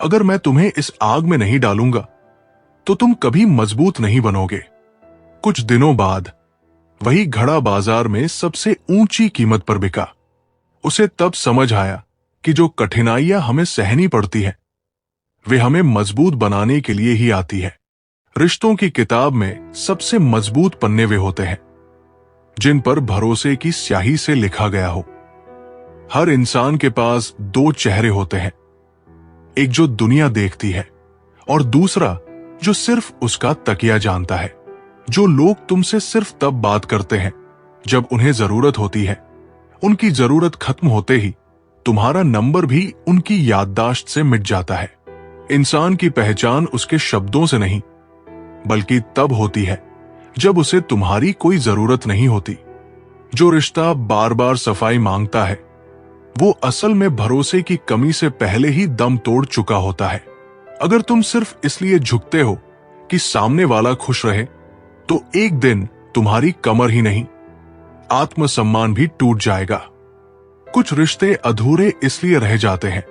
अगर मैं तुम्हें इस आग में नहीं डालूंगा तो तुम कभी मजबूत नहीं बनोगे। कुछ दिनों बाद वही घड़ा बाजार में सबसे ऊंची कीमत पर बिका। उसे तब समझ आया कि जो कठिनाइयां हमें सहनी पड़ती है वे हमें मजबूत बनाने के लिए ही आती है। रिश्तों की किताब में सबसे मजबूत पन्ने वे होते हैं जिन पर भरोसे की स्याही से लिखा गया हो। हर इंसान के पास दो चेहरे होते हैं, एक जो दुनिया देखती है और दूसरा जो सिर्फ उसका तकिया जानता है। जो लोग तुमसे सिर्फ तब बात करते हैं जब उन्हें जरूरत होती है, उनकी जरूरत खत्म होते ही तुम्हारा नंबर भी उनकी याददाश्त से मिट जाता है। इंसान की पहचान उसके शब्दों से नहीं बल्कि तब होती है जब उसे तुम्हारी कोई जरूरत नहीं होती। जो रिश्ता बार बार सफाई मांगता है वो असल में भरोसे की कमी से पहले ही दम तोड़ चुका होता है। अगर तुम सिर्फ इसलिए झुकते हो कि सामने वाला खुश रहे तो एक दिन तुम्हारी कमर ही नहीं, आत्मसम्मान भी टूट जाएगा। कुछ रिश्ते अधूरे इसलिए रह जाते हैं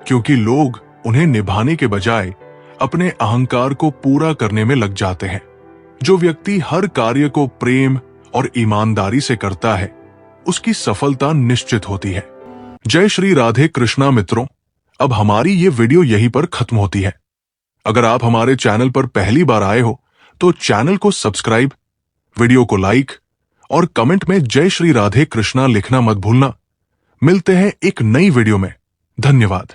क्योंकि लोग उन्हें निभाने के बजाय अपने अहंकार को पूरा करने में लग जाते हैं। जो व्यक्ति हर कार्य को प्रेम और ईमानदारी से करता है उसकी सफलता निश्चित होती है। जय श्री राधे कृष्णा मित्रों, अब हमारी ये वीडियो यहीं पर खत्म होती है। अगर आप हमारे चैनल पर पहली बार आए हो तो चैनल को सब्सक्राइब, वीडियो को लाइक और कमेंट में जय श्री राधे कृष्णा लिखना मत भूलना। मिलते हैं एक नई वीडियो में। धन्यवाद।